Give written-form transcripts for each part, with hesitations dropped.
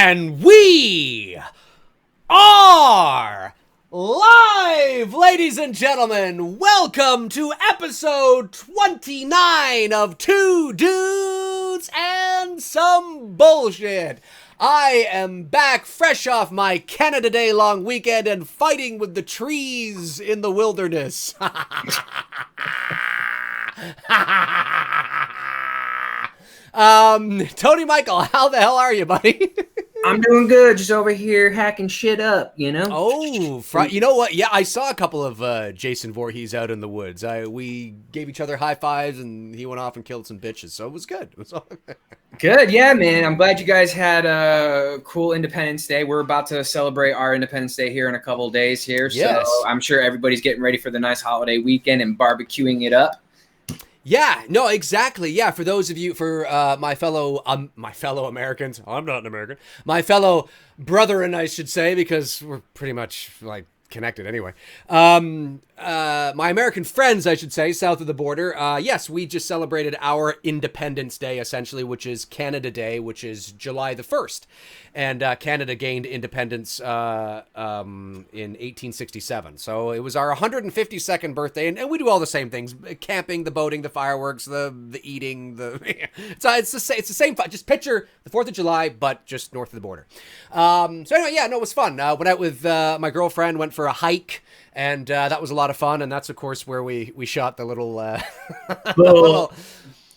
And we are live, ladies and gentlemen. Welcome to episode 29 of Two Dudes and Some Bullshit. I am back fresh off my Canada Day long weekend and fighting with the trees in the wilderness. Tony Michael, how the hell are you, buddy? I'm doing good, just over here hacking shit up, you know? Oh, you know what? Yeah, I saw a couple of Jason Voorhees out in the woods. We gave each other high fives, and he went off and killed some bitches, so it was good. It was all Good, yeah, man. I'm glad you guys had a cool Independence Day. We're about to celebrate our Independence Day here in a couple of days here, Yes. So I'm sure everybody's getting ready for the nice holiday weekend and barbecuing it up. Yeah, no, exactly. Yeah, for those of you, for my fellow Americans, I'm not an American, my fellow brethren, I should say, because we're pretty much like connected anyway. My American friends, I should say, south of the border. Yes, we just celebrated our Independence Day, essentially, which is Canada Day, which is July the 1st. And Canada gained independence in 1867. So it was our 152nd birthday, and we do all the same things: camping, the boating, the fireworks, the eating. It's the same. Just picture the 4th of July, but just north of the border. So anyway, yeah, no, it was fun. Went out with my girlfriend, went for a hike. And that was a lot of fun, and that's of course where we shot the little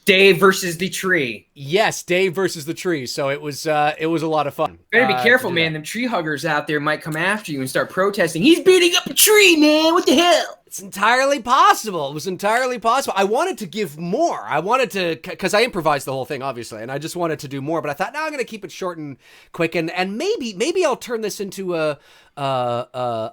Dave versus the tree. Yes, Dave versus the tree. So it was a lot of fun. Better be careful, man. Them tree huggers out there might come after you and start protesting. He's beating up a tree, man. What the hell? It's entirely possible. It was entirely possible. I wanted to give more. I wanted to, because I improvised the whole thing, obviously, and I just wanted to do more. But I thought, no, I'm going to keep it short and quick, and maybe I'll turn this into a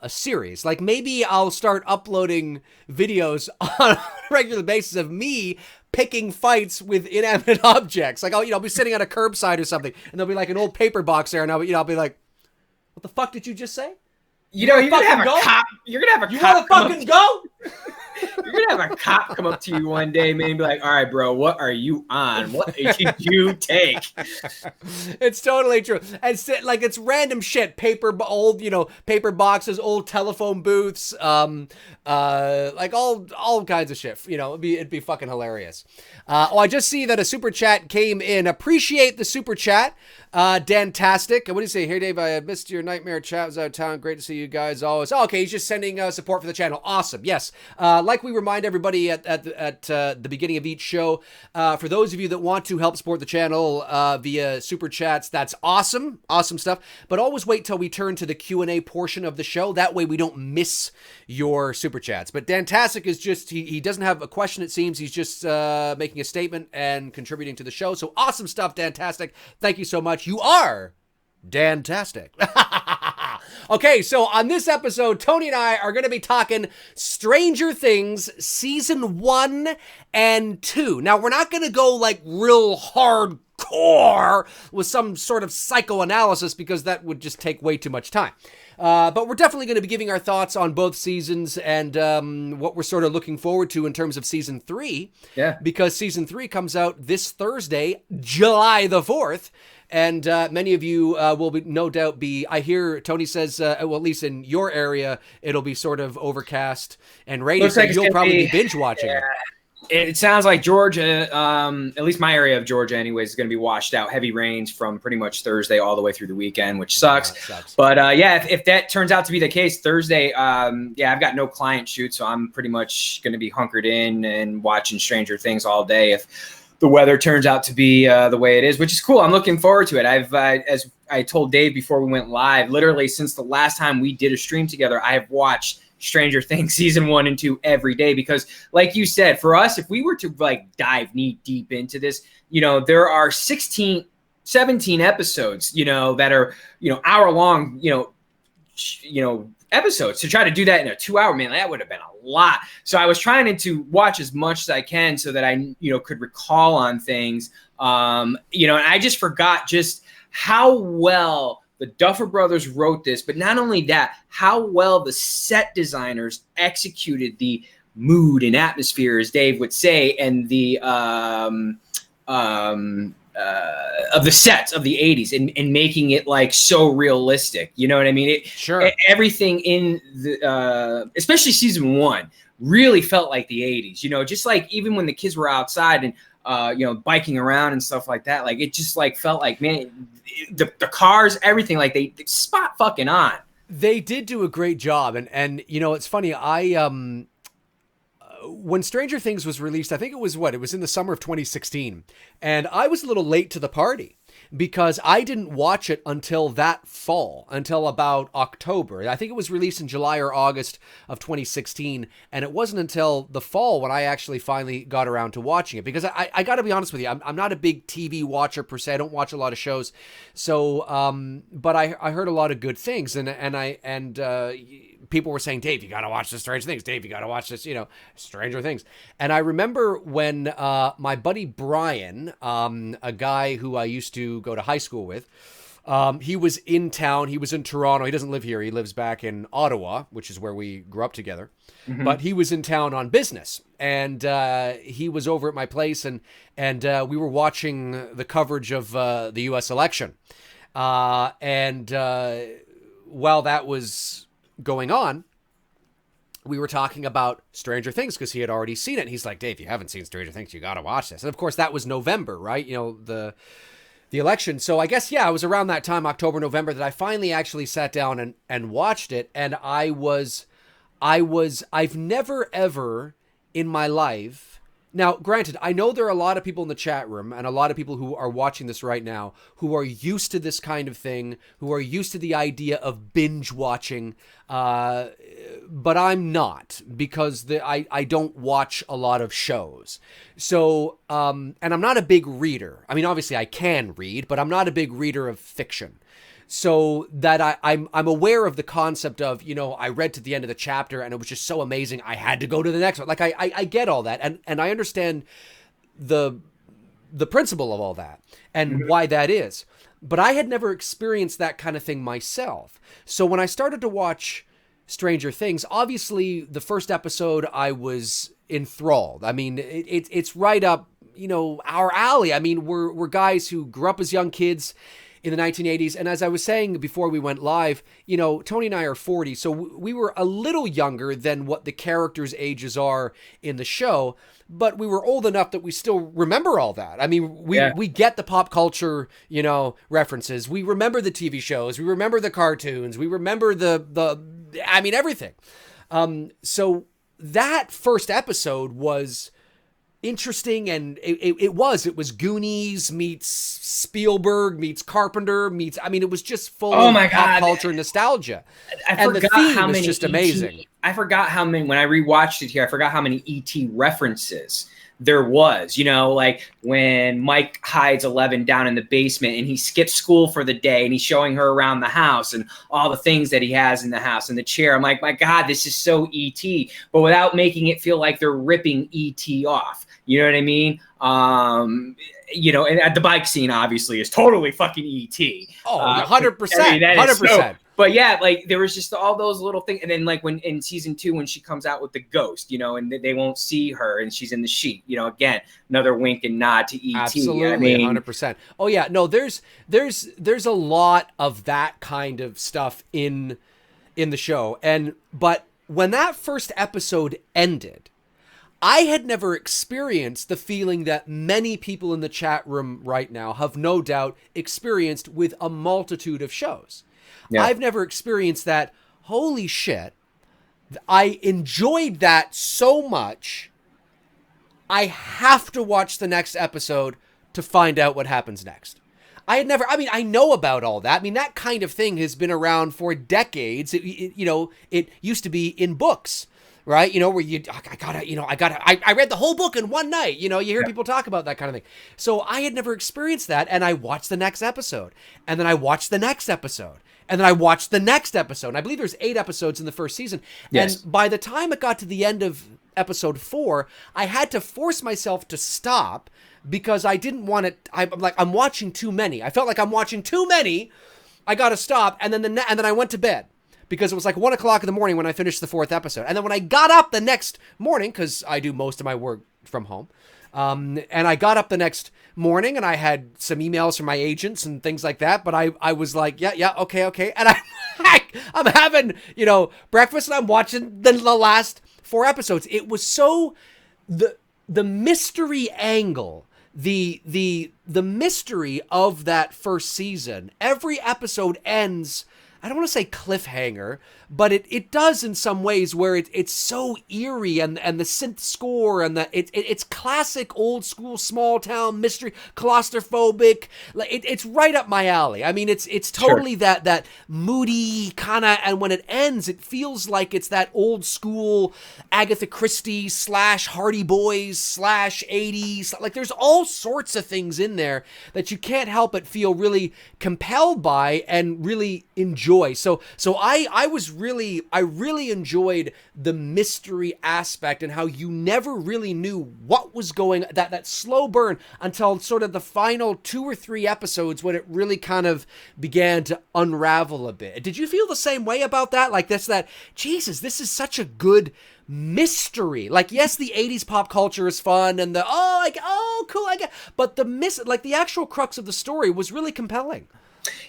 series. Like maybe I'll start uploading videos on a regular basis of me picking fights with inanimate objects. Like I'll be sitting at a curbside or something, and there'll be like an old paper box there, and I'll be like, "What the fuck did you just say?" You're gonna have a cop. You're gonna have a cop. You want to fucking go? You're gonna have a cop come up to you one day, man, and be like, "All right, bro, what are you on? What did you take?" It's totally true. And like it's random shit, paper boxes, old telephone booths, like all kinds of shit. You know, it'd be fucking hilarious. I just see that a super chat came in. Appreciate the super chat. Dantastic. What do you say here, Dave? I missed your nightmare chat. I was out of town. Great to see you guys always. Oh, okay, he's just sending support for the channel. Awesome. Yes. Like we remind everybody at the beginning of each show, for those of you that want to help support the channel via super chats, that's awesome. Awesome stuff. But always wait till we turn to the Q&A portion of the show. That way we don't miss your super chats. But Dantastic is just, he doesn't have a question, it seems. He's just making a statement and contributing to the show. So awesome stuff, Dantastic. Thank you so much. You are Dantastic. Okay, so on this episode, Tony and I are going to be talking Stranger Things Season 1 and 2. Now, we're not going to go like real hardcore with some sort of psychoanalysis because that would just take way too much time. But we're definitely going to be giving our thoughts on both seasons and what we're sort of looking forward to in terms of Season 3. Yeah. Because Season 3 comes out this Thursday, July the 4th. And many of you will no doubt be, I hear Tony says, well, at least in your area, it'll be sort of overcast and rainy, so you'll probably be binge watching it. It sounds like Georgia, at least my area of Georgia anyways, is going to be washed out. Heavy rains from pretty much Thursday all the way through the weekend, which sucks. But if that turns out to be the case, Thursday, I've got no client shoot, so I'm pretty much going to be hunkered in and watching Stranger Things all day if the weather turns out to be the way it is, which is cool. I'm looking forward to it. As I told Dave before we went live, literally since the last time we did a stream together, I have watched Stranger Things Season 1 and 2 every day because, like you said, for us, if we were to like dive knee deep into this, there are 17 episodes, that are, hour long, episodes. To try to do that in a 2-hour, man, that would have been a lot. So I was trying to watch as much as I can so that I, could recall on things. And I just forgot just how well the Duffer Brothers wrote this, but not only that, how well the set designers executed the mood and atmosphere, as Dave would say, and the of the sets of the 80s and making it like so realistic. You know what I mean? Sure. Everything in the especially season 1 really felt like the 80s. You know, just like even when the kids were outside and you know, biking around and stuff like that, like it just like felt like, man, the cars, everything, like they spot fucking on. They did do a great job, and you know, it's funny. When Stranger Things was released, I think it was in the summer of 2016, and I was a little late to the party because I didn't watch it until that fall, until about October. I think it was released in July or August of 2016, and it wasn't until the fall when I actually finally got around to watching it, because I got to be honest with you, I'm not a big TV watcher per se. I don't watch a lot of shows, so but I heard a lot of good things, and people were saying, Dave, you got to watch this Stranger Things. Dave, you got to watch this, you know, Stranger Things. And I remember when my buddy Brian, a guy who I used to go to high school with, he was in town. He was in Toronto. He doesn't live here. He lives back in Ottawa, which is where we grew up together. Mm-hmm. But he was in town on business. And he was over at my place, and we were watching the coverage of the U.S. election. And while that was going on, we were talking about Stranger Things because he had already seen it. And he's like, Dave, you haven't seen Stranger Things, you got to watch this. And of course, that was November, right? You know, the election. So I guess, yeah, it was around that time, October, November, that I finally actually sat down and watched it. And I've never ever in my life. Now, granted, I know there are a lot of people in the chat room and a lot of people who are watching this right now who are used to this kind of thing, who are used to the idea of binge watching, but I'm not, because I don't watch a lot of shows. So, and I'm not a big reader. I mean, obviously I can read, but I'm not a big reader of fiction. So that I'm aware of the concept of, you know, I read to the end of the chapter and it was just so amazing, I had to go to the next one. Like I get all that, and I understand the principle of all that and why that is. But I had never experienced that kind of thing myself. So when I started to watch Stranger Things, obviously the first episode I was enthralled. I mean, it's right up, you know, our alley. I mean, we're guys who grew up as young kids in the 1980s. And as I was saying before we went live, you know, Tony and I are 40, so we were a little younger than what the characters' ages are in the show, but we were old enough that we still remember all that. I mean, we get the pop culture, you know, references. We remember the TV shows. We remember the cartoons. We remember I mean, everything. So that first episode was interesting, and it was Goonies meets Spielberg meets Carpenter meets, I mean, it was just full of pop culture nostalgia. I forgot how many just amazing. I forgot how many, when I rewatched it here, I forgot how many ET references there was, you know, like when Mike hides Eleven down in the basement and he skips school for the day and he's showing her around the house and all the things that he has in the house and the chair. I'm like, my God, this is so ET, but without making it feel like they're ripping ET off. You know what I mean? You know, and the bike scene obviously is totally fucking ET. Oh, 100%. 100%. But yeah, like there was just all those little things. And then like when in season 2, when she comes out with the ghost, you know, and they won't see her and she's in the sheet, you know, again, another wink and nod to ET. Absolutely. I mean, 100%. Oh yeah. No, there's a lot of that kind of stuff in the show. But when that first episode ended, I had never experienced the feeling that many people in the chat room right now have no doubt experienced with a multitude of shows. Yeah. I've never experienced that. Holy shit. I enjoyed that so much. I have to watch the next episode to find out what happens next. I know about all that. I mean, that kind of thing has been around for decades. It used to be in books. Right? You know, where I read the whole book in one night. You know, you hear people talk about that kind of thing. So I had never experienced that. And I watched the next episode. And then I watched the next episode. And then I watched the next episode. And I believe there's 8 episodes in the first season. Yes. And by the time it got to the end of episode 4, I had to force myself to stop because I didn't want it. I'm watching too many. I felt like I'm watching too many. I got to stop. And then I went to bed. Because it was like 1:00 in the morning when I finished the 4th episode. And then when I got up the next morning, because I do most of my work from home, And I got up the next morning and I had some emails from my agents and things like that. But I was like, yeah, okay. And I'm having, breakfast and I'm watching the last 4 episodes. It was so, the mystery angle, the mystery of that first season. Every episode ends, I don't want to say cliffhanger, but it does in some ways, where it's so eerie, and the synth score, and it's classic old school small town mystery, claustrophobic. Like it's right up my alley. I mean, it's totally Sure. that moody kind of, and when it ends, it feels like it's that old school Agatha Christie / Hardy Boys / 80s. Like there's all sorts of things in there that you can't help but feel really compelled by and really enjoy. So I really enjoyed the mystery aspect, and how you never really knew what was going, that slow burn until sort of the final 2 or 3 episodes, when it really kind of began to unravel a bit. Did you feel the same way about that? Like Jesus, this is such a good mystery. Like, yes, the 80s pop culture is fun, and cool, I get, but the actual crux of the story was really compelling.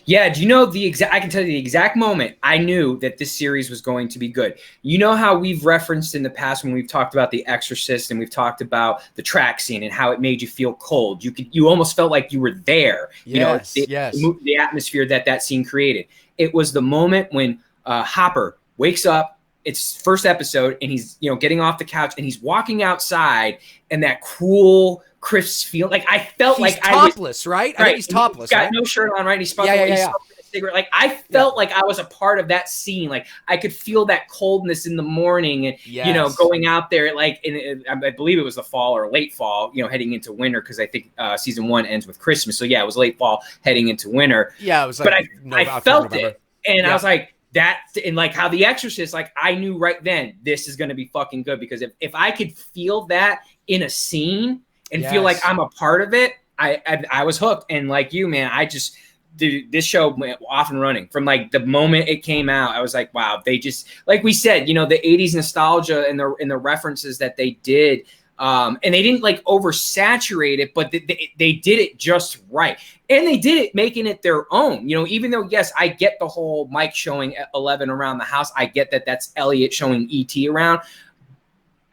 Yeah, do you know I can tell you the exact moment I knew that this series was going to be good. You know how we've referenced in the past when we've talked about The Exorcist, and we've talked about the track scene and how it made you feel cold. You almost felt like you were there. Yes, The atmosphere that scene created. It was the moment when Hopper wakes up. It's first episode, and he's getting off the couch, and he's walking outside, and that cool crisp feel. Like I felt he's like topless, I was, right? I think he's topless. He's got right? no shirt on, right? He's yeah. a cigarette. Like I felt like I was a part of that scene. Like I could feel that coldness in the morning, and going out there. Like I believe it was the fall or late fall, heading into winter, because I think season 1 ends with Christmas. So yeah, it was late fall heading into winter. Yeah, it was like. But I felt it, and I was like. That, and like how The Exorcist, like I knew right then this is going to be fucking good, because if I could feel that in a scene and feel like I'm a part of it, I was hooked. And like you, man, this show went off and running from like the moment it came out. I was like, wow, they just, like we said, the 80s nostalgia and the references that they did. And they didn't like oversaturate it, but they did it just right. And they did it making it their own, even though, yes, I get the whole Mike showing 11 around the house. I get that that's Elliot showing E.T. around.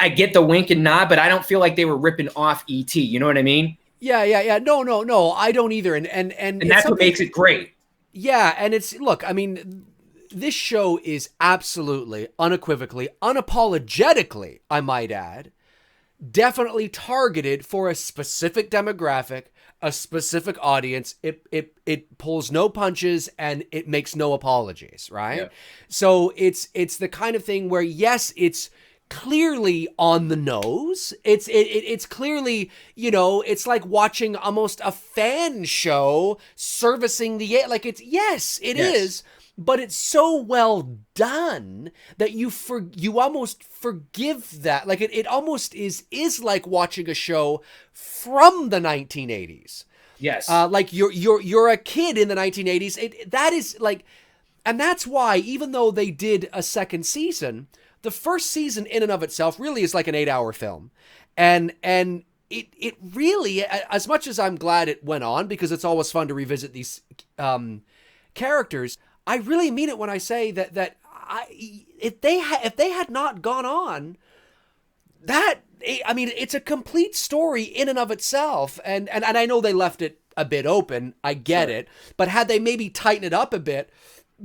I get the wink and nod, but I don't feel like they were ripping off E.T. You know what I mean? Yeah. No, I don't either. And that's what makes it great. Yeah. And look, I mean, this show is absolutely, unequivocally, unapologetically, I might add, definitely targeted for a specific demographic, a specific audience. It pulls no punches, and it makes no apologies, right? Yeah. So it's the kind of thing where, yes, it's clearly on the nose. It's clearly, it's like watching almost a fan show servicing the, like it is. But it's so well done that you almost forgive that. Like it almost is like watching a show from the 1980s. Yes. Like you're a kid in the 1980s. That is like, and that's why, even though they did a second season, the first season in and of itself really is like an 8-hour film. And it really, as much as I'm glad it went on, because it's always fun to revisit these characters, I really mean it when I say that if they had not gone on, it's a complete story in and of itself. And I know they left it a bit open. I get it. But had they maybe tightened it up a bit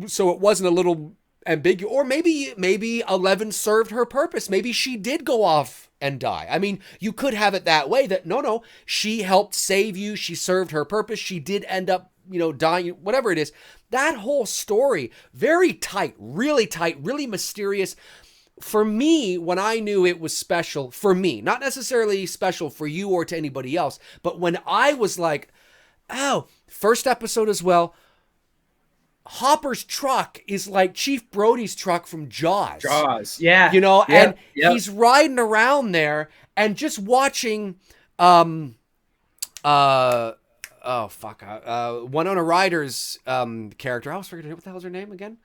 so it wasn't a little ambiguous, or maybe 11 served her purpose. Maybe she did go off and die. I mean, you could have it that way, that no, she helped save you. She served her purpose. She did end up, dying, whatever it is. That whole story, very tight, really mysterious. For me, when I knew it was special, for me, not necessarily special for you or to anybody else, but when I was like, oh, first episode as well, Hopper's truck is like Chief Brody's truck from Jaws. Yeah. And he's riding around there and just watching, Winona Ryder's character. I was forgetting, what the hell's her name again?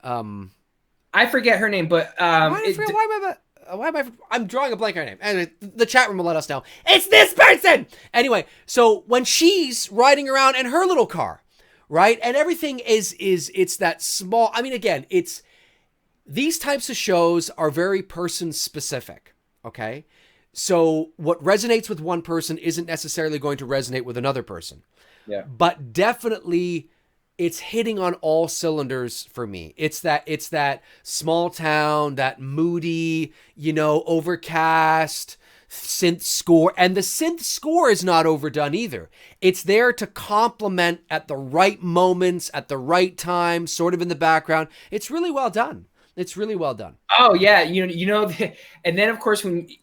I forget her name, but why am I? why am I'm drawing a blank on her name. And the chat room will let us know. It's this person! Anyway, so when she's riding around in her little car, right? And everything it's that small, I mean, again, these types of shows are very person specific, okay? So what resonates with one person isn't necessarily going to resonate with another person. Yeah. But definitely it's hitting on all cylinders for me. It's that small town, that moody, overcast synth score. And the synth score is not overdone either. It's there to complement at the right moments, at the right time, sort of in the background. It's really well done. It's really well done. Oh yeah, and then of course we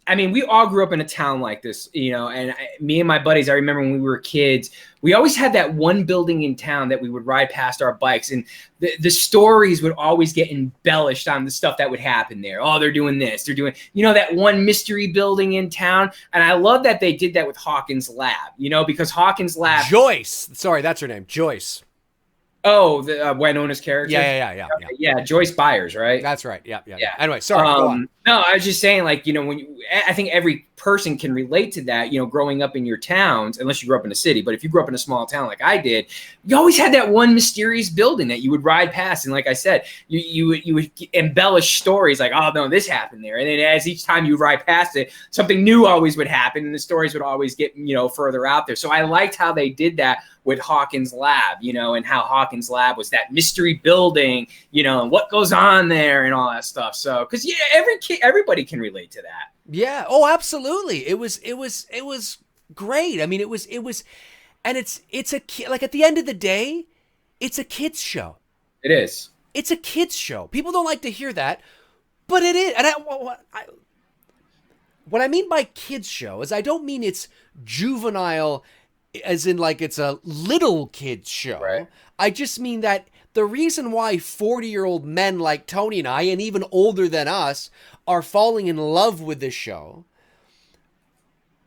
all grew up in a town like this, and me and my buddies, I remember when we were kids, we always had that one building in town that we would ride past our bikes, and the stories would always get embellished on the stuff that would happen there. Oh, they're doing this, they're doing, that one mystery building in town, and I love that they did that with Hawkins Lab, because Hawkins Lab. Joyce, sorry, that's her name, Joyce. Oh, the Winona's character? Yeah, Joyce Byers, right? That's right. Yeah. Anyway, sorry, go on. No, I was just saying, I think every person can relate to that, growing up in your towns, unless you grew up in a city. But if you grew up in a small town like I did, you always had that one mysterious building that you would ride past. And like I said, you would embellish stories like, oh, no, this happened there. And then as each time you ride past it, something new always would happen. And the stories would always get, further out there. So I liked how they did that with Hawkins Lab, and how Hawkins Lab was that mystery building, and what goes on there and all that stuff. So, because everybody can relate to that. Yeah. Oh, absolutely. It was great. I mean, it was, and it's like at the end of the day, it's a kids show. It is. It's a kids show. People don't like to hear that, but it is. And what I mean by kids show is I don't mean it's juvenile as in like it's a little kids show. Right. I just mean that the reason why 40-year-old men like Tony and I, and even older than us, are falling in love with this show,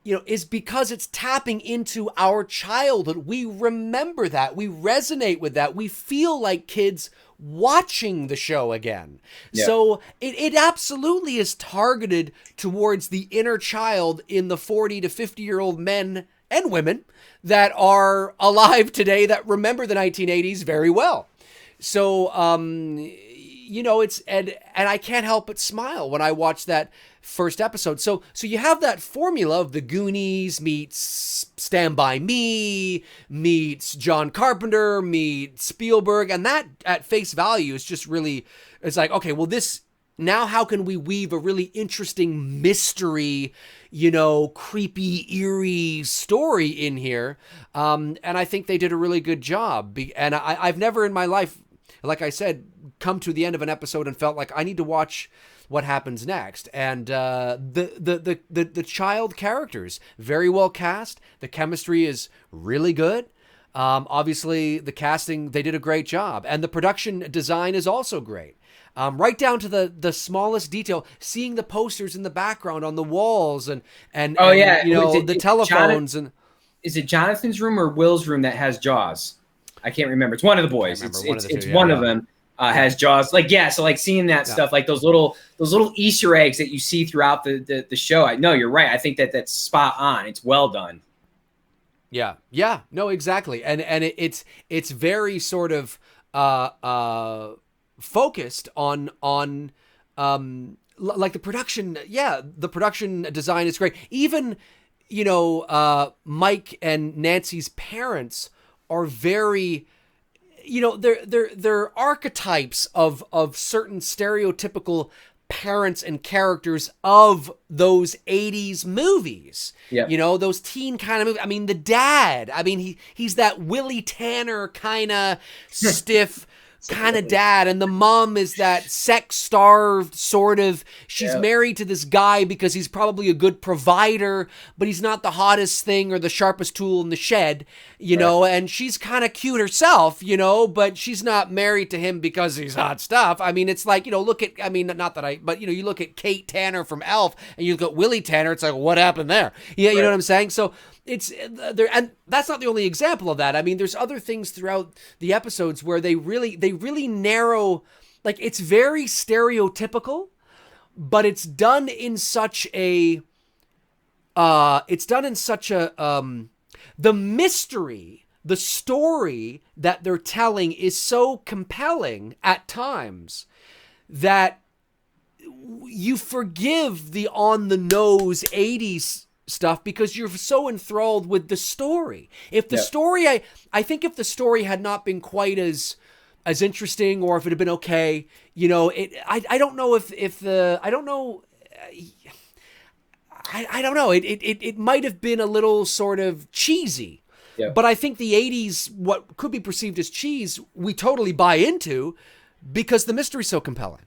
is because it's tapping into our childhood. We remember that. We resonate with that. We feel like kids watching the show again. Yeah. So it absolutely is targeted towards the inner child in the 40 to 50-year-old men and women that are alive today that remember the 1980s very well. So, it's, and I can't help but smile when I watch that first episode. So you have that formula of the Goonies meets Stand By Me, meets John Carpenter, meets Spielberg. And that at face value is just really, it's like, okay, well, now how can we weave a really interesting mystery, creepy, eerie story in here? And I think they did a really good job. And I've never in my life, like I said, come to the end of an episode and felt like I need to watch what happens next. And the child characters, very well cast. The chemistry is really good. Obviously, the casting, they did a great job. And the production design is also great. Right down to the smallest detail, seeing the posters in the background on the walls and the telephones. Is it Jonathan's room or Will's room that has Jaws? I can't remember. It's one of the boys. It's one of them has Jaws. So seeing that stuff, like those little Easter eggs that you see throughout the show. I know you're right. I think that's spot on. It's well done. Yeah. No, exactly. And it's very sort of focused on like the production. Yeah, the production design is great. Even Mike and Nancy's parents are very, they're archetypes of certain stereotypical parents and characters of those 80s movies. Yeah. Those teen kind of movies. I mean, the dad, he's that Willie Tanner kind of stiff kind of dad, and the mom is that sex-starved sort of, she's married to this guy because he's probably a good provider, but he's not the hottest thing or the sharpest tool in the shed, and she's kind of cute herself, but she's not married to him because he's hot stuff. It's like, look at, you look at Kate Tanner from Elf, and you look at Willie Tanner, it's like, what happened there? Yeah, you know what I'm saying? So it's there, and that's not the only example of that. There's other things throughout the episodes where they really narrow, like it's very stereotypical, but it's done in such a the mystery, the story that they're telling is so compelling at times that you forgive the on the nose 80s stuff because you're so enthralled with the story. If the story, I think if the story had not been quite as interesting, or if it had been okay, you know, I don't know if the, I don't know. I don't know. It might have been a little sort of cheesy, but I think the 80s, what could be perceived as cheese, we totally buy into because the mystery's so compelling.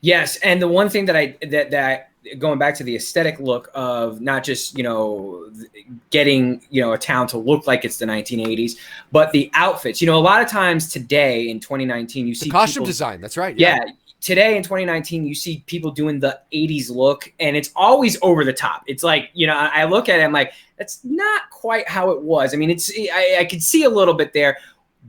Yes, and the one thing that going back to the aesthetic look of not just, you know, getting, you know, a town to look like it's the 1980s, but the outfits. You know, a lot of times today in 2019, you see costume design. That's right. Yeah. Today in 2019, you see people doing the 80s look, and it's always over the top. It's like, you know, I look at it, I'm like, that's not quite how it was. I mean, I could see a little bit there.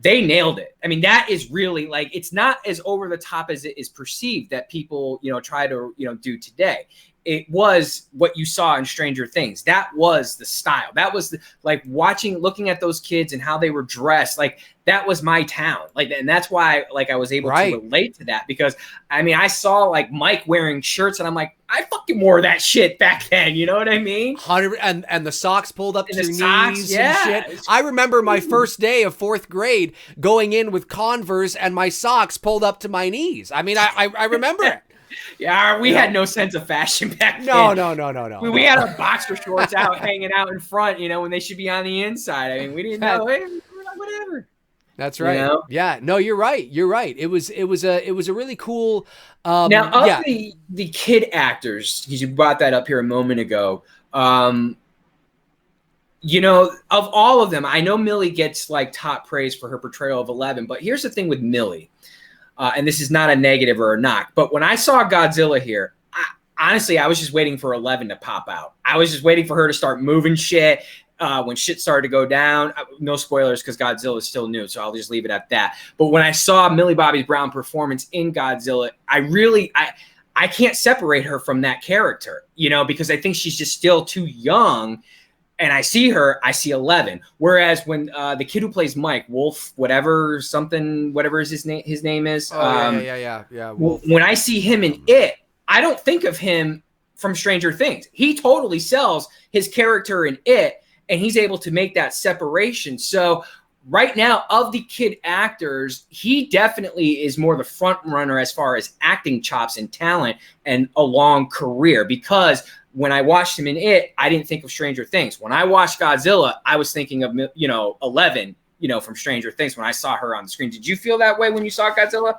They nailed it. I mean, that is really, like, it's not as over the top as it is perceived that people, you know, try to, you know, do today. It was what you saw in Stranger Things. That was the style. That was like looking at those kids and how they were dressed. Like, that was my town. Like, and that's why, like, I was able to relate to that, because I mean, I saw like Mike wearing shirts and I'm like, I fucking wore that shit back then. You know what I mean? 100, and the socks pulled up to your knees and shit. I remember my first day of 4th grade going in with Converse and my socks pulled up to my knees. I mean, I remember it. Yeah, we had no sense of fashion back then. No. We had our boxer shorts out, hanging out in front, you know, when they should be on the inside. I mean, we didn't know. Hey, whatever. That's right. You know? Yeah. No, you're right. You're right. It was a really cool. Now, of the kid actors, because you brought that up here a moment ago. You know, of all of them, I know Millie gets like top praise for her portrayal of 11. But here's the thing with Millie. And this is not a negative or a knock, but when I saw Godzilla here, honestly, I was just waiting for 11 to pop out. I was just waiting for her to start moving shit when shit started to go down. No spoilers because Godzilla is still new, so I'll just leave it at that. But when I saw Millie Bobby Brown performance in Godzilla, I can't separate her from that character, you know, because I think she's just still too young. And I see her, I see 11. Whereas when the kid who plays Mike, Wolf, whatever is his name is. Yeah. Wolf. When I see him in It, I don't think of him from Stranger Things. He totally sells his character in It, and he's able to make that separation. So right now, of the kid actors, he definitely is more the front runner as far as acting chops and talent and a long career, because when I watched him in It, I didn't think of Stranger Things. When I watched Godzilla, I was thinking of, you know, 11, you know, from Stranger Things when I saw her on the screen. Did you feel that way when you saw Godzilla?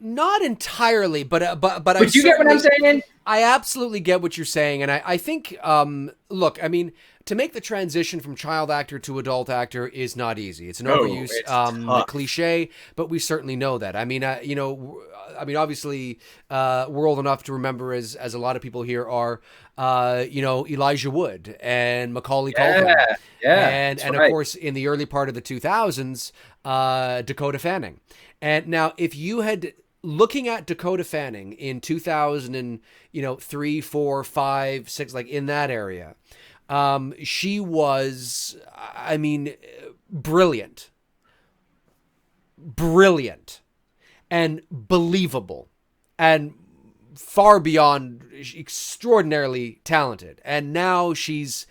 Not entirely, but you get what I'm saying? I absolutely get what you're saying, and I think look, I mean, to make the transition from child actor to adult actor is not easy. It's an overuse cliche, but we certainly know that. I mean, you know, obviously, we're old enough to remember, as a lot of people here are, you know, Elijah Wood and Macaulay Culkin, and of course, in the early part of the 2000s, Dakota Fanning. And now, if you had looking at Dakota Fanning in 2003, 4, 5, 6, like in that area, she was, I mean, brilliant, and believable, and far beyond extraordinarily talented. And now she's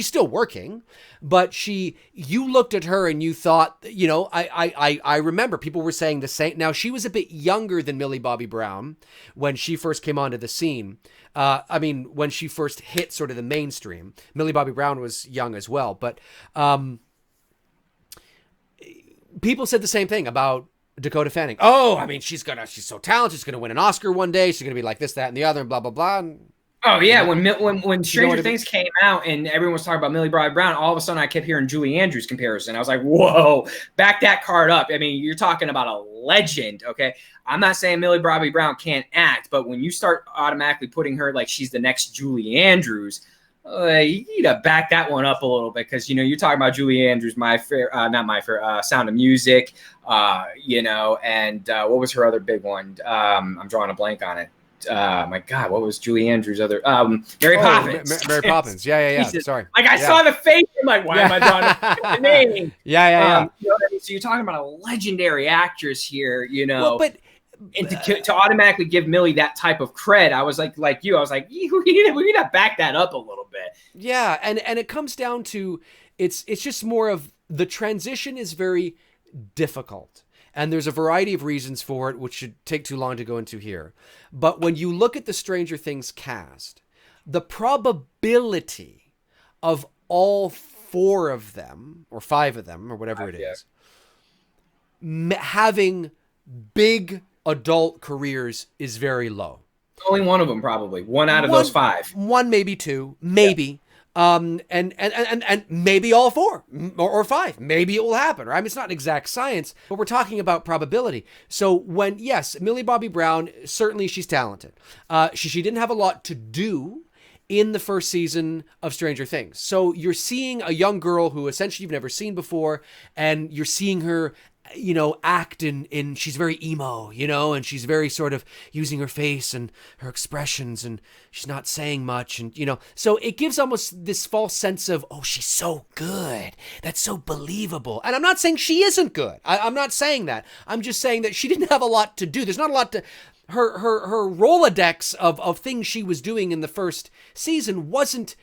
still working, but you looked at her and you thought, you know, I remember people were saying the same. Now, she was a bit younger than Millie Bobby Brown when she first came onto the scene. When she first hit sort of the mainstream. Millie Bobby Brown was young as well, but people said the same thing about Dakota Fanning. Oh, I mean, she's so talented. She's gonna win an Oscar one day. She's gonna be like this, that, and the other, and blah blah blah. And, oh yeah, when Stranger Things came out and everyone was talking about Millie Bobby Brown, all of a sudden I kept hearing Julie Andrews comparison. I was like, whoa, back that card up. I mean, you're talking about a legend. Okay, I'm not saying Millie Bobby Brown can't act, but when you start automatically putting her like she's the next Julie Andrews, You need to back that one up a little bit because, you're talking about Julie Andrews, Sound of Music, and what was her other big one? I'm drawing a blank on it. My God, what was Julie Andrews' other? Mary Poppins. Mary Poppins. Yeah. Sorry. Like I saw the face. I'm like, why am I drawing the name? Yeah. You know what I mean? So you're talking about a legendary actress here, Well, but and to automatically give Millie that type of cred, I was like you, I was like, we need to back that up a little bit. Yeah, and it comes down to it's just more of the transition is very difficult. And there's a variety of reasons for it, which should take too long to go into here. But when you look at the Stranger Things cast, the probability of all 4 of them, or 5 of them, or whatever it is, having big adult careers is very low. Only one of them, probably. One out of those 5. One, maybe 2, maybe. Yeah. And maybe all 4 or 5, maybe it will happen. Right? I mean, it's not exact science, but we're talking about probability. So yes, Millie Bobby Brown, certainly she's talented. She didn't have a lot to do in the first season of Stranger Things. So you're seeing a young girl who essentially you've never seen before, and you're seeing her act in she's very emo, and she's very sort of using her face and her expressions, and she's not saying much, and so it gives almost this false sense of, oh, she's so good, that's so believable. And I'm not saying she isn't good. I'm not saying that. I'm just saying that she didn't have a lot to do. There's not a lot to her Rolodex of things she was doing in the first season wasn't,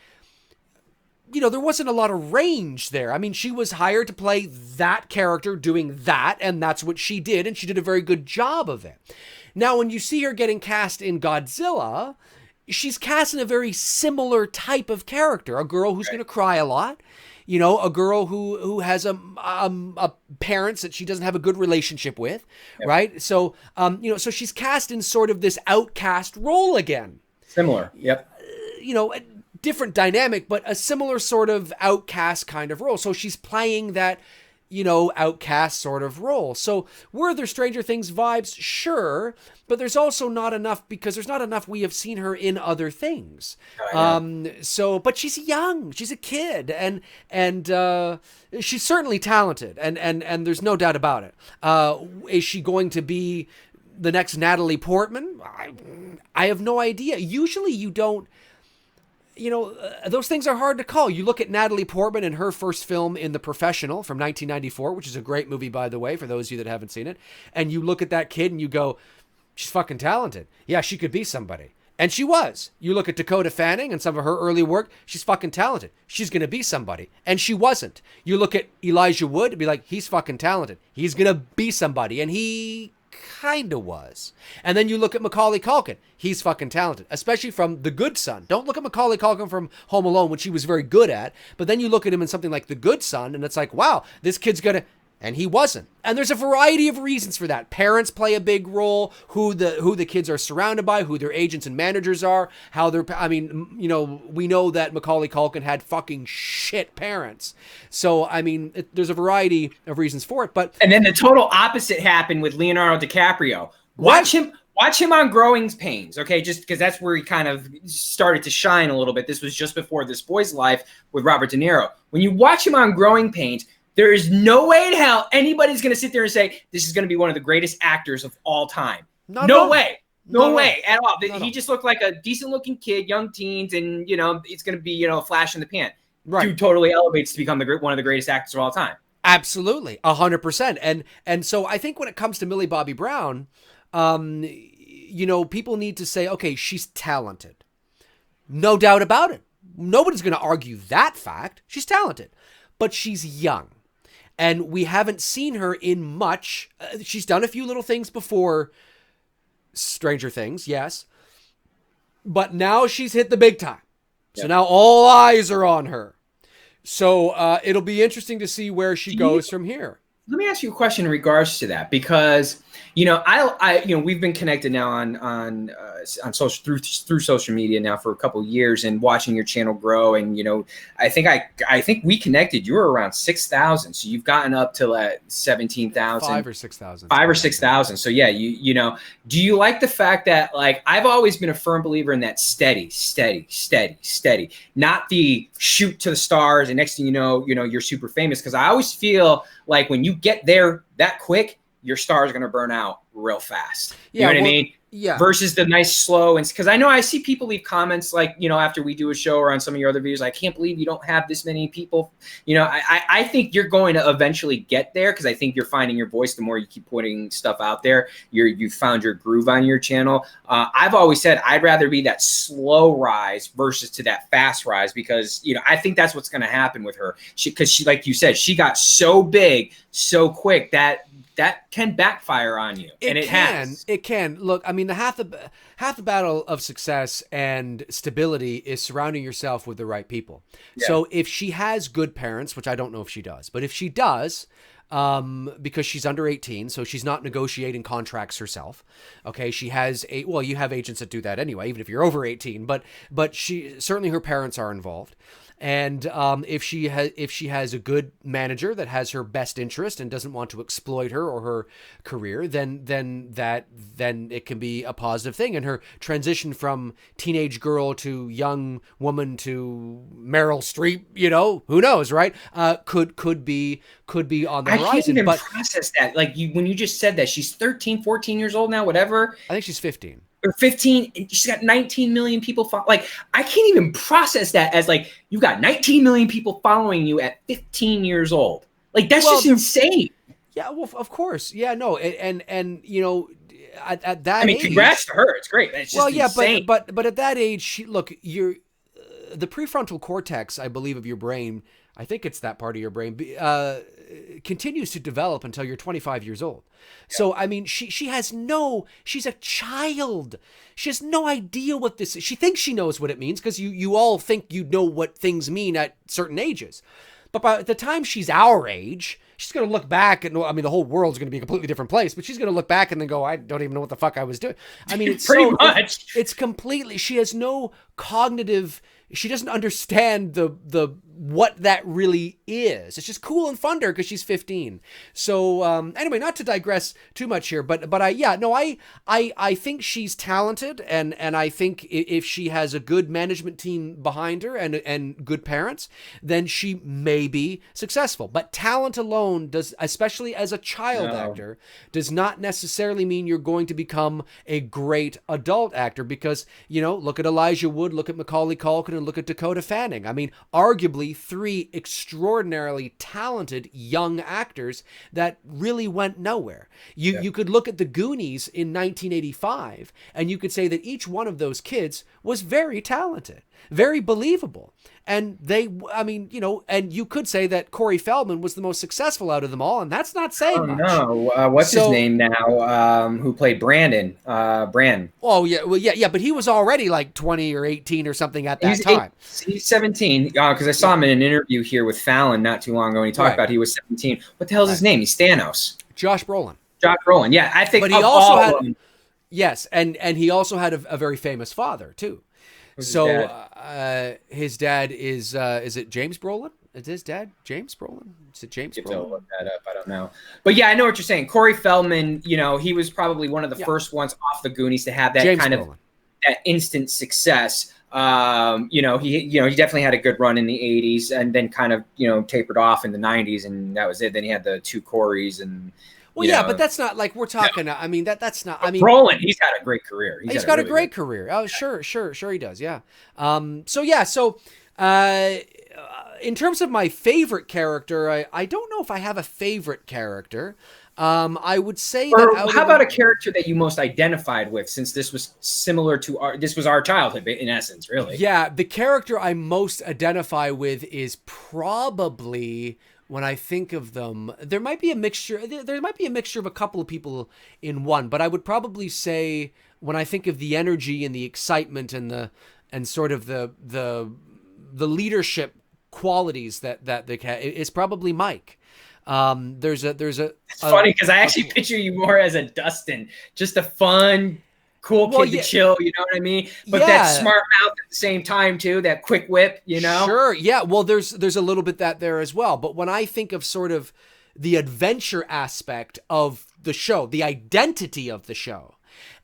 there wasn't a lot of range there. I mean, she was hired to play that character doing that, and that's what she did, and she did a very good job of it. Now, when you see her getting cast in Godzilla, she's cast in a very similar type of character, a girl who's going to cry a lot, a girl who has a parents that she doesn't have a good relationship with, right? So, so she's cast in sort of this outcast role again. Similar, yep. Different dynamic, but a similar sort of outcast kind of role. So she's playing that, outcast sort of role. So were there Stranger Things vibes? Sure, but there's also not enough because there's not enough we have seen her in other things. But she's young, she's a kid, and she's certainly talented, and there's no doubt about it. Is she going to be the next Natalie Portman? I have no idea. Usually you don't. Those things are hard to call. You look at Natalie Portman in her first film in The Professional from 1994, which is a great movie, by the way, for those of you that haven't seen it. And you look at that kid and you go, she's fucking talented. Yeah, she could be somebody. And she was. You look at Dakota Fanning and some of her early work, she's fucking talented. She's going to be somebody. And she wasn't. You look at Elijah Wood and be like, he's fucking talented. He's going to be somebody. And he kind of was. And then you look at Macaulay Culkin. He's fucking talented, especially from The Good Son. Don't look at Macaulay Culkin from Home Alone, which he was very good at. But then you look at him in something like The Good Son, and it's like, wow, this kid's going to... And he wasn't. And there's a variety of reasons for that. Parents play a big role, who the kids are surrounded by, who their agents and managers are, how they're, we know that Macaulay Culkin had fucking shit parents. So, there's a variety of reasons for it, And then the total opposite happened with Leonardo DiCaprio. Watch him on Growing Pains, okay? Just because that's where he kind of started to shine a little bit. This was just before This Boy's Life with Robert De Niro. When you watch him on Growing Pains, there is no way in hell anybody's going to sit there and say, this is going to be one of the greatest actors of all time. No way at all. He just looked like a decent-looking kid, young teens, and, it's going to be, a flash in the pan. Right. Dude totally elevates to become one of the greatest actors of all time. Absolutely, 100%. And so I think when it comes to Millie Bobby Brown, people need to say, okay, she's talented. No doubt about it. Nobody's going to argue that fact. She's talented. But she's young. And we haven't seen her in much. She's done a few little things before Stranger Things, yes. But now she's hit the big time. Yep. So now all eyes are on her. So it'll be interesting to see where she goes from here. Let me ask you a question in regards to that, because we've been connected now on social through social media now for a couple of years, and watching your channel grow. And I think we connected. You were around 6,000, so you've gotten up to 17,000, 5 or 6,000, 5 or 6,000. So yeah, do you like the fact that I've always been a firm believer in that steady, not the shoot to the stars and next thing you know you're super famous, because I always feel like when you get there that quick, your star is going to burn out real fast. You know what I mean? Yeah. Versus the nice slow, and because I know I see people leave comments after we do a show or on some of your other videos, I can't believe you don't have this many people. I think you're going to eventually get there, because I think you're finding your voice the more you keep putting stuff out there. You've found your groove on your channel. I've always said I'd rather be that slow rise versus to that fast rise, because I think that's what's going to happen with her. Because she, like you said, she got so big so quick that can backfire on you. It can. Look, I mean, the half the battle of success and stability is surrounding yourself with the right people. Yeah. So if she has good parents, which I don't know if she does, but if she does, because she's under 18, so she's not negotiating contracts herself. Okay, she has you have agents that do that anyway, even if you're over 18. But she certainly, her parents are involved. And if she has a good manager that has her best interest and doesn't want to exploit her or her career, then it can be a positive thing. And her transition from teenage girl to young woman to Meryl Streep, who knows, right? Could be on the horizon. I can't even process that. When you just said that she's 13, 14 years old now, whatever. I think she's 15. Or 15, and she's got 19 million people I can't even process that as you got 19 million people following you at 15 years old. That's just insane. Yeah, well, of course. Yeah, no, and at that age, congrats to her. It's great. It's just insane. but at that age, the prefrontal cortex, I believe, of your brain, I think it's that part of your brain, continues to develop until you're 25 years old. Yeah. So, I mean, she's a child. She has no idea what this is. She thinks she knows what it means, because you all think you know what things mean at certain ages. But by the time she's our age, she's going to look back and, the whole world's going to be a completely different place, but she's going to look back and then go, I don't even know what the fuck I was doing. I mean, it's pretty much. It's completely, she has no cognitive, she doesn't understand the what that really is. It's just cool and fun to her because she's 15. So anyway, not to digress too much here, but I think she's talented, and I think if she has a good management team behind her and good parents, then she may be successful. But talent alone does, especially as a child actor, does not necessarily mean you're going to become a great adult actor, because look at Elijah Wood, look at Macaulay Culkin, and look at Dakota Fanning. I mean, arguably 3 extraordinarily talented young actors that really went nowhere. You could look at the Goonies in 1985, and you could say that each one of those kids was very talented, very believable. And and you could say that Corey Feldman was the most successful out of them all, and that's not saying much. No, what's his name now? Who played Brandon? Brand. Oh yeah, but he was already 20 or 18 or something at that time. He's 17, because I saw him in an interview here with Fallon not too long ago, and he talked about he was 17. What the hell's his name? He's Thanos. Josh Brolin. Yeah, I think. But he also had yes, and he also had a very famous father too. So his dad is it James Brolin? Is his dad James Brolin? Is it James Brolin? Look that up. I don't know. But yeah, I know what you're saying. Corey Feldman, he was probably one of the first ones off the Goonies to have that James kind Brolin. of that instant success. He definitely had a good run in the 80s, and then kind of tapered off in the 90s, and that was it. Then he had the 2 Corys and. Well, but that's not we're talking. I mean, that's not. I mean, Brolin, he's had a great career. He's got a great career. Oh, sure, he does. Yeah. So in terms of my favorite character, I don't know if I have a favorite character. I would say that. How about a character that you most identified with, since this was similar to our childhood in essence, really? Yeah, the character I most identify with is probably. When I think of them, there might be a mixture of a couple of people in one, but I would probably say when I think of the energy and the excitement and sort of the leadership qualities that they have, it's probably Mike. It's funny because I actually picture you more as a Dustin, just a fun, cool kid to chill. You know what I mean? But that smart mouth at the same time too. That quick whip. You know? Sure. Yeah. Well, there's a little bit that there as well. But when I think of sort of the adventure aspect of the show, the identity of the show,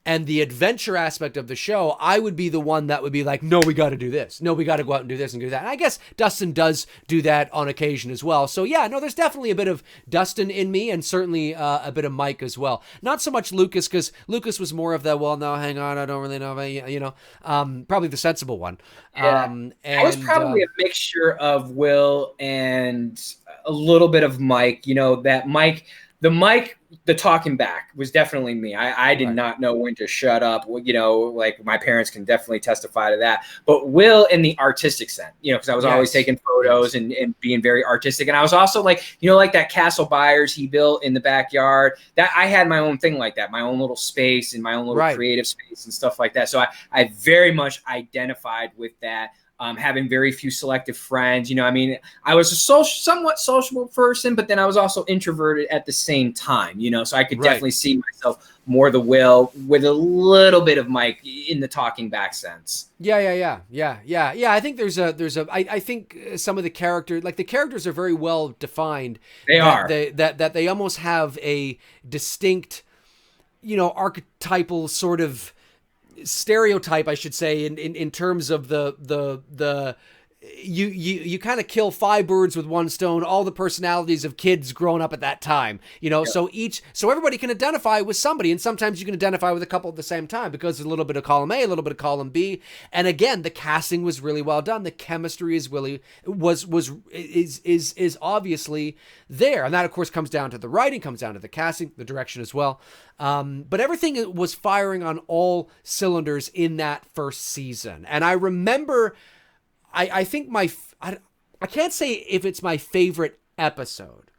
and the adventure aspect of the show, I would be the one that would be like, no, we got to do this. No, we got to go out and do this and do that. And I guess Dustin does do that on occasion as well. So yeah, no, there's definitely a bit of Dustin in me, and certainly a bit of Mike as well. Not so much Lucas, because Lucas was more of the, well, no, hang on, I don't really know, probably the sensible one. Yeah. I was probably a mixture of Will and a little bit of Mike. You know, that Mike, the talking back was definitely me. I did not know when to shut up. You know, like my parents can definitely testify to that. But Will in the artistic sense, you know, because I was always taking photos and being very artistic. And I was also like, you know, like that Castle Byers he built in the backyard. That I had my own thing like that, my own little space and my own little creative space and stuff like that. So I very much identified with that. Having very few selective friends. You know, I mean, I was a somewhat sociable person, but then I was also introverted at the same time, you know, so I could definitely see myself more the Will with a little bit of Mike in the talking back sense. Yeah. I think I think some of the characters are very well defined. That they almost have a distinct, you know, archetypal sort of stereotype, I should say, in terms of you kind of kill 5 birds with one stone, all the personalities of kids growing up at that time, you know, so everybody can identify with somebody, and sometimes you can identify with a couple at the same time because there's a little bit of column A, a little bit of column B. And again, the casting was really well done. The chemistry is obviously there. And that of course comes down to the writing, comes down to the casting, the direction as well. But everything was firing on all cylinders in that first season. And I remember, I think I can't say if it's my favorite episode,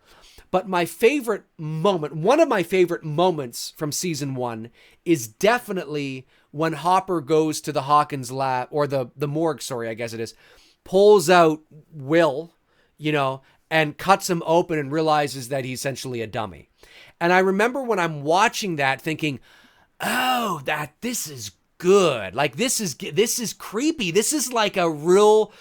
but my favorite moment, one of my favorite moments from season 1 is definitely when Hopper goes to the Hawkins lab, or the morgue, sorry, I guess it is, pulls out Will, you know, and cuts him open and realizes that he's essentially a dummy. And I remember when I'm watching that thinking, oh, this is good. Like, this is creepy. This is like a real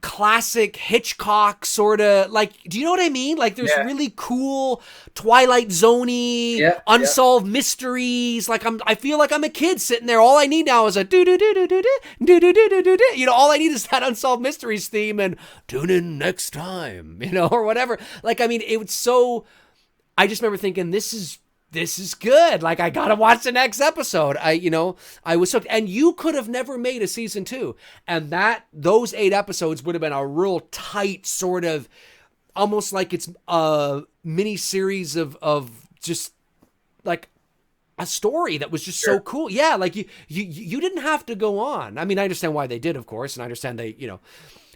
classic Hitchcock sort of, like, do you know what I mean? Like, there's really cool Twilight Zone-y unsolved mysteries. Like, I feel like I'm a kid sitting there. All I need now is a do-do-do-do-do-do, you know, all I need is that unsolved mysteries theme and tune in next time, you know, or whatever. Like, I mean, it was so, I just remember thinking, this is good. Like, I gotta watch the next episode. I was hooked. And you could have never made a season 2. And those 8 episodes would have been a real tight sort of, almost like it's a mini series of just like a story that was just so cool. Yeah. Like you didn't have to go on. I mean, I understand why they did, of course. And I understand they, you know,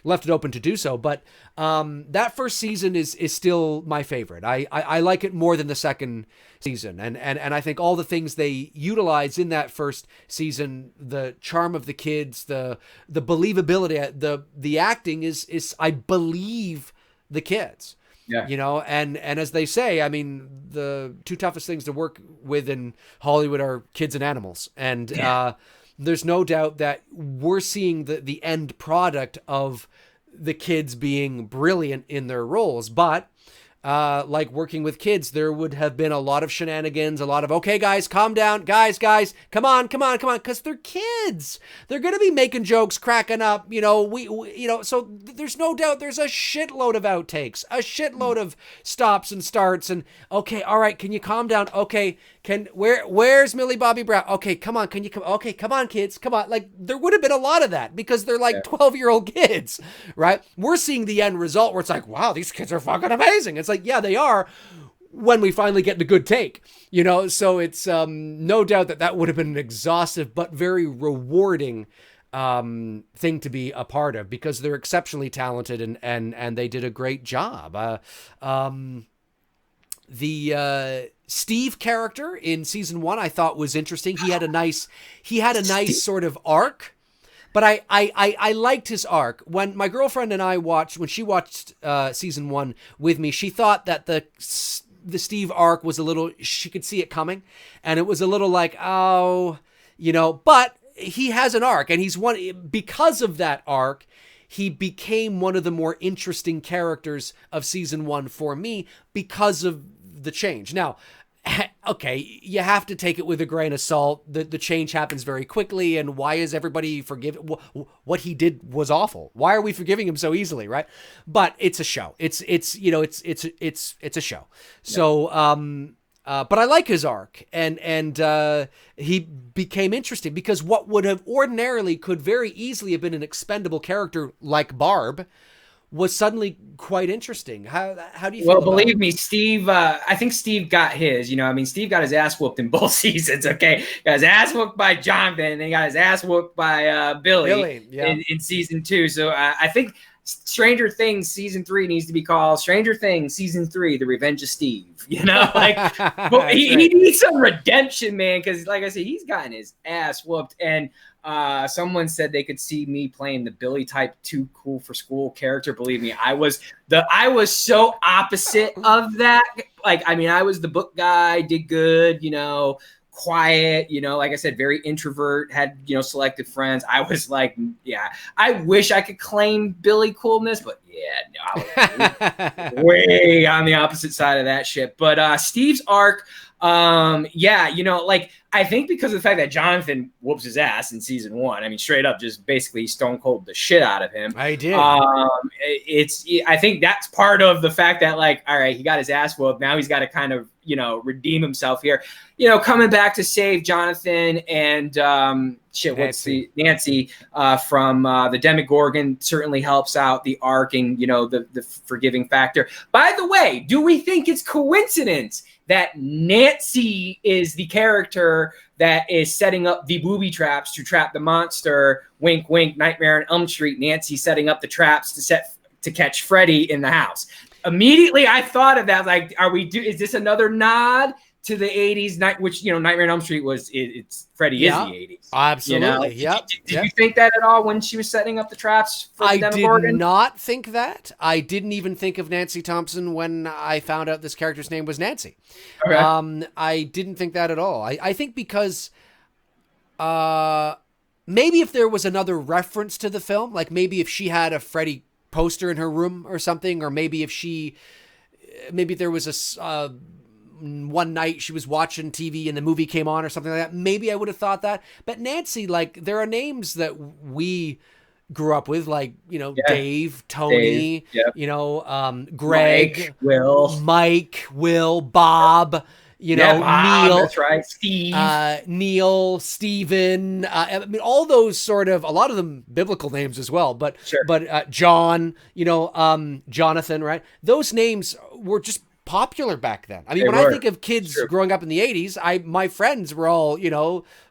left it open to do so, but that first season is still my favorite. I like it more than the second season, and I think all the things they utilize in that first season, the charm of the kids, the believability, the acting is I believe the kids. Yeah. You know, and as they say, I mean, the 2 toughest things to work with in Hollywood are kids and animals, and there's no doubt that we're seeing the end product of the kids being brilliant in their roles. But like working with kids, there would have been a lot of shenanigans, a lot of, okay, guys, calm down. Guys, come on. Because they're kids. They're going to be making jokes, cracking up, you know, so there's no doubt there's a shitload of outtakes, a shitload of stops and starts. And okay, all right, can you calm down? Okay, where's Millie Bobby Brown? Okay, come on, can you come? Okay, come on, kids, come on. Like, there would have been a lot of that because they're like 12-year-old kids, right? We're seeing the end result where it's like, wow, these kids are fucking amazing. It's like, yeah, they are, when we finally get the good take, you know? So it's no doubt that would have been an exhaustive but very rewarding thing to be a part of, because they're exceptionally talented and they did a great job. The Steve character in season 1 I thought was interesting. He had a nice sort of arc. But I liked his arc. When my girlfriend and I when she watched season 1 with me, she thought that the Steve arc was a little, she could see it coming, and it was a little like, oh, but he has an arc, and because of that arc, he became one of the more interesting characters of season 1 for me because of the change. Now, okay, you have to take it with a grain of salt. The change happens very quickly, and why is everybody forgiving? What he did was awful. Why are we forgiving him so easily, right? But it's a show. It's a show. So, but I like his arc, and he became interesting because what would have ordinarily could very easily have been an expendable character like Barb was suddenly quite interesting. How do you feel about believe me, Steve, I think Steve got his, Steve got his ass whooped in both seasons, okay? Got his ass whooped by Jonathan, and he got his ass whooped by Billy in season 2. So I think Stranger Things season 3 needs to be called Stranger Things season 3, The Revenge of Steve. But he needs some redemption, man, because like I said, he's gotten his ass whooped. And someone said they could see me playing the Billy type too cool for school character. Believe me, I was so opposite of that. I was the book guy, did good, quiet, like I said, very introvert, had, selected friends. I was like, I wish I could claim Billy coolness, but I was way on the opposite side of that shit. But Steve's arc, I think because of the fact that Jonathan whoops his ass in season 1, straight up just basically stone cold the shit out of him. I did. I think that's part of the fact that, all right, he got his ass whooped. Now he's got to kind of, redeem himself here, coming back to save Jonathan and Nancy from the Demogorgon certainly helps out the arc and, the forgiving factor. By the way, do we think it's coincidence that Nancy is the character that is setting up the booby traps to trap the monster? Wink, wink, Nightmare on Elm Street. Nancy setting up the traps to catch Freddy in the house. Immediately, I thought of that. Like, is this another nod to the 80s, which, Nightmare on Elm Street it's Freddy is the 80s. Absolutely. Did you think that at all when she was setting up the traps for the Demogorgon? I did not think that. I didn't even think of Nancy Thompson when I found out this character's name was Nancy. Okay. I didn't think that at all. I think because maybe if there was another reference to the film, like maybe if she had a Freddy poster in her room or something, or maybe if there was a one night she was watching TV and the movie came on or something like that, maybe I would have thought that. But Nancy, there are names that we grew up with, Dave, Tony, Greg, Mike, Will, Bob, Bob, Neil, that's right, Steve, Neil, Steven, all those sort of, a lot of them biblical names as well, but John, Jonathan, right? Those names were just popular back then. I think of kids growing up in the 80s, my friends were all,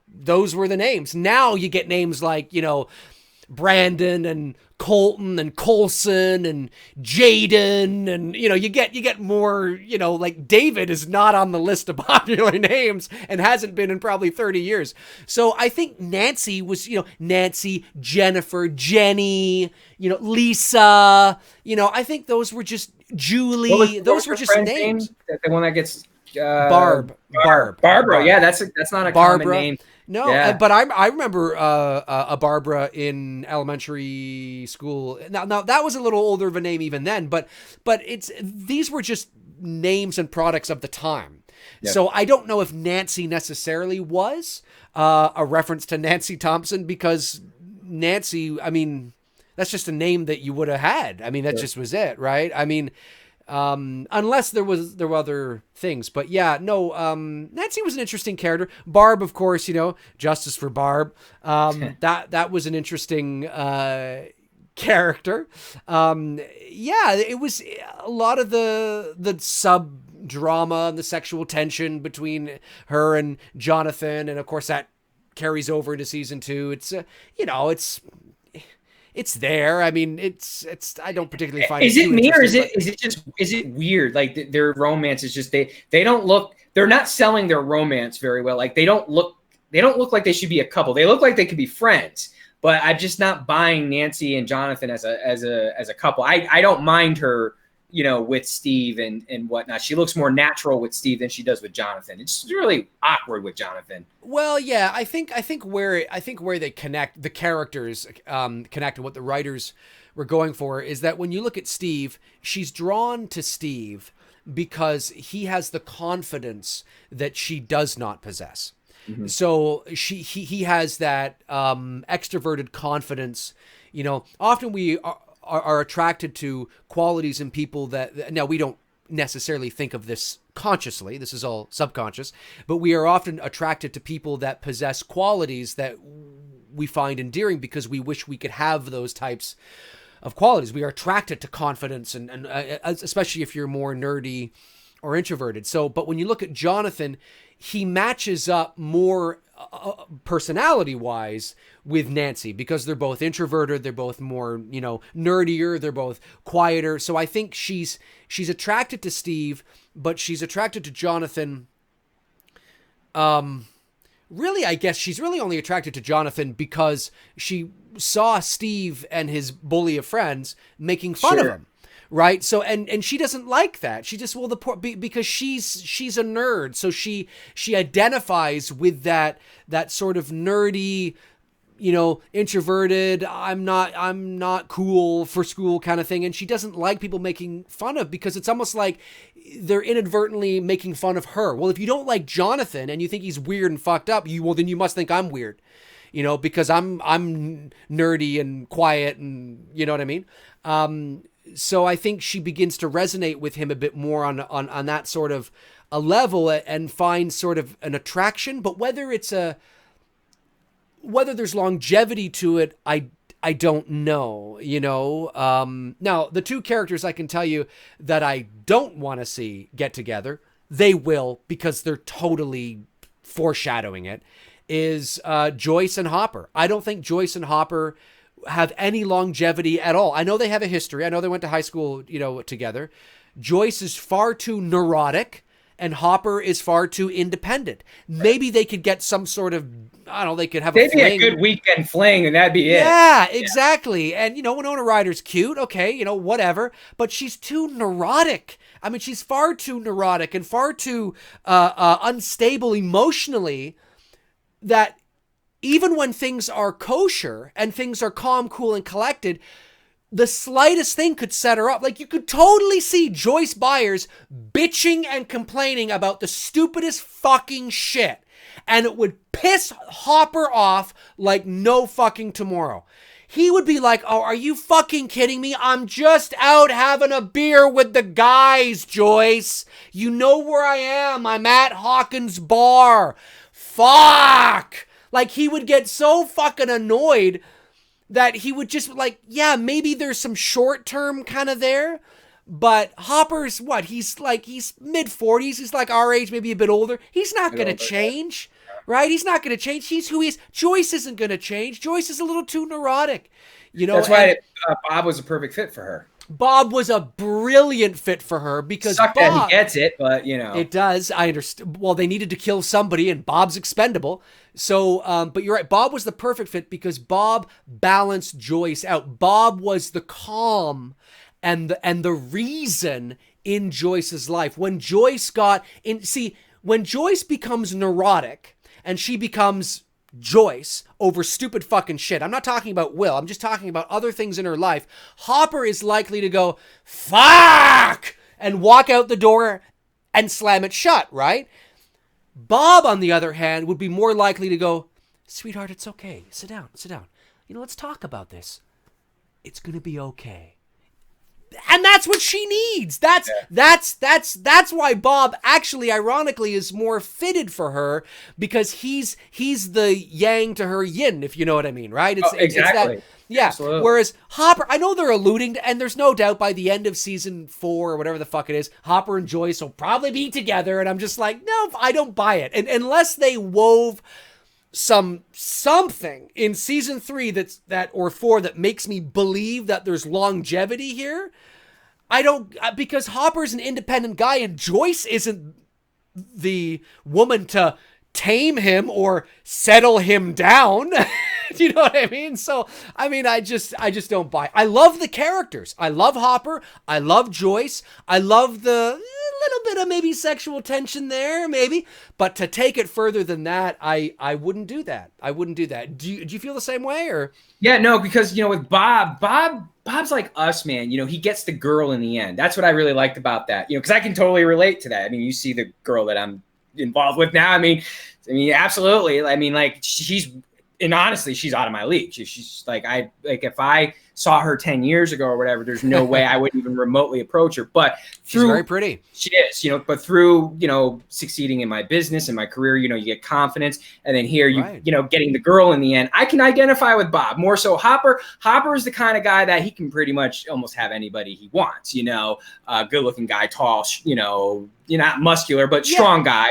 those were the names. Now you get names like, Brandon and Colton and Colson and Jaden, and you get more, like David is not on the list of popular names and hasn't been in probably 30 years. So I think Nancy was, Nancy, Jennifer, Jenny, Lisa, I think those were just Julie. Those were just names. The one that gets Barb. Barbara. Yeah, that's not a common name. No, but I remember a Barbara in elementary school. Now that was a little older of a name even then, but these were just names and products of the time. Yep. So I don't know if Nancy necessarily was a reference to Nancy Thompson, because Nancy, that's just a name that you would have had. That just was it, right? Unless there were other things, but Nancy was an interesting character. Barb, of course, justice for Barb. That was an interesting character. It was a lot of the sub drama and the sexual tension between her and Jonathan, and of course that carries over into season 2. It's there. It's. I don't particularly find. Is it me, or is it weird? Like their romance is just they don't look. They're not selling their romance very well. Like they don't look like they should be a couple. They look like they could be friends. but I'm just not buying Nancy and Jonathan as a couple. I don't mind her, with Steve and whatnot. She looks more natural with Steve than she does with Jonathan. It's really awkward with Jonathan. Well, yeah, I think where they connect, the characters connect, and what the writers were going for is that when you look at Steve, she's drawn to Steve because he has the confidence that she does not possess. Mm-hmm. So he has that extroverted confidence. Often we are attracted to qualities in people that now we don't necessarily think of this consciously. This is all subconscious, but we are often attracted to people that possess qualities that we find endearing because we wish we could have those types of qualities. We are attracted to confidence and especially if you're more nerdy or introverted. So, but when you look at Jonathan, he matches up more personality-wise with Nancy because they're both introverted, they're both more, nerdier, they're both quieter. So I think she's attracted to Steve, but she's attracted to Jonathan. Really, I guess she's really only attracted to Jonathan because she saw Steve and his bully of friends making fun of him. Right. So and she doesn't like that. She just because she's a nerd. So she identifies with that sort of nerdy, introverted, I'm not cool for school kind of thing. And she doesn't like people making fun of because it's almost like they're inadvertently making fun of her. Well, if you don't like Jonathan and you think he's weird and fucked up, then you must think I'm weird, because I'm nerdy and quiet and you know what I mean? So I think she begins to resonate with him a bit more on that sort of a level and finds sort of an attraction. But whether there's longevity to it, I don't know, Now, the two characters I can tell you that I don't want to see get together, they will because they're totally foreshadowing it, is Joyce and Hopper. I don't think Joyce and Hopper have any longevity at all. I know they have a history. I know they went to high school, together. Joyce is far too neurotic and Hopper is far too independent. Maybe they could get some sort of, I don't know, they could have maybe a good weekend fling and that'd be it. Yeah, exactly. Yeah. And, Winona Ryder's cute. Okay, whatever. But she's too neurotic. I mean, she's far too neurotic and far too unstable emotionally that even when things are kosher and things are calm, cool, and collected, the slightest thing could set her up. Like, you could totally see Joyce Byers bitching and complaining about the stupidest fucking shit. And it would piss Hopper off like no fucking tomorrow. He would be like, oh, are you fucking kidding me? I'm just out having a beer with the guys, Joyce. You know where I am. I'm at Hawkins Bar. Fuck! Like, he would get so fucking annoyed that he would just yeah, maybe there's some short-term kind of there, but Hopper's he's mid-40s. He's like our age, maybe a bit older. He's not going to change, right? He's not going to change. He's who he is. Joyce isn't going to change. Joyce is a little too neurotic, That's why Bob was a perfect fit for her. Bob was a brilliant fit for her because Bob, that he gets it, but it does. I understand. Well, they needed to kill somebody, and Bob's expendable. So, but you're right. Bob was the perfect fit because Bob balanced Joyce out. Bob was the calm and the reason in Joyce's life. When Joyce when Joyce becomes neurotic and she becomes Joyce over stupid fucking shit. I'm not talking about Will. I'm just talking about other things in her life. Hopper is likely to go, fuck, and walk out the door and slam it shut, right? Bob, on the other hand, would be more likely to go, sweetheart, it's okay. Sit down. Let's talk about this. It's going to be okay. And that's what she needs. That's why Bob actually, ironically, is more fitted for her because he's the yang to her yin, if you know what I mean, right? Exactly. It's that, yeah. Absolutely. Whereas Hopper, I know they're alluding to, and there's no doubt by the end of season 4 or whatever the fuck it is, Hopper and Joyce will probably be together. And I'm just like, no, I don't buy it. And unless they wove something in season 3 or 4 that makes me believe that there's longevity here, I don't, because Hopper's an independent guy and Joyce isn't the woman to tame him or settle him down. Do you know what I mean? So, I mean, I just don't buy. I love the characters. I love Hopper. I love Joyce. I love the little bit of maybe sexual tension there, maybe. But to take it further than that, I wouldn't do that. I wouldn't do that. Do you feel the same way, or? Yeah, no, because, with Bob's like us, man. He gets the girl in the end. That's what I really liked about that. Because I can totally relate to that. I mean, you see the girl that I'm involved with now. I mean, absolutely. I mean, like and honestly, she's out of my league. She's like, if I saw her 10 years ago or whatever, there's no way I would even remotely approach her. But she's very pretty. She is, but through, succeeding in my business and my career, you get confidence. And then here, getting the girl in the end, I can identify with Bob more so. Hopper is the kind of guy that he can pretty much almost have anybody he wants, good looking guy, tall, not muscular, but strong guy,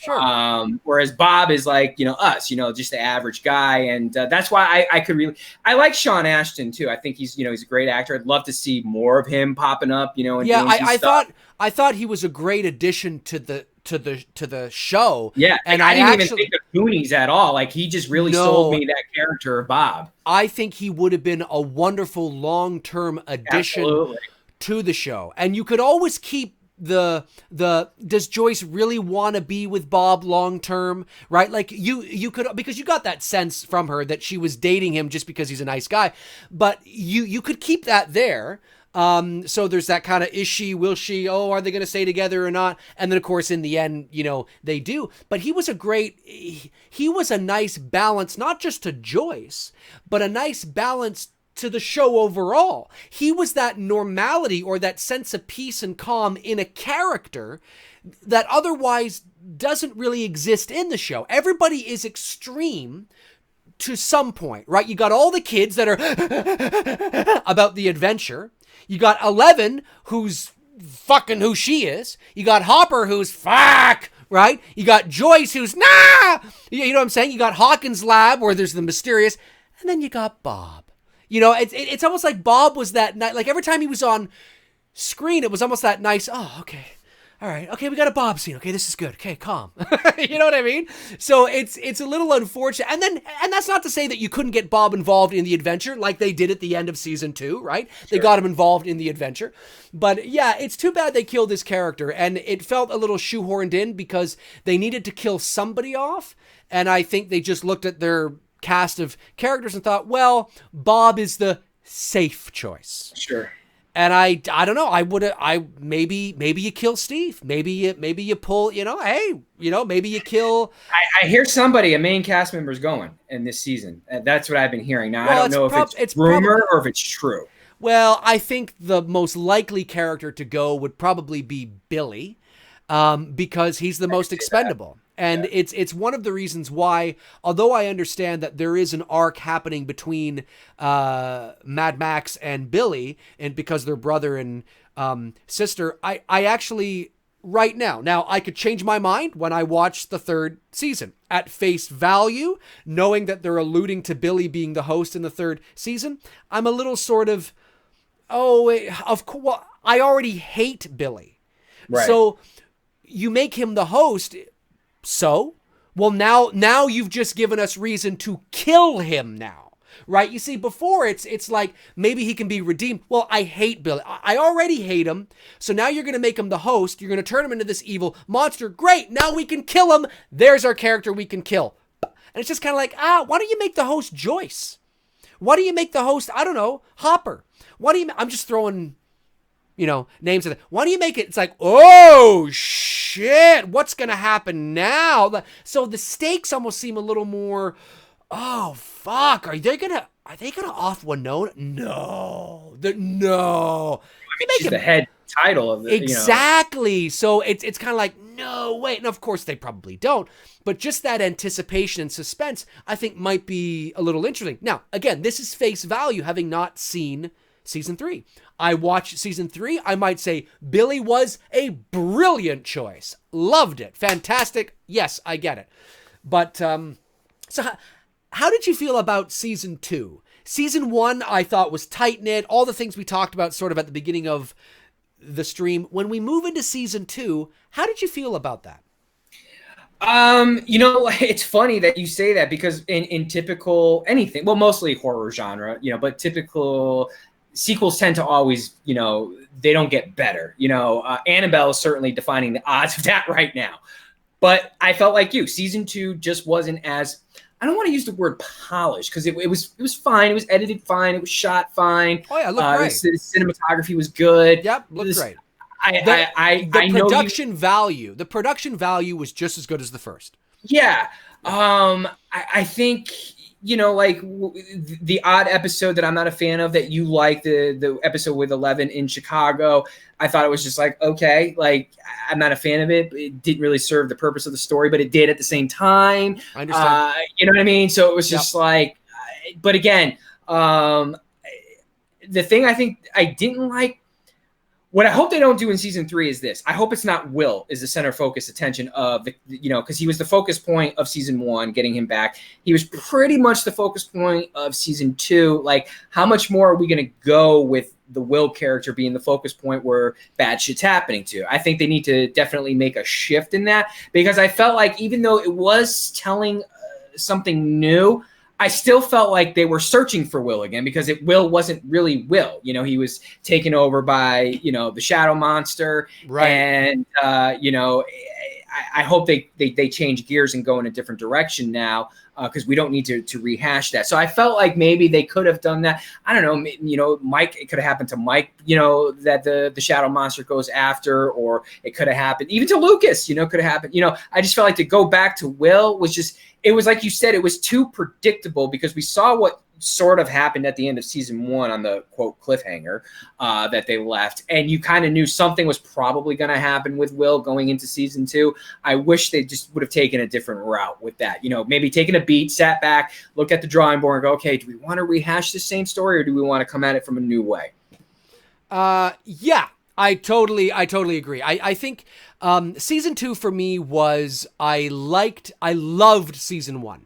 Sure. Whereas Bob is like, us, just the average guy. And that's why I like Sean Ashton too. I think he's a great actor. I'd love to see more of him popping up, and yeah, I thought he was a great addition to the show. Yeah. And I didn't even think of Goonies at all. Like, he just really sold me that character of Bob. I think he would have been a wonderful long-term addition to the show. And you could always keep does Joyce really want to be with Bob long term, right? Like you could, because you got that sense from her that she was dating him just because he's a nice guy, but you could keep that there. So there's that kind of, is she, will she, are they going to stay together or not? And then of course in the end, they do. But he was he was a nice balance, not just to Joyce, but a nice balance to the show overall. He was that normality or that sense of peace and calm in a character that otherwise doesn't really exist in the show. Everybody is extreme to some point, right? You got all the kids that are about the adventure. You got 11 who's fucking who she is. You got Hopper who's fuck, right? You got Joyce who's nah. You know what I'm saying? You got Hawkins' lab where there's the mysterious, and then you got Bob. It's almost like Bob was that night. Like every time he was on screen, it was almost that nice. Oh, okay, all right, okay, we got a Bob scene. Okay, this is good. Okay, calm. You know what I mean? So it's a little unfortunate. And that's not to say that you couldn't get Bob involved in the adventure like they did at the end of season 2, right? Sure. They got him involved in the adventure. But yeah, it's too bad they killed this character, and it felt a little shoehorned in because they needed to kill somebody off, and I think they just looked at their cast of characters and thought, well, Bob is the safe choice. Sure. And I don't know. Maybe you kill Steve. Maybe you pull. Hey, maybe you kill. I hear a main cast member is going in this season. That's what I've been hearing. Now I don't know if it's rumor or if it's true. Well, I think the most likely character to go would probably be Billy, because he's the most expendable. And it's one of the reasons why, although I understand that there is an arc happening between Mad Max and Billy, and because they're brother and sister, I actually, right now I could change my mind when I watch the 3rd season. At face value, knowing that they're alluding to Billy being the host in the 3rd season, I'm a little sort of, of course, I already hate Billy. Right. So you make him the host. So, well, now you've just given us reason to kill him now, right? You see, before it's like maybe he can be redeemed. Well, I hate Billy. I already hate him. So now you're going to make him the host. You're going to turn him into this evil monster. Great. Now we can kill him. There's our character we can kill. And it's just kind of like, why don't you make the host Joyce? Why do you make the host, I don't know, Hopper? I'm just throwing, names of it. Why do you make it? It's like, oh, shit, what's going to happen now? So the stakes almost seem a little more, oh, fuck, are they going to off Winona? No. No. She's the head title of the, exactly. So it's kind of like, no, wait. And of course they probably don't. But just that anticipation and suspense, I think might be a little interesting. Now, again, this is face value, having not seen season 3. I watched season 3. I might say Billy was a brilliant choice. Loved it. Fantastic. Yes, I get it. But, so how did you feel about season 2? Season 1, I thought was tight-knit. All the things we talked about sort of at the beginning of the stream. When we move into season 2, how did you feel about that? It's funny that you say that because in typical anything, well, mostly horror genre, but typical sequels tend to always, they don't get better. Annabelle is certainly defining the odds of that right now. But I felt like you, season 2 just wasn't as, I don't want to use the word polished because it was fine. It was edited fine. It was shot fine. Oh yeah, it looked great. The cinematography was good. Yep, looked great. The production value was just as good as the first. Yeah. I think, the odd episode that I'm not a fan of that you like, the episode with 11 in Chicago, I thought it was just like, okay, like I'm not a fan of it. It didn't really serve the purpose of the story, but it did at the same time. I understand. You know what I mean? So it was just like, but again, the thing I think I didn't like, what I hope they don't do in season 3 is this. I hope it's not Will is the center focus attention of the, because he was the focus point of season 1, getting him back. He was pretty much the focus point of season 2. Like, how much more are we going to go with the Will character being the focus point where bad shit's happening to? I think they need to definitely make a shift in that, because I felt like even though it was telling something new, I still felt like they were searching for Will again, because Will wasn't really Will. He was taken over by, the shadow monster. Right. And, I hope they change gears and go in a different direction now, because we don't need to rehash that. So I felt like maybe they could have done that. I don't know, Mike, it could have happened to Mike, that the shadow monster goes after, or it could have happened even to Lucas, could have happened. I just felt like to go back to Will was just, it was like you said, it was too predictable, because we saw what sort of happened at the end of season 1 on the quote cliffhanger that they left, and you kind of knew something was probably going to happen with Will going into season 2. I wish they just would have taken a different route with that. Maybe taken a beat, sat back, look at the drawing board, and go, okay, do we want to rehash the same story, or do we want to come at it from a new way? Yeah. I totally agree. I think season 2 for me was, I loved season 1.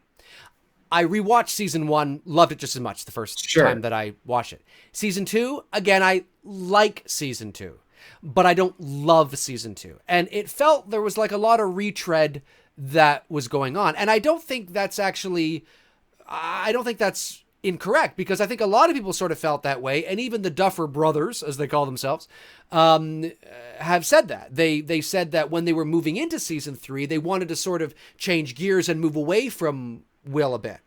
I rewatched season 1, loved it just as much the first time that I watched it. Season 2, again, I like season 2, but I don't love season 2. And it felt there was like a lot of retread that was going on. And I don't think that's incorrect, because I think a lot of people sort of felt that way, and even the Duffer Brothers, as they call themselves, have said that. They said that when they were moving into season 3, they wanted to sort of change gears and move away from Will a bit,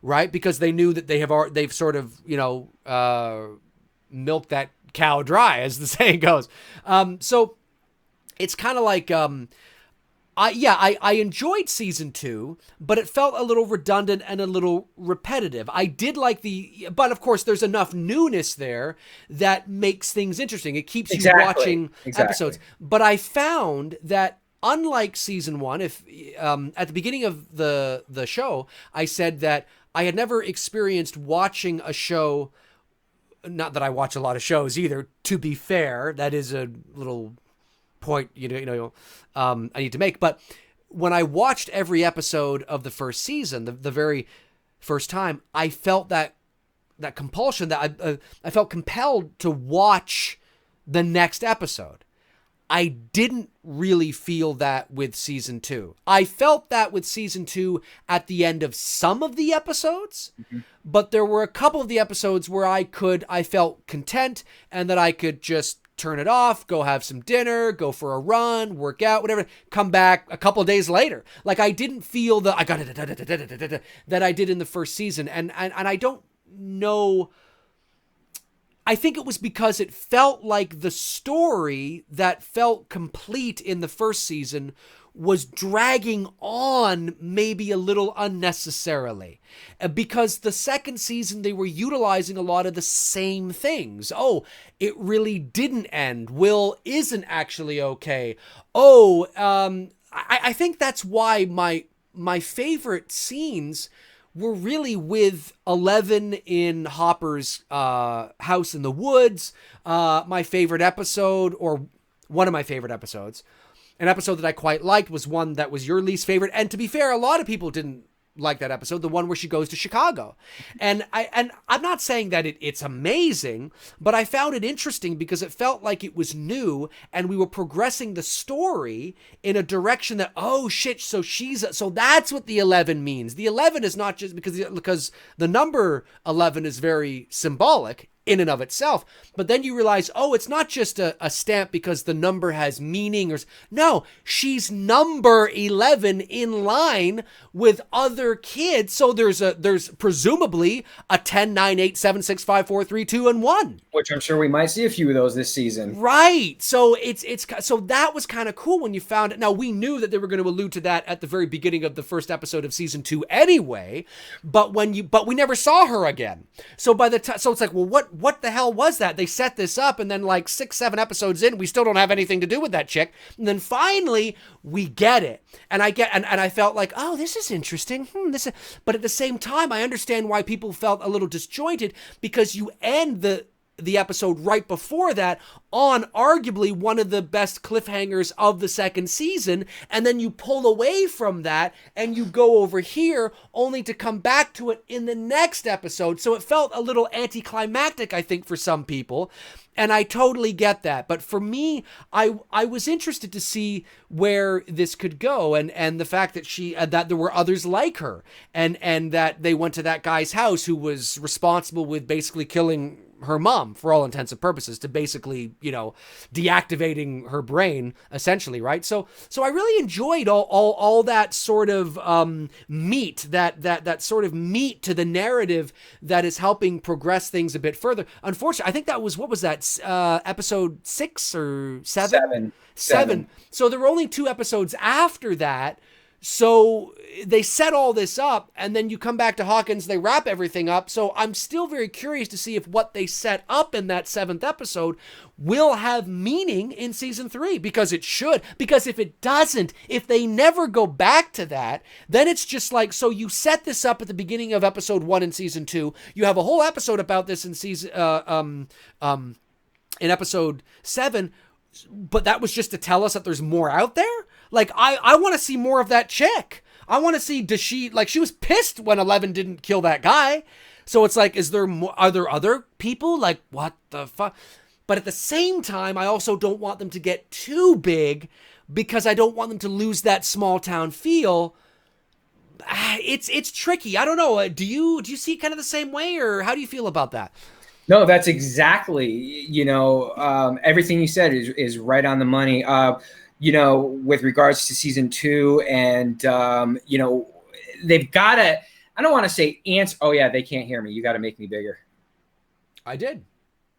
right? Because they knew that they've sort of milked that cow dry, as the saying goes. So it's kind of like I enjoyed season 2, but it felt a little redundant and a little repetitive. I did like but of course there's enough newness there that makes things interesting. It keeps you watching episodes. But I found that, unlike season 1, if at the beginning of the show, I said that I had never experienced watching a show, not that I watch a lot of shows either, to be fair, that is a little point I need to make, but when I watched every episode of the first season, the very first time, I felt that compulsion, that I felt compelled to watch the next episode. I didn't really feel that with season 2. I felt that with season 2 at the end of some of the episodes, but there were a couple of the episodes where I felt content, and that I could just turn it off, go have some dinner, go for a run, work out, whatever, come back a couple of days later. Like, I didn't feel that I did in the first season. And I don't know. I think it was because it felt like the story that felt complete in the first season was dragging on maybe a little unnecessarily, because the second season they were utilizing a lot of the same things. Oh, it really didn't end. Will isn't actually okay. I think that's why my favorite scenes were really with 11 in Hopper's house in the woods. My favorite episode, or one of my favorite episodes, an episode that I quite liked, was one that was your least favorite. And to be fair, a lot of people didn't like that episode, the one where she goes to Chicago. And I'm not saying that it's amazing, but I found it interesting because it felt like it was new and we were progressing the story in a direction that, oh shit, so that's what the 11 means. The 11 is not just because the number 11 is very symbolic in and of itself, but then you realize, oh, it's not just a stamp because the number has meaning, or no, she's number 11 in line with other kids. So there's presumably a 10, 9, 8, 7, 6, 5, 4, 3, 2, and 1. Which I'm sure we might see a few of those this season. Right. So so that was kind of cool when you found it. Now, we knew that they were going to allude to that at the very beginning of the first episode of season 2 anyway, but we never saw her again. So by the time, so it's like, well, what the hell was that? They set this up, and then like 6, 7 episodes in, we still don't have anything to do with that chick. And then finally we get it. And I felt like, oh, this is interesting. But at the same time, I understand why people felt a little disjointed, because you end the episode right before that on arguably one of the best cliffhangers of the second season, and then you pull away from that and you go over here only to come back to it in the next episode. So it felt a little anticlimactic, I think, for some people, and I totally get that. But for me, I was interested to see where this could go, and the fact that that there were others like her, and that they went to that guy's house who was responsible with basically killing her mom for all intents and purposes, to basically, deactivating her brain essentially, right? So I really enjoyed all that sort of meat, that sort of meat to the narrative that is helping progress things a bit further. Unfortunately, I think that was, what was that, episode 6 or 7? 7. So there were only 2 episodes after that. So they set all this up, and then you come back to Hawkins, they wrap everything up. So I'm still very curious to see if what they set up in that 7th episode will have meaning in season 3, because it should. Because if it doesn't, if they never go back to that, then it's just like, so you set this up at the beginning of episode 1 in season 2. You have a whole episode about this in season in episode 7, but that was just to tell us that there's more out there. Like, I want to see more of that chick. I want to see, she was pissed when 11 didn't kill that guy. So it's like, are there other people? Like, what the fuck? But at the same time, I also don't want them to get too big, because I don't want them to lose that small town feel. It's tricky. I don't know. Do you see it kind of the same way, or how do you feel about that? No, that's exactly, everything you said is right on the money. With regards to season 2, and, they've got to, I don't want to say answer. Oh yeah, they can't hear me. You got to make me bigger. I did.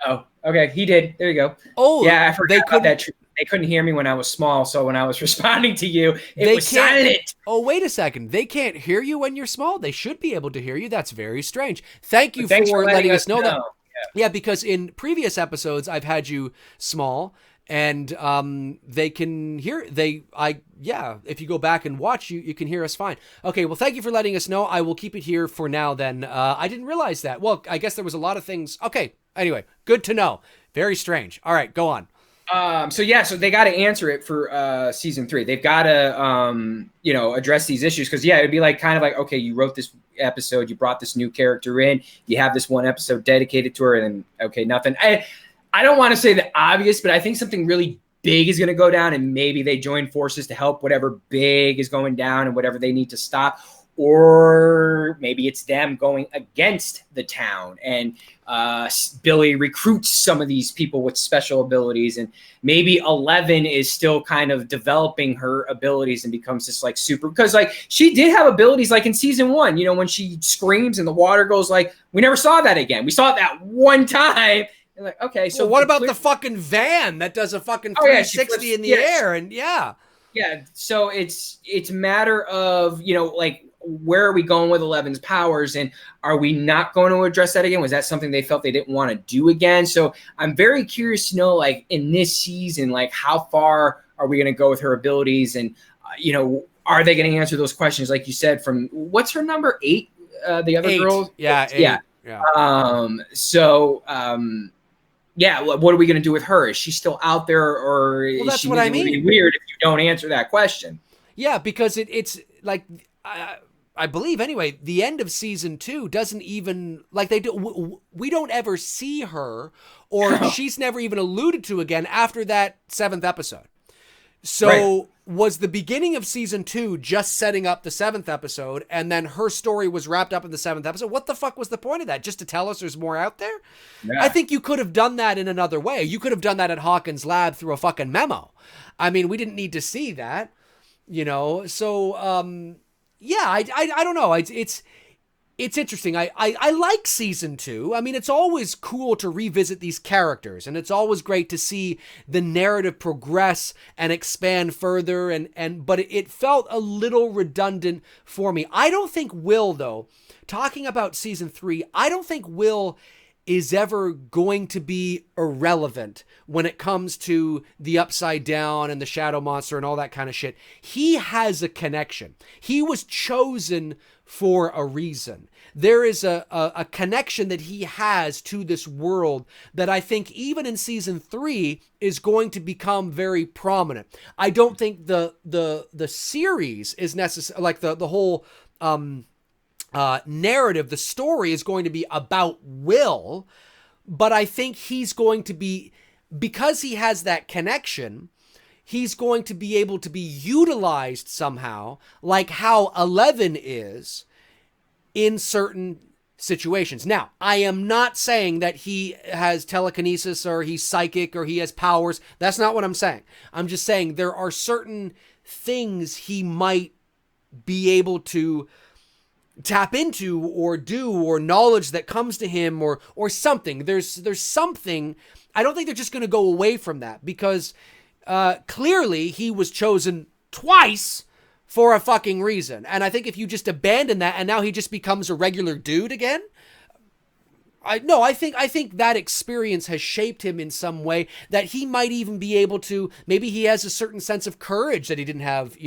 Oh, okay. He did. There you go. Oh, yeah. I forgot about that. They couldn't hear me when I was small. So when I was responding to you, it was silent. Oh, wait a second. They can't hear you when you're small. They should be able to hear you. That's very strange. Thanks for letting us know that. Yeah, because in previous episodes, I've had you small, and they can hear. If you go back and watch, you can hear us fine. Okay, well, thank you for letting us know. I will keep it here for now then. I didn't realize that. Well, I guess there was a lot of things. Okay, anyway, good to know. Very strange. All right, go on. So they got to answer it for season 3. They've got to, address these issues, because it'd be like kind of like, okay, you wrote this episode, you brought this new character in, you have this one episode dedicated to her, and okay, nothing. I don't want to say the obvious, but I think something really big is going to go down, and maybe they join forces to help whatever big is going down and whatever they need to stop. Or maybe it's them going against the town, and Billy recruits some of these people with special abilities, and maybe 11 is still kind of developing her abilities and becomes this like super, because like she did have abilities like in season 1, when she screams and the water goes, like we never saw that again. We saw it that one time. And like, okay, so what about the fucking van that does a fucking 360 in the air? And yeah. So it's a matter of, where are we going with 11's powers, and are we not going to address that again? Was that something they felt they didn't want to do again? So I'm very curious to know, like in this season, like how far are we going to go with her abilities, and are they going to answer those questions, like you said, from what's her number 8? The other 8. girl, yeah, 8. Yeah. What are we going to do with her? Is she still out there, or is she weird if you don't answer that question? Yeah, because it's like. I believe anyway, the end of season 2 doesn't even, like, they do, we don't ever see her, or she's never even alluded to again after that 7th episode. So was the beginning of season 2 just setting up the 7th episode, and then her story was wrapped up in the 7th episode? What the fuck was the point of that? Just to tell us there's more out there? Yeah. I think you could have done that in another way. You could have done that at Hawkins' lab through a fucking memo. I mean, we didn't need to see that, you know? So, yeah, I don't know. It's interesting. I like season 2. I mean, it's always cool to revisit these characters, and it's always great to see the narrative progress and expand further. But it felt a little redundant for me. I don't think Will, though, talking about season 3, I don't think Will is ever going to be irrelevant when it comes to the Upside Down and the Shadow Monster and all that kind of shit. He has a connection. He was chosen for a reason. There is a connection that he has to this world that I think even in season 3 is going to become very prominent. I don't think the series is necessary, like the whole narrative, the story is going to be about Will, but I think he's going to be, because he has that connection, he's going to be able to be utilized somehow, like how 11 is in certain situations. Now, I am not saying that he has telekinesis or he's psychic or he has powers. That's not what I'm saying. I'm just saying there are certain things he might be able to tap into or do, or knowledge that comes to him, or something. There's something. I don't think they're just going to go away from that, because clearly he was chosen twice for a fucking reason. And I think if you just abandon that and now he just becomes a regular dude again, I think that experience has shaped him in some way that he might even be able to, maybe he has a certain sense of courage that he didn't have,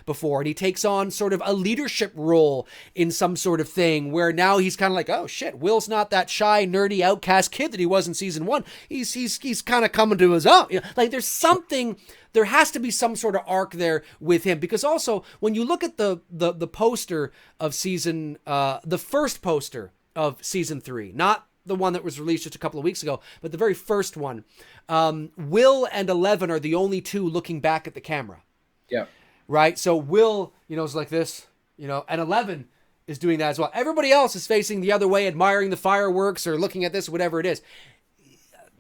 before, and he takes on sort of a leadership role in some sort of thing where now he's kind of like, oh shit, Will's not that shy, nerdy, outcast kid that he was in season 1. He's kind of coming to his own. Like there's something, there has to be some sort of arc there with him, because also when you look at the poster of season, the first poster of season 3, not the one that was released just a couple of weeks ago, but the very first one, Will and 11 are the only two looking back at the camera. Yeah. Right? So Will, is like this, and 11 is doing that as well. Everybody else is facing the other way, admiring the fireworks or looking at this, whatever it is.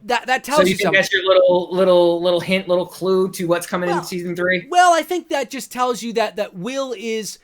That tells you something. So you think that's your little hint, little clue to what's coming in season 3? Well, I think that just tells you that Will is...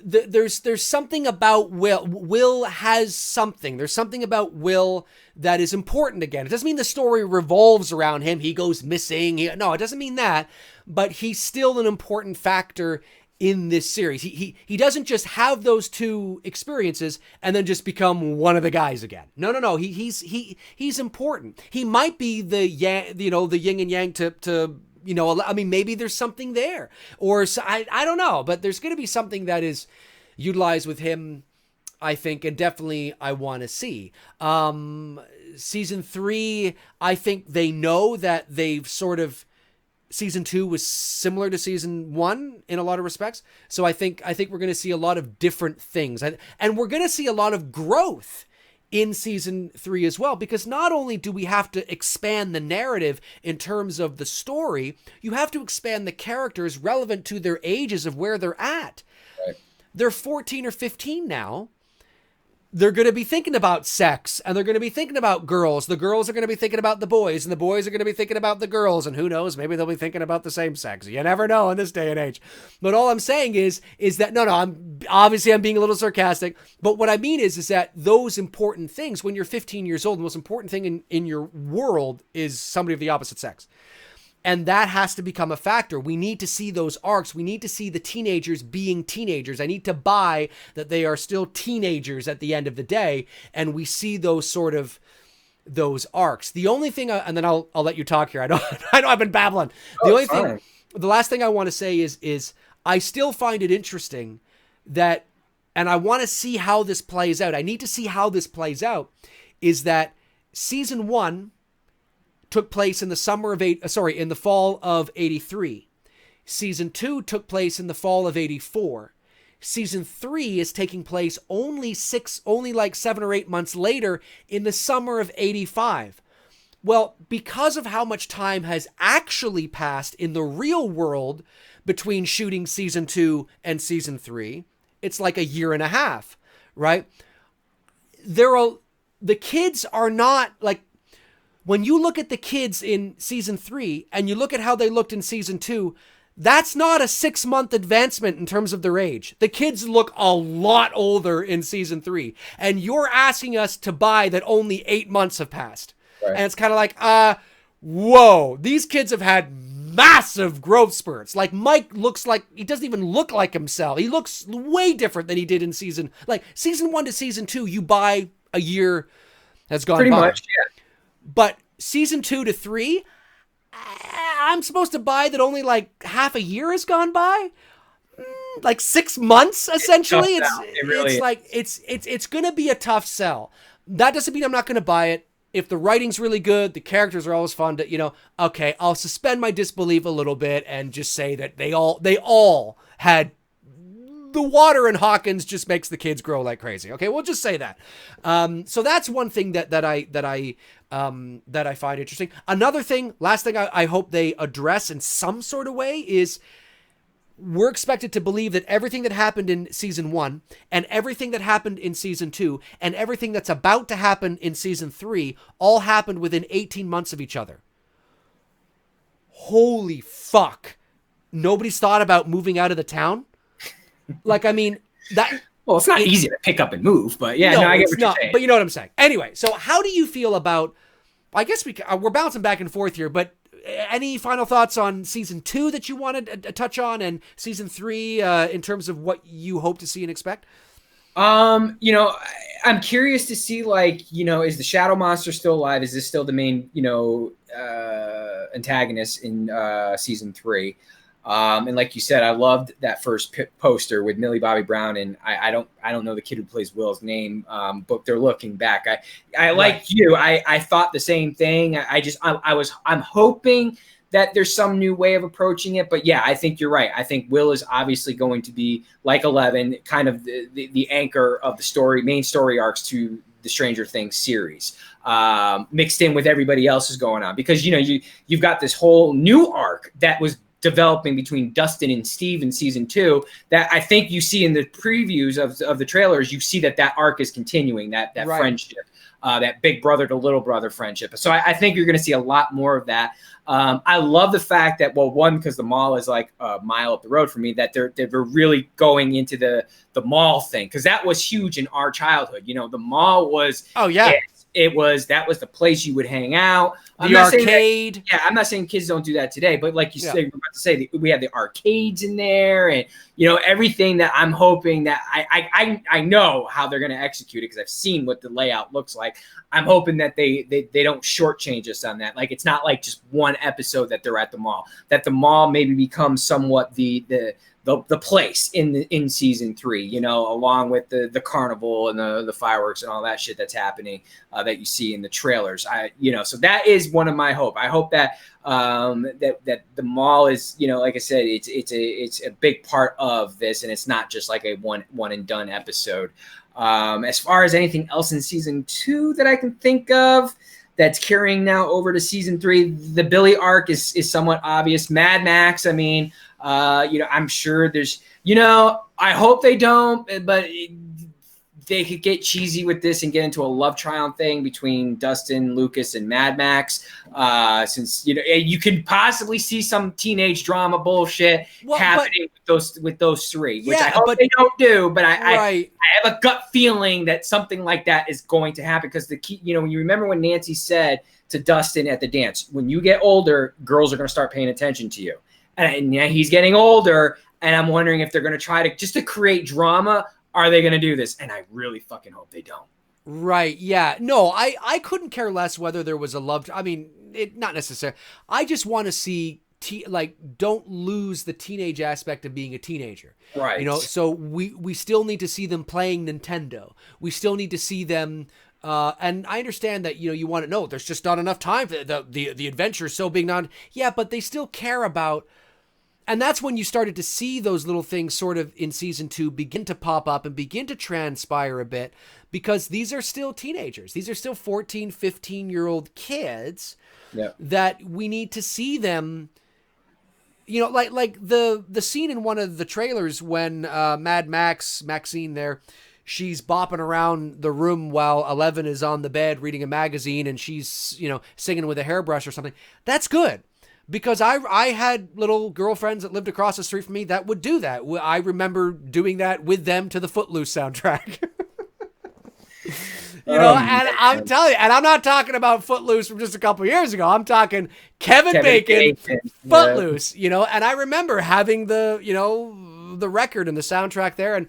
There's something about Will. Will has something. There's something about Will that is important again. It doesn't mean the story revolves around him. He goes missing. No, it doesn't mean that. But he's still an important factor in this series. He doesn't just have those two experiences and then just become one of the guys again. No. He's important. He might be the yin and yang to maybe there's something there, or I don't know, but there's going to be something that is utilized with him, I think, and definitely I want to see. Season 3, I think they know that they've season 2 was similar to season 1 in a lot of respects. So I think we're going to see a lot of different things, and we're going to see a lot of growth in season 3 as well, because not only do we have to expand the narrative in terms of the story, you have to expand the characters relevant to their ages of where they're at. Right. They're 14 or 15 now. They're going to be thinking about sex, and they're going to be thinking about girls. The girls are going to be thinking about the boys, and the boys are going to be thinking about the girls, and who knows, maybe they'll be thinking about the same sex. You never know in this day and age. But all I'm saying is that, I'm being a little sarcastic, but what I mean is that those important things, when you're 15 years old, the most important thing in your world is somebody of the opposite sex. And that has to become a factor. We need to see those arcs. We need to see the teenagers being teenagers. I need to buy that they are still teenagers at the end of the day. And we see those arcs. The only thing, and then I'll let you talk here. I know I've been babbling. The last thing I want to say is I still find it interesting that, and I want to see how this plays out. I need to see how this plays out, is that season 1 took place in the fall of 83. Season 2 took place in the fall of 84. season 3 is taking place only like 7 or 8 months later in the summer of 85. Well, because of how much time has actually passed in the real world between shooting season 2 and season 3, it's like a year and a half, right? The kids are not like, when you look at the kids in season 3 and you look at how they looked in season 2, that's not a 6-month advancement in terms of their age. The kids look a lot older in season 3, and you're asking us to buy that only 8 months have passed. Right. And it's kind of like, whoa, these kids have had massive growth spurts. Like, Mike looks like, he doesn't even look like himself. He looks way different than he did in season 1 to season 2, you buy a year has gone by. Pretty much, yeah. But season 2 to 3, I'm supposed to buy that only like half a year has gone by? Like 6 months, essentially? It's going to be a tough sell. That doesn't mean I'm not going to buy it. If the writing's really good, the characters are always fun to, okay, I'll suspend my disbelief a little bit and just say that they all had the water in Hawkins just makes the kids grow like crazy. Okay, we'll just say that. So that's one thing that I find interesting. Another thing, last thing I hope they address in some sort of way is, we're expected to believe that everything that happened in season 1 and everything that happened in season 2 and everything that's about to happen in season 3 all happened within 18 months of each other. Holy fuck. Nobody's thought about moving out of the town? Like, I mean, that... Well, it's not easy to pick up and move, but yeah, no I get what you're saying. But you know what I'm saying. Anyway, so how do you feel about... I guess we're bouncing back and forth here, but any final thoughts on season 2 that you wanted to touch on, and season 3 in terms of what you hope to see and expect? I'm curious to see, is the Shadow Monster still alive? Is this still the main, antagonist in season 3? And like you said, I loved that first poster with Millie Bobby Brown, and I don't know the kid who plays Will's name, but they're looking back. I like you. I thought the same thing. I'm hoping that there's some new way of approaching it, but yeah, I think you're right. I think Will is obviously going to be like 11, kind of the anchor of the story, main story arcs to the Stranger Things series, mixed in with everybody else is going on, because you've got this whole new arc that was developing between Dustin and Steve in season 2 that I think you see in the previews of the trailers. You see that arc is continuing, that right. Friendship, that big brother to little brother friendship. So I think you're going to see a lot more of that. I love the fact that, well, one, because the mall is like a mile up the road from me, that they're really going into the mall thing, because that was huge in our childhood. The mall was that was the place you would hang out. The arcade. I'm not saying kids don't do that today, but like you said, we're about to say, we have the arcades in there, and everything that I'm hoping that I know how they're going to execute it, because I've seen what the layout looks like. I'm hoping that they don't shortchange us on that. Like, it's not like just one episode that they're at the mall. That the mall maybe becomes somewhat the place in season 3, along with the carnival and the fireworks and all that shit that's happening that you see in the trailers. So that is one of my hope. I hope that that the mall is, like I said, it's a big part of this, and it's not just like a one and done episode. As far as anything else in season 2 that I can think of that's carrying now over to season 3, the Billy arc is somewhat obvious. Mad Max, I mean, I'm sure there's, I hope they don't, but they could get cheesy with this and get into a love triangle thing between Dustin, Lucas, and Mad Max. Since you could possibly see some teenage drama bullshit happening with those 3, which I hope they don't do. But I have a gut feeling that something like that is going to happen, because the key, you remember when Nancy said to Dustin at the dance, when you get older, girls are going to start paying attention to you. And he's getting older, and I'm wondering if they're going to try to create drama. Are they going to do this? And I really fucking hope they don't. Right. Yeah. No, I couldn't care less whether there was a love. I mean, not necessarily. I just want to see don't lose the teenage aspect of being a teenager. Right. So we still need to see them playing Nintendo. We still need to see them. And I understand that, you want to know there's just not enough time. The adventure is so big. Yeah, but they still care about And that's when you started to see those little things sort of in season 2 begin to pop up and begin to transpire a bit, because these are still teenagers. These are still 14, 15-year-old kids that we need to see them, like the scene in one of the trailers when Maxine there, she's bopping around the room while Eleven is on the bed reading a magazine and she's, singing with a hairbrush or something. That's good. Because I had little girlfriends that lived across the street from me that would do that. I remember doing that with them to the Footloose soundtrack. And I'm telling you, and I'm not talking about Footloose from just a couple years ago. I'm talking Kevin Bacon. Footloose, and I remember having the record and the soundtrack there, and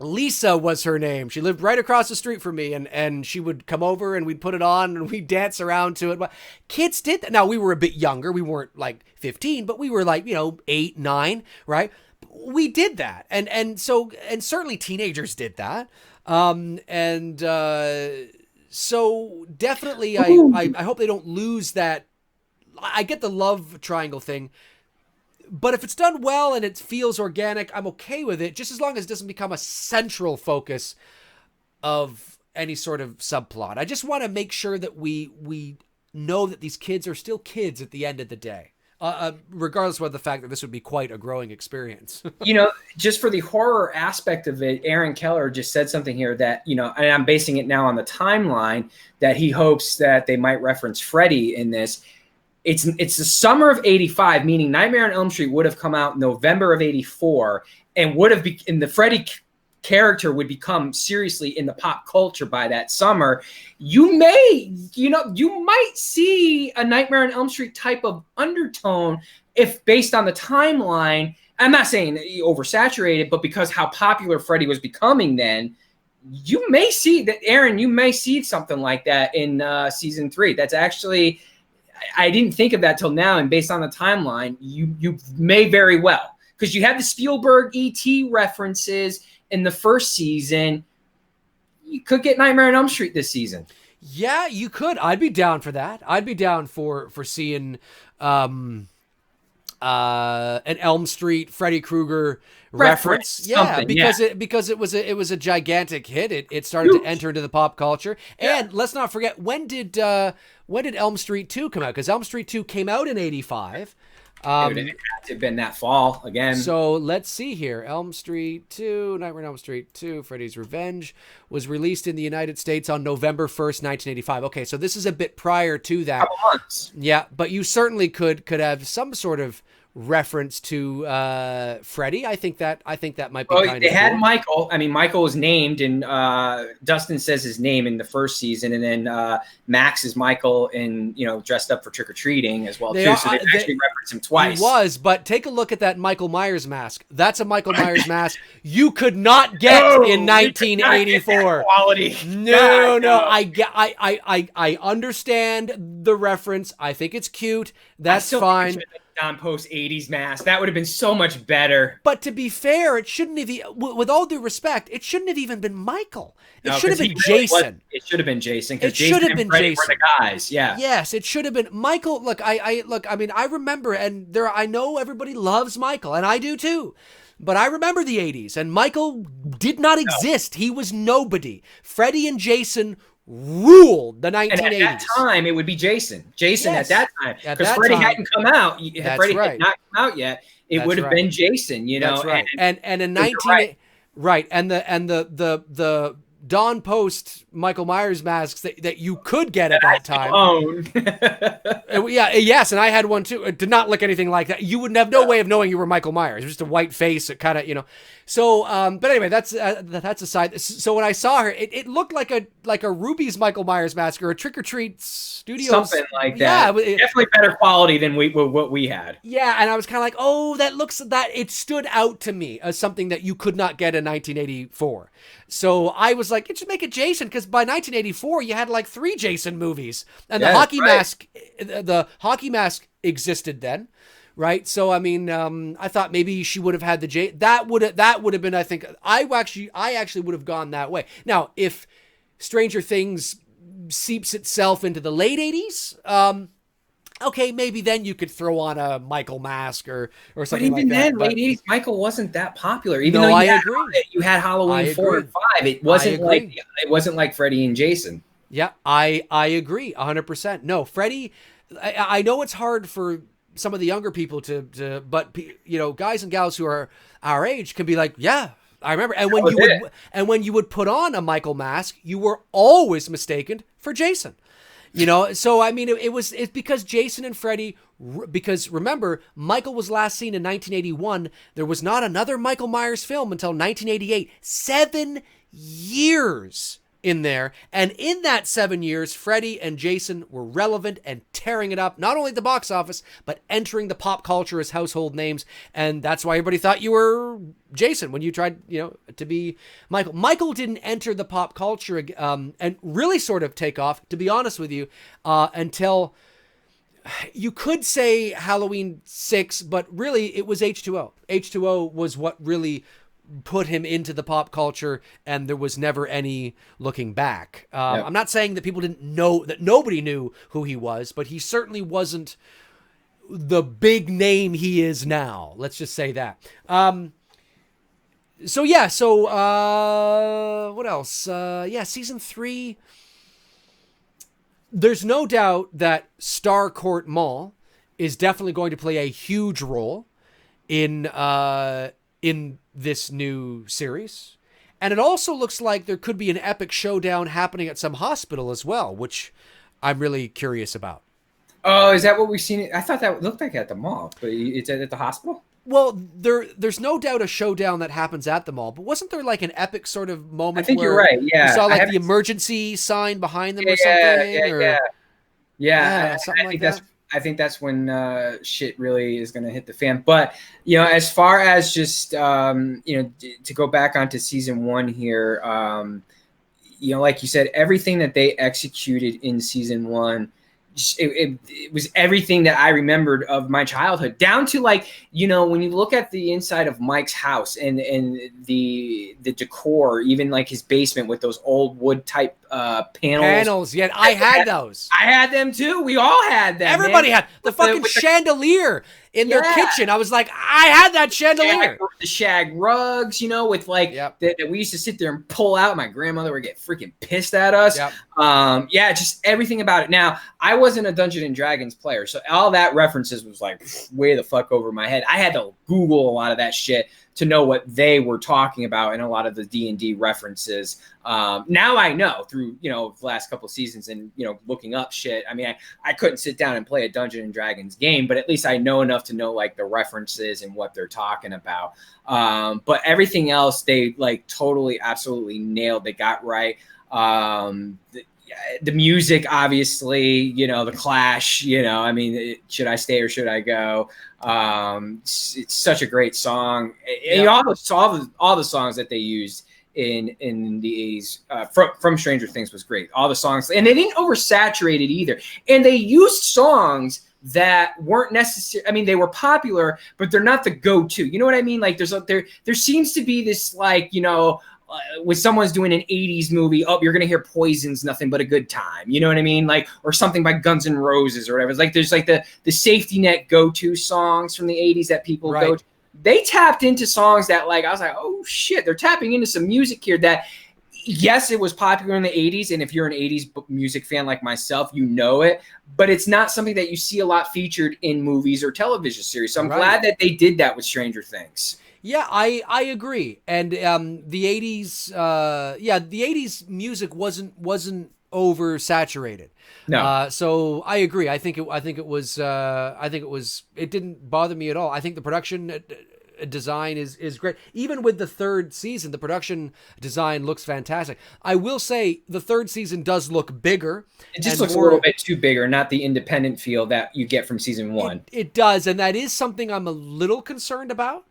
Lisa was her name. She lived right across the street from me, and she would come over and we'd put it on and we'd dance around to it. But kids did that. Now, we were a bit younger. We weren't like 15, but we were like, 8, 9, right? We did that. And certainly teenagers did that. So definitely I hope they don't lose that. I get the love triangle thing. But if it's done well and it feels organic, I'm okay with it, just as long as it doesn't become a central focus of any sort of subplot. I just want to make sure that we know that these kids are still kids at the end of the day, regardless of the fact that this would be quite a growing experience. Just for the horror aspect of it, Aaron Keller just said something here that, and I'm basing it now on the timeline, that he hopes that they might reference Freddy in this. It's the summer of 85, meaning Nightmare on Elm Street would have come out November of 84 and and the Freddy character would become seriously in the pop culture by that summer. You might see a Nightmare on Elm Street type of undertone if based on the timeline. I'm not saying oversaturated, but because how popular Freddy was becoming then, you may see that, Aaron, you may see something like that in season 3. That's actually... I didn't think of that till now, and based on the timeline, you may very well, because you have the Spielberg E.T. references in the first season. You could get Nightmare on Elm Street this season. Yeah, you could. I'd be down for that. I'd be down for seeing an Elm Street Freddy Krueger reference. Yeah, because it was a gigantic hit. It started to enter into the pop culture. And let's not forget, when did Elm Street 2 come out? Because Elm Street 2 came out in 85. It had to have been that fall again. So let's see here. Elm Street 2, Nightmare on Elm Street 2, Freddy's Revenge was released in the United States on November 1st, 1985. Okay, so this is a bit prior to that. Couple months. Yeah, but you certainly could have some sort of reference to Freddy. I think that might be kind of cool. They had Michael. I mean, Michael was named, and Dustin says his name in the first season, and then Max is Michael, and dressed up for trick or treating as well too. So they actually referenced him twice. He was, but take a look at that Michael Myers mask. That's a Michael Myers mask you could not get in 1984. Quality. No. I understand the reference. I think it's cute. That's fine. Don Post 80s mask. That would have been so much better. But to be fair, it shouldn't have, with all due respect, it shouldn't have even been Michael. It should have been Jason. It should have been Jason. It should have been Jason. Were the guys. Yeah. Yes, it should have been Michael. Look, I remember, and I know everybody loves Michael, and I do too. But I remember the 80s, and Michael did not exist. He was nobody. Freddy and Jason ruled the 1980s. And at that time, it would be Jason. At that time. Because Freddy hadn't come out. Freddy had not come out yet. It would have been Jason, That's right. And in 19... Right. And the Don Post Michael Myers masks that you could get at that time. Yes, and I had one too. It did not look anything like that. You would have no way of knowing you were Michael Myers. It was just a white face. It kind of, So, but anyway, that's aside. So when I saw her, it looked like a Ruby's Michael Myers mask or a Trick or Treat Studios, something like that. Yeah, definitely better quality than what we had. Yeah, and I was kind of like, oh, that it stood out to me as something that you could not get in 1984. So I was like, just make it Jason, because by 1984 you had like 3 Jason movies, and the hockey mask existed then. Right. So, I mean, I thought maybe she would have had the that would have been, I think I actually would have gone that way. Now, if Stranger Things seeps itself into the late 80s, okay, maybe then you could throw on a Michael mask or But something like even that. then, But late 80s, Michael wasn't that popular. Even though no, I agree. you had I Halloween 4 agree. and 5, it I wasn't like agree. Freddie and Jason. Yeah, I agree 100%. No, Freddie, I know it's hard for some of the younger people but guys and gals who are our age can be like, yeah, I remember. And That was it. when you would put on a Michael mask, you were always mistaken for Jason. So I mean, it's because Jason and Freddie, because remember, Michael was last seen in 1981. There was not another Michael Myers film until 1988. 7 years in there. And in that 7 years, Freddie and Jason were relevant and tearing it up, not only at the box office, but entering the pop culture as household names. And that's why everybody thought you were Jason when you tried, to be Michael. Michael didn't enter the pop culture and really sort of take off, to be honest with you, until you could say Halloween 6, but really it was H2O. H2O was what really put him into the pop culture, and there was never any looking back. Yep. I'm not saying that people didn't know, that nobody knew who he was, but he certainly wasn't the big name he is now. Let's just say that. So what else? Season 3. There's no doubt that Starcourt Mall is definitely going to play a huge role in this new series. And it also looks like there could be an epic showdown happening at some hospital as well, which I'm really curious about. Oh, is that what we've seen? I thought that looked like at the mall, but it's at the hospital? Well, there's no doubt a showdown that happens at the mall, but wasn't there like an epic sort of moment I think where you're right. Yeah. you saw like the emergency sign behind them or something? Yeah, Something like that. I think that's when shit really is going to hit the fan. But, as far as just, to go back onto season 1 here, like you said, everything that they executed in season 1, it was everything that I remembered of my childhood, down to when you look at the inside of Mike's house and the decor, even like his basement with those old wood type panels. Yeah, I had those. I had them too. We all had them. Everybody had the fucking chandelier in their kitchen. I was like, I had that chandelier. The shag rugs, with that we used to sit there and pull out. My grandmother would get freaking pissed at us. Yep. Just everything about it. Now, I wasn't a Dungeons and Dragons player, so all that references was like way the fuck over my head. I had to Google a lot of that shit to know what they were talking about and a lot of the D&D references. Now I know through, the last couple of seasons and, looking up shit. I mean, I couldn't sit down and play a Dungeons and Dragons game, but at least I know enough to know like the references and what they're talking about. But everything else, they totally, absolutely nailed. They got right. The music, obviously, the Clash, should I stay or should I go? It's such a great song. And all the songs that they used in the 80s from Stranger Things was great. All the songs, and they didn't oversaturate it either. And they used songs that weren't necessary. I mean, they were popular, but they're not the go-to. You know what I mean? Like there seems to be this when someone's doing an 80s movie, you're going to hear Poison's Nothing But a Good Time. You know what I mean? Or something by Guns N' Roses or whatever. It's like there's the safety net go-to songs from the 80s that people go to. They tapped into songs that I was like, oh shit, they're tapping into some music here that, yes, it was popular in the 80s. And if you're an 80s music fan like myself, you know it, but it's not something that you see a lot featured in movies or television series. So I'm glad that they did that with Stranger Things. Yeah, I agree. And the 80s, the 80s music wasn't oversaturated. No. So I agree. It didn't bother me at all. I think the production design is great. Even with the third season, the production design looks fantastic. I will say the third season does look bigger. It just looks a little bit too bigger, not the independent feel that you get from season 1. It does, and that is something I'm a little concerned about.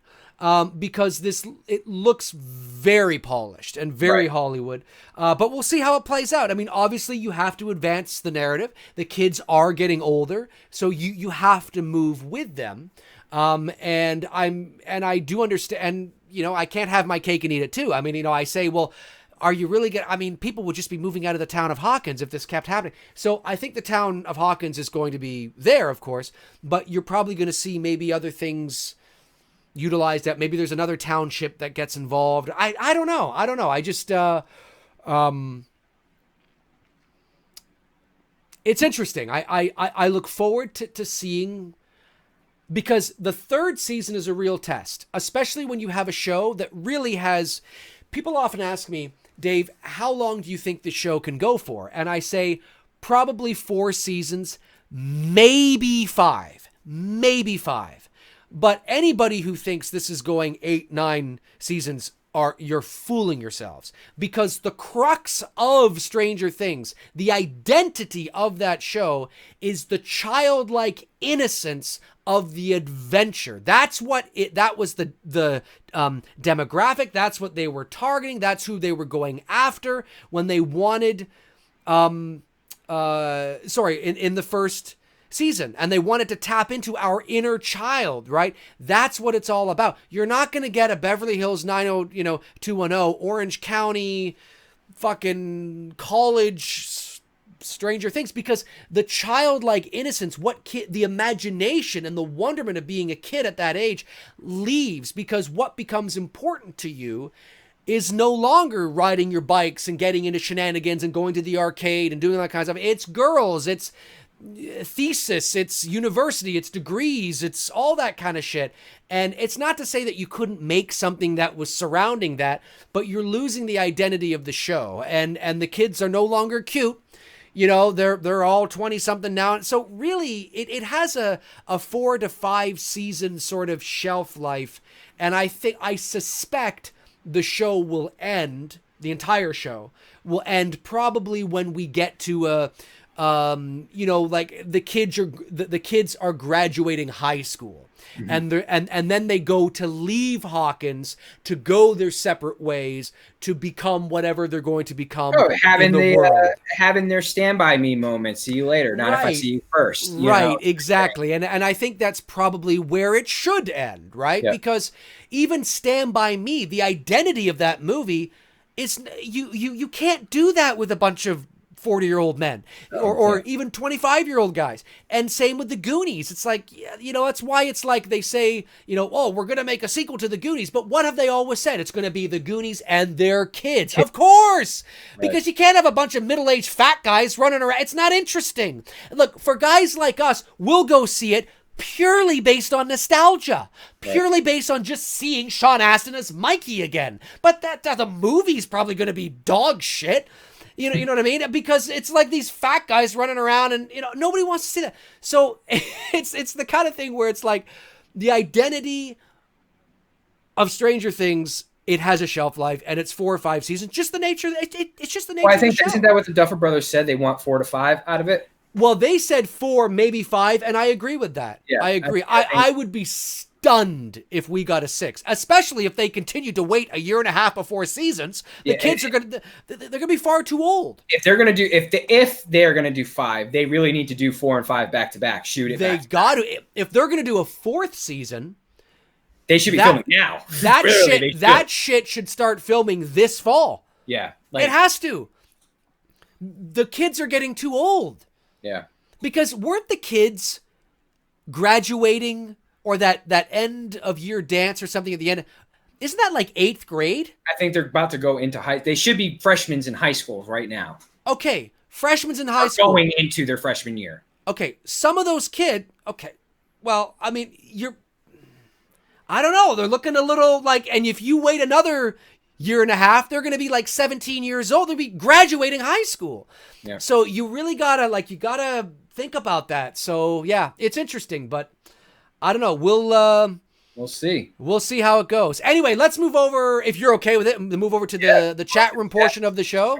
Because it looks very polished and very Hollywood, but we'll see how it plays out. I mean, obviously you have to advance the narrative. The kids are getting older, so you have to move with them. And I do understand, I can't have my cake and eat it too. I mean, I say, well, are you really I mean, people would just be moving out of the town of Hawkins if this kept happening. So I think the town of Hawkins is going to be there, of course, but you're probably going to see maybe other things utilized. That maybe there's another township that gets involved. I don't know. I just it's interesting. I look forward to seeing, because the third season is a real test, especially when you have a show that really has. People often ask me, Dave, how long do you think the show can go for? And I say probably 4 seasons, maybe 5. But anybody who thinks this is going 8, 9 seasons, you're fooling yourselves, because the crux of Stranger Things, the identity of that show, is the childlike innocence of the adventure. That was the demographic. That's what they were targeting. That's who they were going after when they wanted, in the first season, and they wanted to tap into our inner child, right? That's what it's all about. You're not going to get a Beverly Hills 90210 Orange County fucking college Stranger Things, because the childlike innocence, the imagination and the wonderment of being a kid at that age leaves, because what becomes important to you is no longer riding your bikes and getting into shenanigans and going to the arcade and doing that kind of stuff. It's girls, it's thesis, it's university, it's degrees, it's all that kind of shit. And it's not to say that you couldn't make something that was surrounding that, but you're losing the identity of the show, and the kids are no longer cute. They're all 20 something now. So really it has a 4 to 5 season sort of shelf life. And I suspect the show will end, the entire show will end probably when we get to like the kids are graduating high school. Mm-hmm. and then they go to leave Hawkins to go their separate ways to become whatever they're going to become. Having their Stand By Me moment. See you later. Not if I see you first. Right. Exactly. And I think that's probably where it should end. Right. Yep. Because even Stand By Me, the identity of that movie is you can't do that with a bunch of 40-year-old men or even 25-year-old guys. And same with the Goonies. It's like, that's why it's like they say, oh, we're going to make a sequel to the Goonies. But what have they always said? It's going to be the Goonies and their kids. Of course, because you can't have a bunch of middle-aged fat guys running around. It's not interesting. Look, for guys like us, we'll go see it purely based on nostalgia, purely based on just seeing Sean Astin as Mikey again. But the movie's probably going to be dog shit. You know what I mean? Because it's like these fat guys running around, and nobody wants to see that. So it's the kind of thing where it's like the identity of Stranger Things. It has a shelf life, and it's 4 or 5 seasons. Just the nature. It's just the nature. Well, I think of the show. Isn't that what the Duffer Brothers said? They want 4 to 5 out of it. Well, they said 4, maybe 5, and I agree with that. Yeah, I agree. I would be stunned if we got a 6, especially if they continue to wait a year and a half before seasons. The kids are they're gonna be far too old. If they're gonna do 5, they really need to do 4 and 5 back to back. Shoot it. They got to. If they're gonna do a 4th season, they should be filming now. That shit should start filming this fall. Yeah, it has to. The kids are getting too old. Yeah, because weren't the kids graduating? Or that end of year dance or something at the end. Isn't that like 8th grade? I think they're about to go into they should be freshmen in high school right now. Okay. Freshmen in high school. Going into their freshman year. Okay. Some of those kids. Okay. Well, I mean, I don't know. They're looking a little like, and if you wait another year and a half, they're going to be like 17 years old. They'll be graduating high school. Yeah. So you really gotta think about that. So yeah, it's interesting, but I don't know. We'll see. We'll see how it goes. Anyway, let's move over, if you're okay with it, move over to the chat room portion of the show.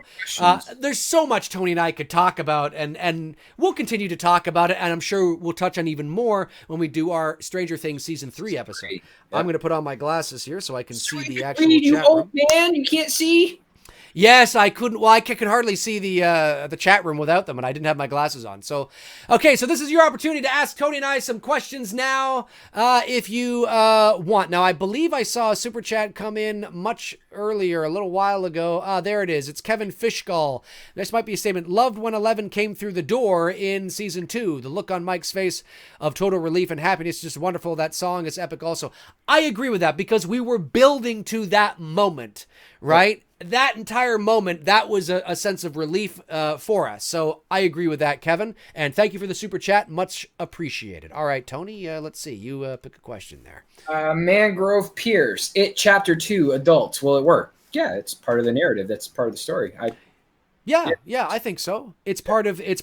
There's so much Tony and I could talk about, and we'll continue to talk about it, and I'm sure we'll touch on even more when we do our Stranger Things Season 3 episode. Yep. I'm going to put on my glasses here so I can see the actual chat room. You old man, you can't see? Yes, I couldn't. Well, I could hardly see the chat room without them, and I didn't have my glasses on. So, okay, so this is your opportunity to ask Tony and I some questions now, if you want. Now, I believe I saw a super chat come in much earlier, a little while ago. There it is. It's Kevin Fishgall. This might be a statement. Loved when 11 came through the door in season 2. The look on Mike's face of total relief and happiness is just wonderful. That song is epic. Also, I agree with that because we were building to that moment, right? That entire moment, that was a sense of relief for us. So I agree with that, Kevin. And thank you for the super chat. Much appreciated. All right, Tony, let's see. You pick a question there. Mangrove Pierce, It Chapter 2, Adults. Will it work? Yeah, it's part of the narrative. That's part of the story. Yeah, I think so. It's part of the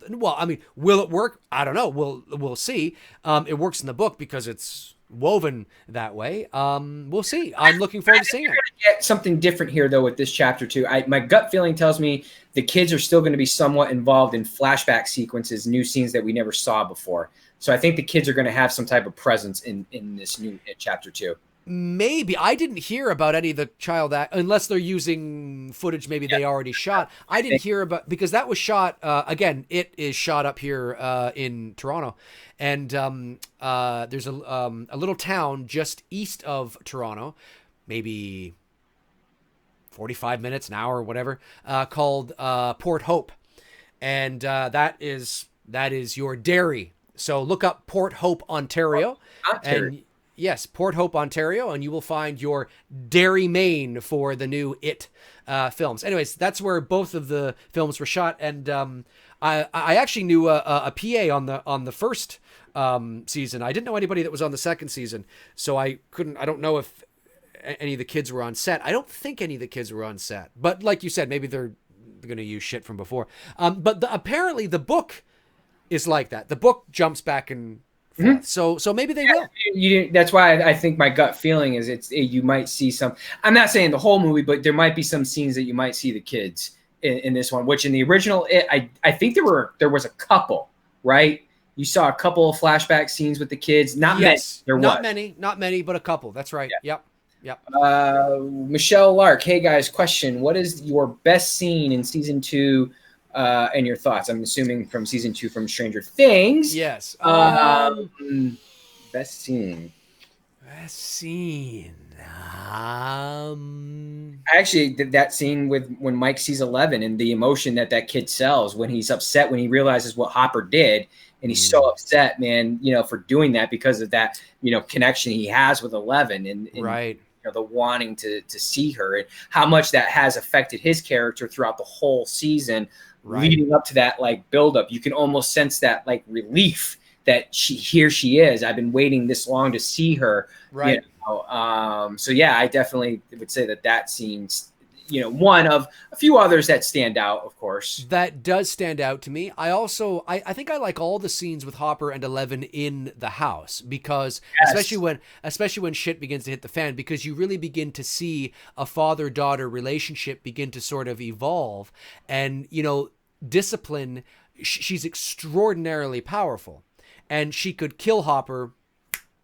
well, I mean, will it work? I don't know. We'll see. It works in the book because it's woven that way. We'll see. I'm looking forward to seeing it. We're gonna get something different here though with this chapter 2. My gut feeling tells me the kids are still going to be somewhat involved in flashback sequences, new scenes that we never saw before. So I think the kids are going to have some type of presence in this new chapter 2. Maybe. I didn't hear about any of the child act unless they're using footage maybe they already shot. I didn't hear about, because that was shot again, it is shot up here in Toronto, and there's a little town just east of Toronto, maybe 45 minutes, an hour, whatever, called Port Hope, and that is your dairy. So look up Port Hope, Ontario, and yes, Port Hope, Ontario, and you will find your dairy main for the new It films. Anyways, that's where both of the films were shot, and I actually knew a PA on the first season. I didn't know anybody that was on the second season, so I don't know if any of the kids were on set. I don't think any of the kids were on set, but like you said, maybe they're going to use shit from before. But apparently the book is like that. The book jumps back and forth. So maybe they will. That's why I think my gut feeling is you might see some. I'm not saying the whole movie, but there might be some scenes that you might see the kids in this one. Which in the original, I think there was a couple, right? You saw a couple of flashback scenes with the kids. Not many, but a couple. That's right. Yeah. Yep. Michelle Lark. Hey guys, question: what is your best scene in season 2? And your thoughts? I'm assuming from season 2 from Stranger Things. Yes. Best scene. Actually, that scene when Mike sees 11 and the emotion that kid sells when he's upset, when he realizes what Hopper did, and he's so upset, man, for doing that because of that, connection he has with 11 and right. The wanting to see her and how much that has affected his character throughout the whole season. Right. Leading up to that buildup, you can almost sense that relief that here she is. I've been waiting this long to see her. Right. So yeah, I definitely would say that scene's one of a few others that stand out. Of course, that does stand out to me. I also I think I like all the scenes with Hopper and 11 in the house because especially when shit begins to hit the fan, because you really begin to see a father-daughter relationship begin to sort of evolve, and discipline. She's extraordinarily powerful, and she could kill Hopper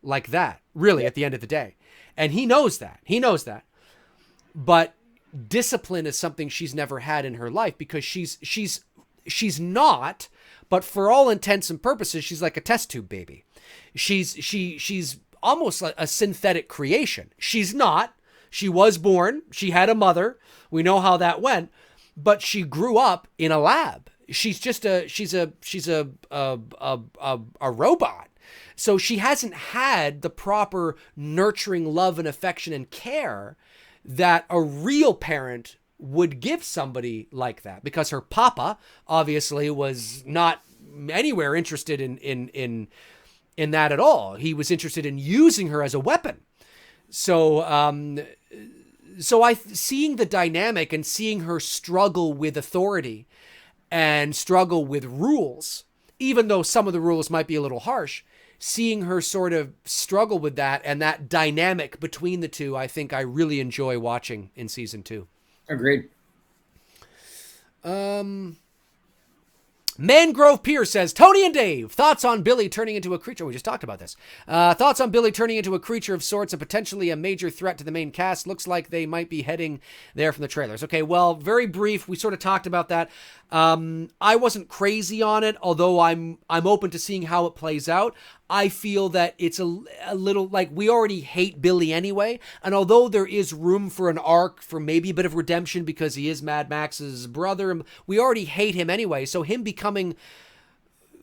like that, really, at the end of the day, and he knows that. But discipline is something she's never had in her life because she's not, but for all intents and purposes, she's like a test tube baby. She's almost like a synthetic creation. She's not. She was born. She had a mother. We know how that went, but she grew up in a lab. She's just she's a robot. So she hasn't had the proper nurturing love and affection and care that a real parent would give somebody like that, because her papa obviously was not anywhere interested in that at all. He was interested in using her as a weapon. So seeing the dynamic and seeing her struggle with authority and struggle with rules, even though some of the rules might be a little harsh, seeing her sort of struggle with that and that dynamic between the two, I think I really enjoy watching in season 2. Agreed. Mangrove Pierce says, Tony and Dave, thoughts on Billy turning into a creature? We just talked about this. Thoughts on Billy turning into a creature of sorts and potentially a major threat to the main cast. Looks like they might be heading there from the trailers. Okay, well, very brief. We sort of talked about that. I wasn't crazy on it, although I'm open to seeing how it plays out. I feel that it's a little like we already hate Billy anyway. And although there is room for an arc, for maybe a bit of redemption because he is Mad Max's brother, we already hate him anyway. So him becoming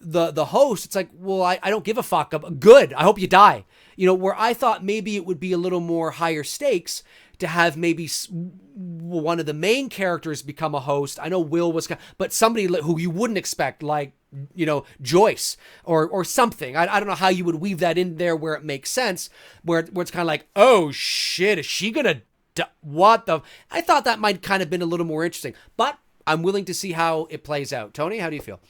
the host, it's like, well, I don't give a fuck. Good. I hope you die. You know, where I thought maybe it would be a little more higher stakes to have maybe one of the main characters become a host. I know Will was, but somebody who you wouldn't expect, like, you know, Joyce or something. I don't know how you would weave that in there where it makes sense, where it's kind of like, oh shit, is she gonna what the? I thought that might kind of been a little more interesting, but I'm willing to see how it plays out. Tony, how do you feel?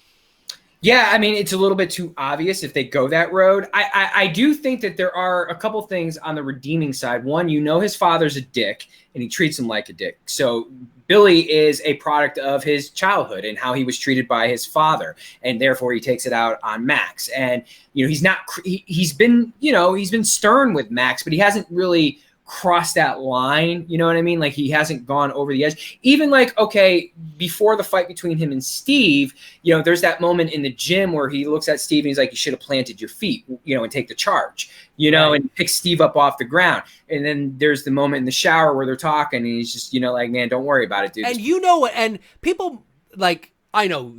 Yeah, I mean, it's a little bit too obvious if they go that road. I do think that there are a couple things on the redeeming side. One, you know, his father's a dick and he treats him like a dick. So Billy is a product of his childhood and how he was treated by his father. And therefore he takes it out on Max. And, you know, he's been stern with Max, but he hasn't really crossed that line, you know what I mean? Like, he hasn't gone over the edge. Even like, okay, before the fight between him and Steve, you know, there's that moment in the gym where he looks at Steve and he's like, you should have planted your feet, you know, and take the charge, you know, right, and pick Steve up off the ground. And then there's the moment in the shower where they're talking and he's just, you know, like, man, don't worry about it, dude. And you know what, and people like, I know,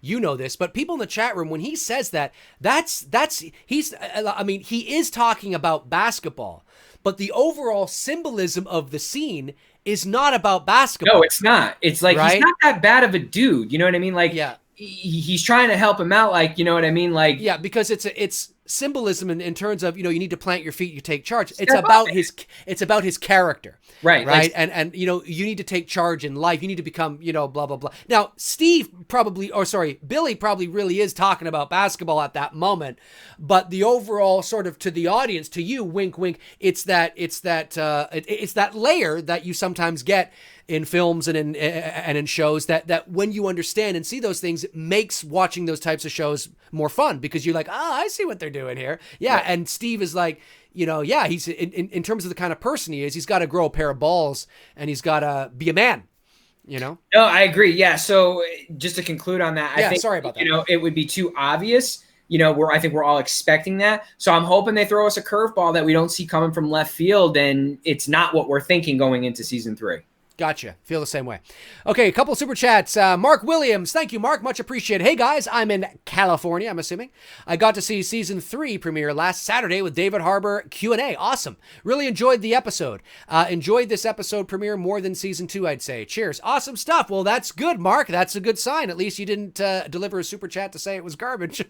you know this, but people in the chat room, when he says that, I mean, he is talking about basketball, but the overall symbolism of the scene is not about basketball. No, it's not. It's like, right? He's not that bad of a dude. You know what I mean? Like, yeah, he's trying to help him out. Like, you know what I mean? Like, yeah, because it's symbolism in terms of, you know, you need to plant your feet, you take charge. It's about his character. Right. Right. Like, and you know, you need to take charge in life. You need to become, you know, blah, blah, blah. Now, Billy probably really is talking about basketball at that moment, but the overall sort of to the audience, to you, wink, wink, it's that layer that you sometimes get in films and in shows that when you understand and see those things, it makes watching those types of shows more fun because you're like, I see what they're doing here. Yeah. Right. And Steve is like, you know, yeah, he's in terms of the kind of person he is, he's got to grow a pair of balls and he's got to be a man, you know? No, I agree. Yeah. So just to conclude on that, I think, sorry about that. You know, it would be too obvious, you know, I think we're all expecting that. So I'm hoping they throw us a curveball that we don't see coming from left field and it's not what we're thinking going into season 3. Gotcha. Feel the same way. Okay, a couple super chats. Mark Williams. Thank you, Mark. Much appreciated. Hey, guys. I'm in California, I'm assuming. I got to see season 3 premiere last Saturday with David Harbour Q&A. Awesome. Really enjoyed the episode. Enjoyed this episode premiere more than season 2, I'd say. Cheers. Awesome stuff. Well, that's good, Mark. That's a good sign. At least you didn't deliver a super chat to say it was garbage.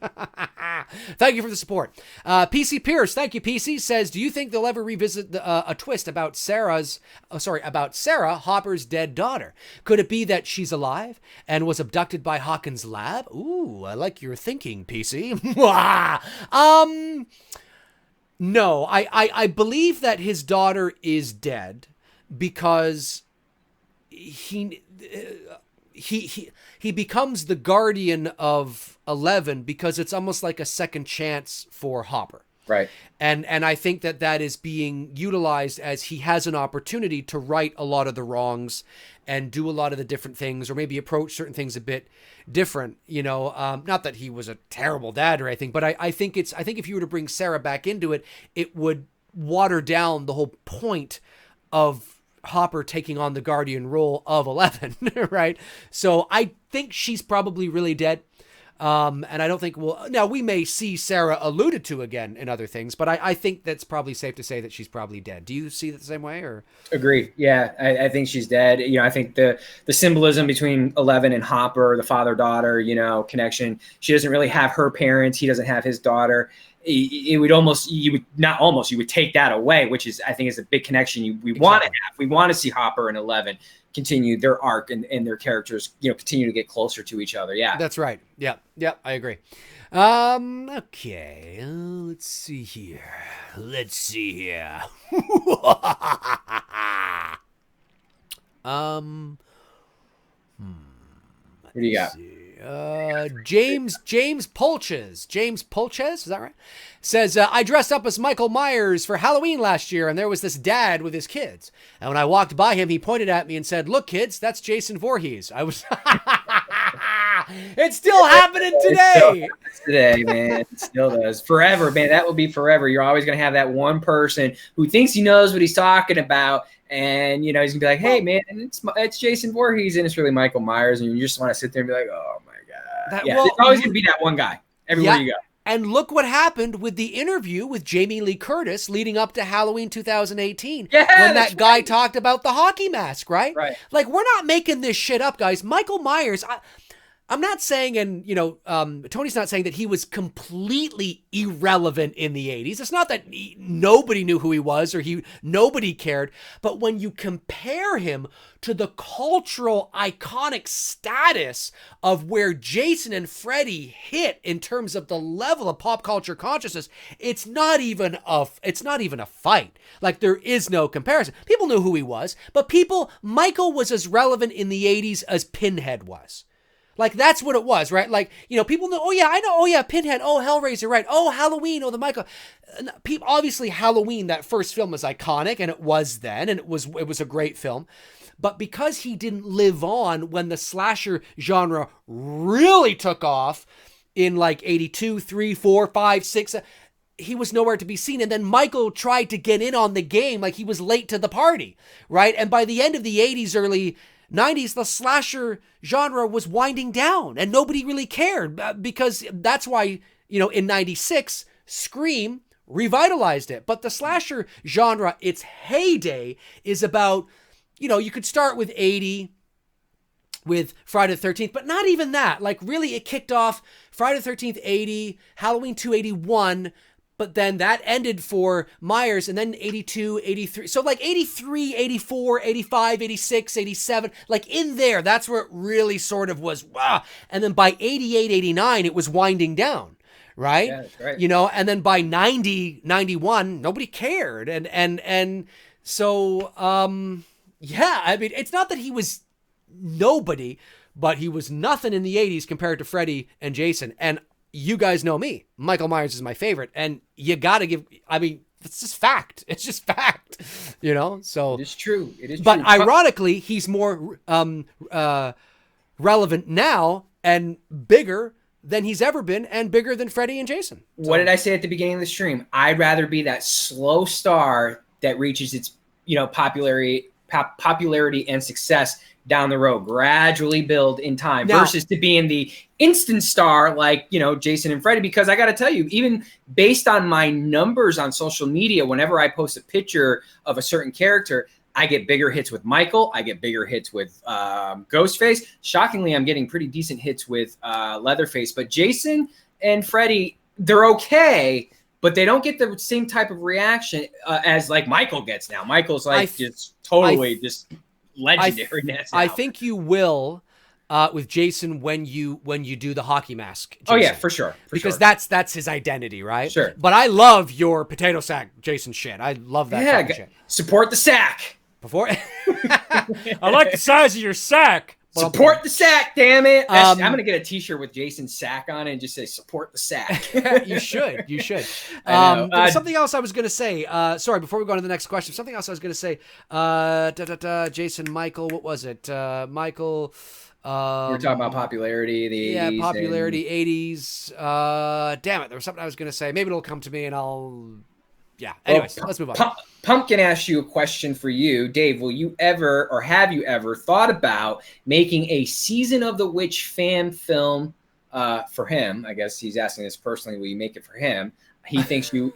Thank you for the support. PC Pierce. Thank you, PC. Says, do you think they'll ever revisit a twist about Sarah, Hopper's dead daughter? Could it be that she's alive and was abducted by Hawkins' lab? Ooh, I like your thinking, PC. No, I believe that his daughter is dead because he becomes the guardian of 11 because it's almost like a second chance for Hopper. Right. And I think that is being utilized as he has an opportunity to right a lot of the wrongs and do a lot of the different things, or maybe approach certain things a bit different, you know, not that he was a terrible dad or anything, but I think if you were to bring Sarah back into it, it would water down the whole point of Hopper taking on the guardian role of 11, right? So I think she's probably really dead. And I don't think we may see Sarah alluded to again in other things, but I think that's probably safe to say that she's probably dead. Do you see it the same way, or? Agree. Yeah. I think she's dead. You know, I think the symbolism between 11 and Hopper, the father-daughter, you know, connection, she doesn't really have her parents. He doesn't have his daughter. You would take that away, which is, I think, is a big connection we want to have. We want to see Hopper and 11 continue their arc and their characters, you know, continue to get closer to each other. Yeah, that's right. Yeah, I agree. Okay, let's see here. What do you got? See. James Polches, is that right? Says, I dressed up as Michael Myers for Halloween last year, and there was this dad with his kids. And when I walked by him, he pointed at me and said, "Look, kids, that's Jason Voorhees." I was... It's still happening today. Today, man. It still does. Forever, man. That will be forever. You're always going to have that one person who thinks he knows what he's talking about. And, you know, he's going to be like, "Hey, man, it's Jason Voorhees," and it's really Michael Myers. And you just want to sit there and be like, "Oh, my God." It's always going to be that one guy everywhere you go. And look what happened with the interview with Jamie Lee Curtis leading up to Halloween 2018. Yeah, when that guy talked about the hockey mask, right? Right. Like, we're not making this shit up, guys. Michael Myers... I'm not saying, and, you know, Tony's not saying that he was completely irrelevant in the 80s. It's not that nobody knew who he was or nobody cared. But when you compare him to the cultural iconic status of where Jason and Freddy hit in terms of the level of pop culture consciousness, it's not even a fight. Like, there is no comparison. People knew who he was, but Michael was as relevant in the 80s as Pinhead was. Like, that's what it was, right? Like, you know, people know, oh, yeah, I know, oh, yeah, Pinhead, oh, Hellraiser, right, oh, Halloween, oh, the Michael. Obviously, Halloween, that first film was iconic, and it was then, and it was a great film. But because he didn't live on when the slasher genre really took off in, like, 82, 3, 4, 5, 6, he was nowhere to be seen. And then Michael tried to get in on the game, like he was late to the party, right? And by the end of the 80s, early 90s, the slasher genre was winding down and nobody really cared, because that's why, you know, in 96, Scream revitalized it. But the slasher genre, its heyday is about, you know, you could start with 80 with Friday the 13th, but not even that. Like, really, it kicked off Friday the 13th, 80, Halloween 2, 81, but then that ended for Myers, and then 82, 83. So like 83, 84, 85, 86, 87, like in there, that's where it really sort of was, wow. And then by 88, 89, it was winding down, right? Yeah, that's right. You know, and then by 90, 91, nobody cared. And so, yeah, I mean, it's not that he was nobody, but he was nothing in the 80s compared to Freddy and Jason. And you guys know me. Michael Myers is my favorite. And you got to give, I mean, it's just fact. It's just fact, you know? So it is true. It is but true. Ironically, he's more relevant now and bigger than he's ever been, and bigger than Freddy and Jason. So, what did I say at the beginning of the stream? I'd rather be that slow star that reaches its, you know, popularity and success down the road, gradually build in time, versus to being the instant star like, you know, Jason and Freddy. Because I got to tell you, even based on my numbers on social media, whenever I post a picture of a certain character, I get bigger hits with Michael. I get bigger hits with Ghostface. Shockingly, I'm getting pretty decent hits with Leatherface. But Jason and Freddy, they're okay, but they don't get the same type of reaction as like Michael gets now. Michael's like just totally just legendariness. I think you will with Jason when you do the hockey mask. Jason. Oh yeah, for sure. Because that's his identity, right? Sure. But I love your potato sack Jason shit. I love that shit. Support the sack. Before I like the size of your sack. Support the sack, damn it. I'm going to get a t-shirt with Jason's sack on it and just say, support the sack. You should. There was something else I was going to say. Sorry, before we go on to the next question, something else I was going to say. Jason, Michael, what was it? Michael. We're talking about popularity, the 80s. Yeah, popularity, 80s. Damn it, there was something I was going to say. Maybe it'll come to me and I'll... Yeah, anyways, let's move on. Pumpkin asked you a question for you. Dave, will you ever, or have you ever thought about making a Season of the Witch fan film for him? I guess he's asking this personally. Will you make it for him? He thinks you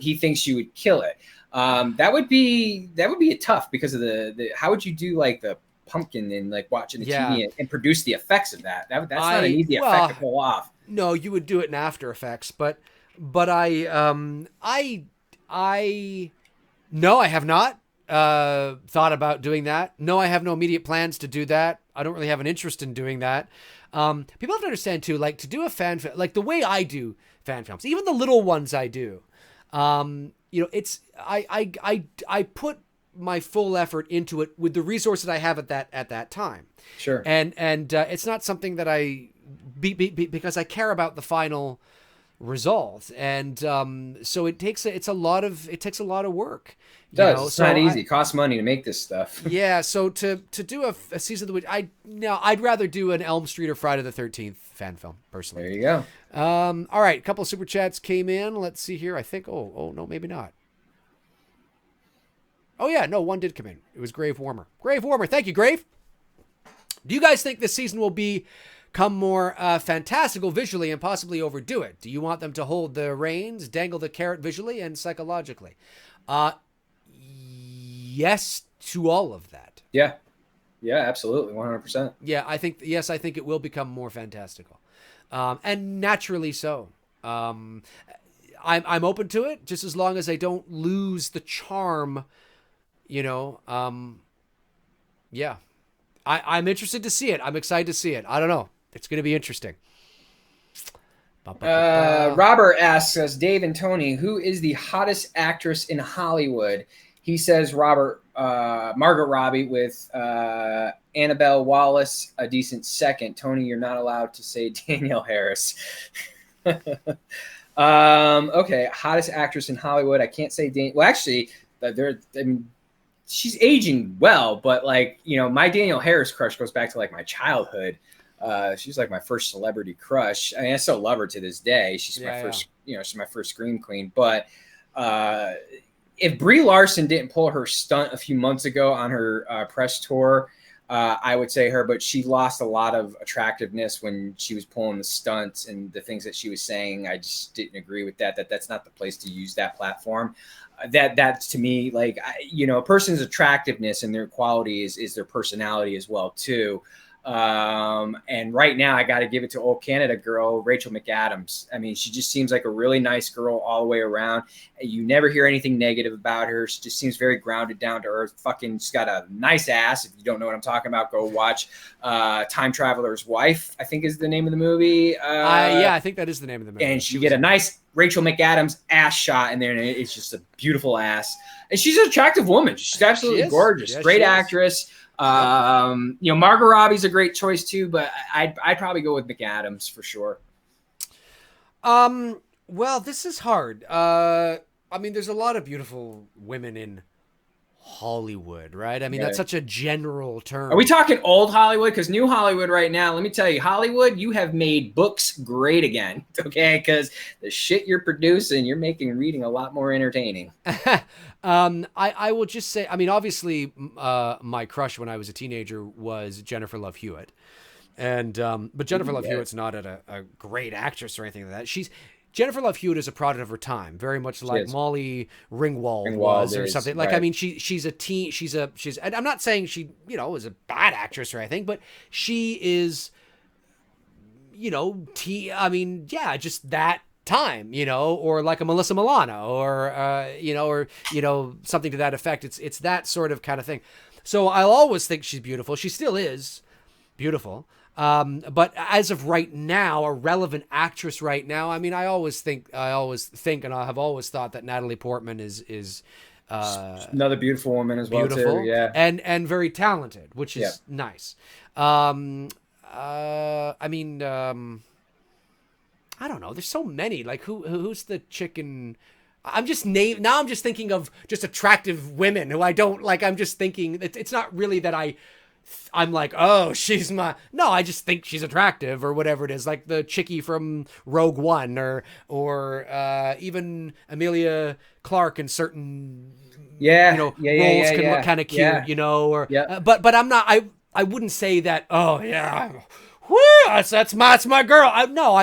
would kill it. That would be a tough, because of the how would you do like the pumpkin and like watching the TV and produce the effects of that? That's not an easy effect to pull off. No, you would do it in After Effects, but no, I have not thought about doing that. No, I have no immediate plans to do that. I don't really have an interest in doing that. People have to understand too, like to do a fan film, like the way I do fan films, even the little ones I do, you know, it's, I put my full effort into it with the resources I have at that time. Sure. And it's not something that because I care about the final result, and so it takes a lot of work. It does. It's not easy. It costs money to make this stuff. Yeah, so to do a season of the witch, I'd rather do an Elm Street or Friday the 13th fan film personally. There you go. All right, a couple of super chats came in. Let's see here. I think no, maybe not. Oh yeah, no, one did come in. It was Grave Warmer. Grave Warmer, thank you, Grave. Do you guys think this season will become more fantastical visually and possibly overdo it? Do you want them to hold the reins, dangle the carrot visually and psychologically? Yes to all of that. Yeah, absolutely, 100%. Yeah, I think it will become more fantastical, and naturally so. I'm open to it, just as long as I don't lose the charm. Yeah, I'm interested to see it. I'm excited to see it. I don't know. It's going to be interesting. Robert asks us, Dave and Tony, who is the hottest actress in Hollywood? He says Margaret Robbie with Annabelle Wallis, a decent second. Tony, you're not allowed to say Danielle Harris. Okay, hottest actress in Hollywood. I can't say Well, actually, she's aging well, but my Danielle Harris crush goes back to my childhood. She's my first celebrity crush. I mean, I still love her to this day. She's my first, she's my first scream queen. But if Brie Larson didn't pull her stunt a few months ago on her press tour, I would say her. But she lost a lot of attractiveness when she was pulling the stunts and the things that she was saying. I just didn't agree with that. That's not the place to use that platform. That's to me, a person's attractiveness and their quality is their personality as well too. And right now I got to give it to old Canada girl, Rachel McAdams. I mean, she just seems like a really nice girl all the way around. You never hear anything negative about her. She just seems very grounded, down to earth. She's got a nice ass. If you don't know what I'm talking about, go watch Time Traveler's Wife, I think is the name of the movie. I think that is the name of the movie. And you get a nice Rachel McAdams ass shot in there, and it's just a beautiful ass. And she's an attractive woman. She's absolutely gorgeous. Yeah, great actress. Margot Robbie's a great choice too, but I'd probably go with McAdams for sure. Well, this is hard. There's a lot of beautiful women in Hollywood, right? I mean, that's such a general term. Are we talking old Hollywood? Because new Hollywood right now, let me tell you, Hollywood, you have made books great again, okay? Because the shit you're producing, you're making reading a lot more entertaining. I will just say, obviously, my crush when I was a teenager was Jennifer Love Hewitt. And but Jennifer Love Hewitt's not a great actress or anything like that. Jennifer Love Hewitt is a product of her time, very much like Molly Ringwald was or something. Right. She's a teen. And I'm not saying she, is a bad actress or anything, but she is, just that time, or like a Melissa Milano or something to that effect. It's that sort of kind of thing. So I'll always think she's beautiful. She still is beautiful. But as of right now, a relevant actress right now, I always think, and I have always thought that Natalie Portman is another beautiful woman as well too. Yeah. And very talented, which is nice. I don't know. There's so many. Who's the chicken? I'm just thinking of just attractive women who I don't like. I'm just thinking it's not really that I'm like, oh, she's no, I just think she's attractive or whatever it is, like the chickie from Rogue One or even Emilia Clarke in certain roles can look kind of cute, but I'm not. I wouldn't say that. Oh yeah. Woo, that's my girl.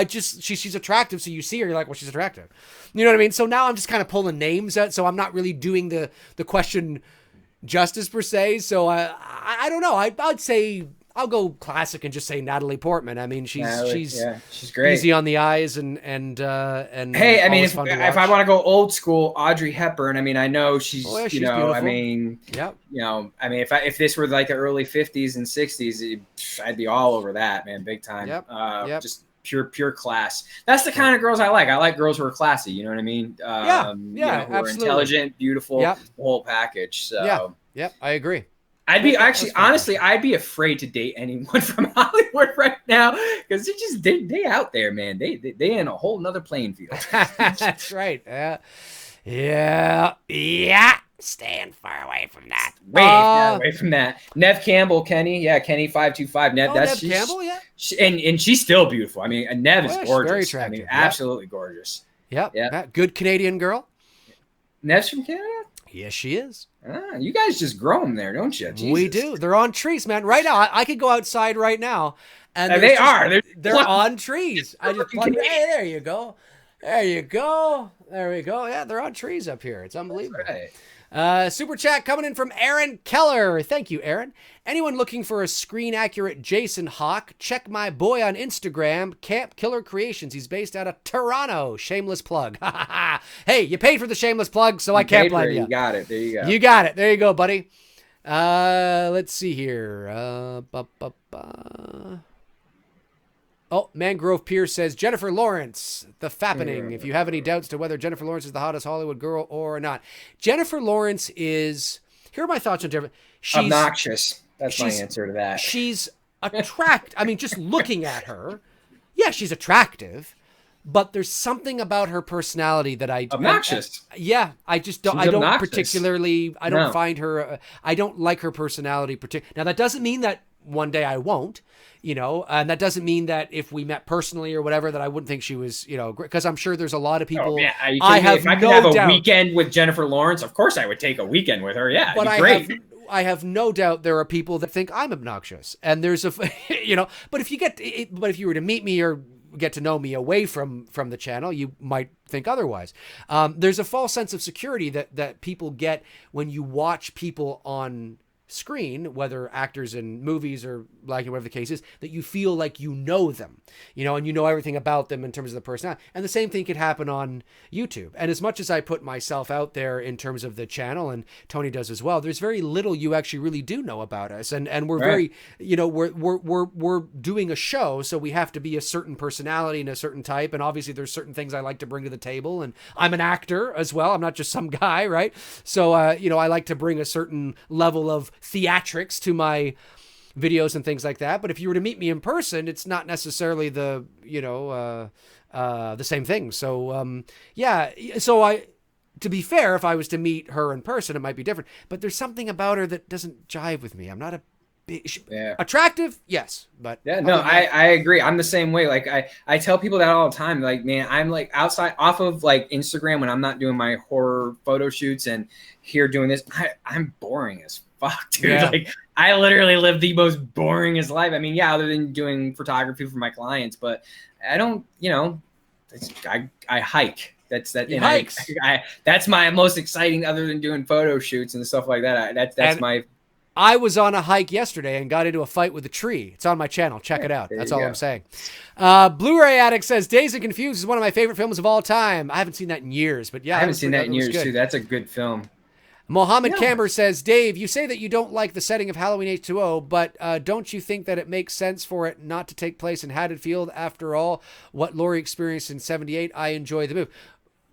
She's attractive. So you see her, you're like, well, she's attractive. You know what I mean? So now I'm just kind of pulling names out. So I'm not really doing the question justice per se. So I don't know. I'd say I'll go classic and just say Natalie Portman. She's great, easy on the eyes and hey, if I want to go old school, Audrey Hepburn. I know she's beautiful. If this were like the early 50s and 60s, I'd be all over that, man, big time. Just pure class. That's the kind of girls I like. I like girls who are classy. You know what I mean? Who are intelligent, beautiful, the whole package. So I agree. I'd be honestly, I'd be afraid to date anyone from Hollywood right now because they out there, man. They in a whole nother playing field. That's right. Yeah. Stand far away from that. Way far away from that. Nev Campbell, Kenny. Yeah, Kenny 525. Nev, Nev Campbell, yeah. And she's still beautiful. I mean, Nev is gorgeous. Very attractive. I mean, absolutely gorgeous. Yep. Yeah. Good Canadian girl. Nev's from Canada? Yes, she is. You guys just grow them there, don't you? Jesus. We do. They're on trees, man. Right now, I could go outside right now, and they're on trees. I just plug. Hey, there you go. There we go. Yeah, they're on trees up here. It's unbelievable. That's right. Super chat coming in from Aaron Keller. Thank you, Aaron. Anyone looking for a screen-accurate Jason Hawk, check my boy on Instagram, Camp Killer Creations. He's based out of Toronto. Shameless plug. Hey, you paid for the shameless plug, so I can't blame you. You got it. There you go. You got it. There you go, buddy. Let's see here. Oh, Mangrove Pierce says, Jennifer Lawrence, the fappening. If you have any doubts to whether Jennifer Lawrence is the hottest Hollywood girl or not. Jennifer Lawrence is, here are my thoughts on Jennifer. She's obnoxious. That's my answer to that. She's I mean, just looking at her, yeah, she's attractive, but there's something about her personality that obnoxious. I just don't, I don't find her, I don't like her personality particularly. Now, that doesn't mean that one day I won't, and that doesn't mean that if we met personally or whatever, that I wouldn't think she was, because I'm sure there's a lot of people. If I could have a weekend with Jennifer Lawrence, of course I would take a weekend with her. Yeah, but great. I have no doubt there are people that think I'm obnoxious, and there's but if you were to meet me or get to know me away from the channel, you might think otherwise. There's a false sense of security that people get when you watch people on screen, whether actors in movies or whatever the case is, that you feel like you know them, and you know everything about them in terms of the personality. And the same thing could happen on YouTube. And as much as I put myself out there in terms of the channel, and Tony does as well, there's very little you actually really do know about us. And we're very, we're doing a show, so we have to be a certain personality and a certain type. And obviously there's certain things I like to bring to the table. And I'm an actor as well. I'm not just some guy, right? So, I like to bring a certain level of theatrics to my videos and things like that. But if you were to meet me in person, it's not necessarily the same thing. So to be fair, if I was to meet her in person, it might be different, but there's something about her that doesn't jive with me. I'm not attractive. Yes. But I agree. I'm the same way. Like I tell people that all the time, like, man, I'm like outside off of like Instagram when I'm not doing my horror photo shoots and here doing this, I'm boring as fuck, dude. Yeah. Like I literally live the most boringest life. I mean, yeah, other than doing photography for my clients, but I don't, I hike. That's my most exciting other than doing photo shoots and stuff like that. I was on a hike yesterday and got into a fight with a tree. It's on my channel. Check it out. That's all I'm saying. Blu-ray Addict says, Dazed and Confused is one of my favorite films of all time. I haven't seen that in years, but yeah. I haven't seen that in years too. That's a good film. Mohammed Camber says, Dave, you say that you don't like the setting of Halloween H2O, but don't you think that it makes sense for it not to take place in Haddonfield? After all, what Laurie experienced in 78, I enjoy the move.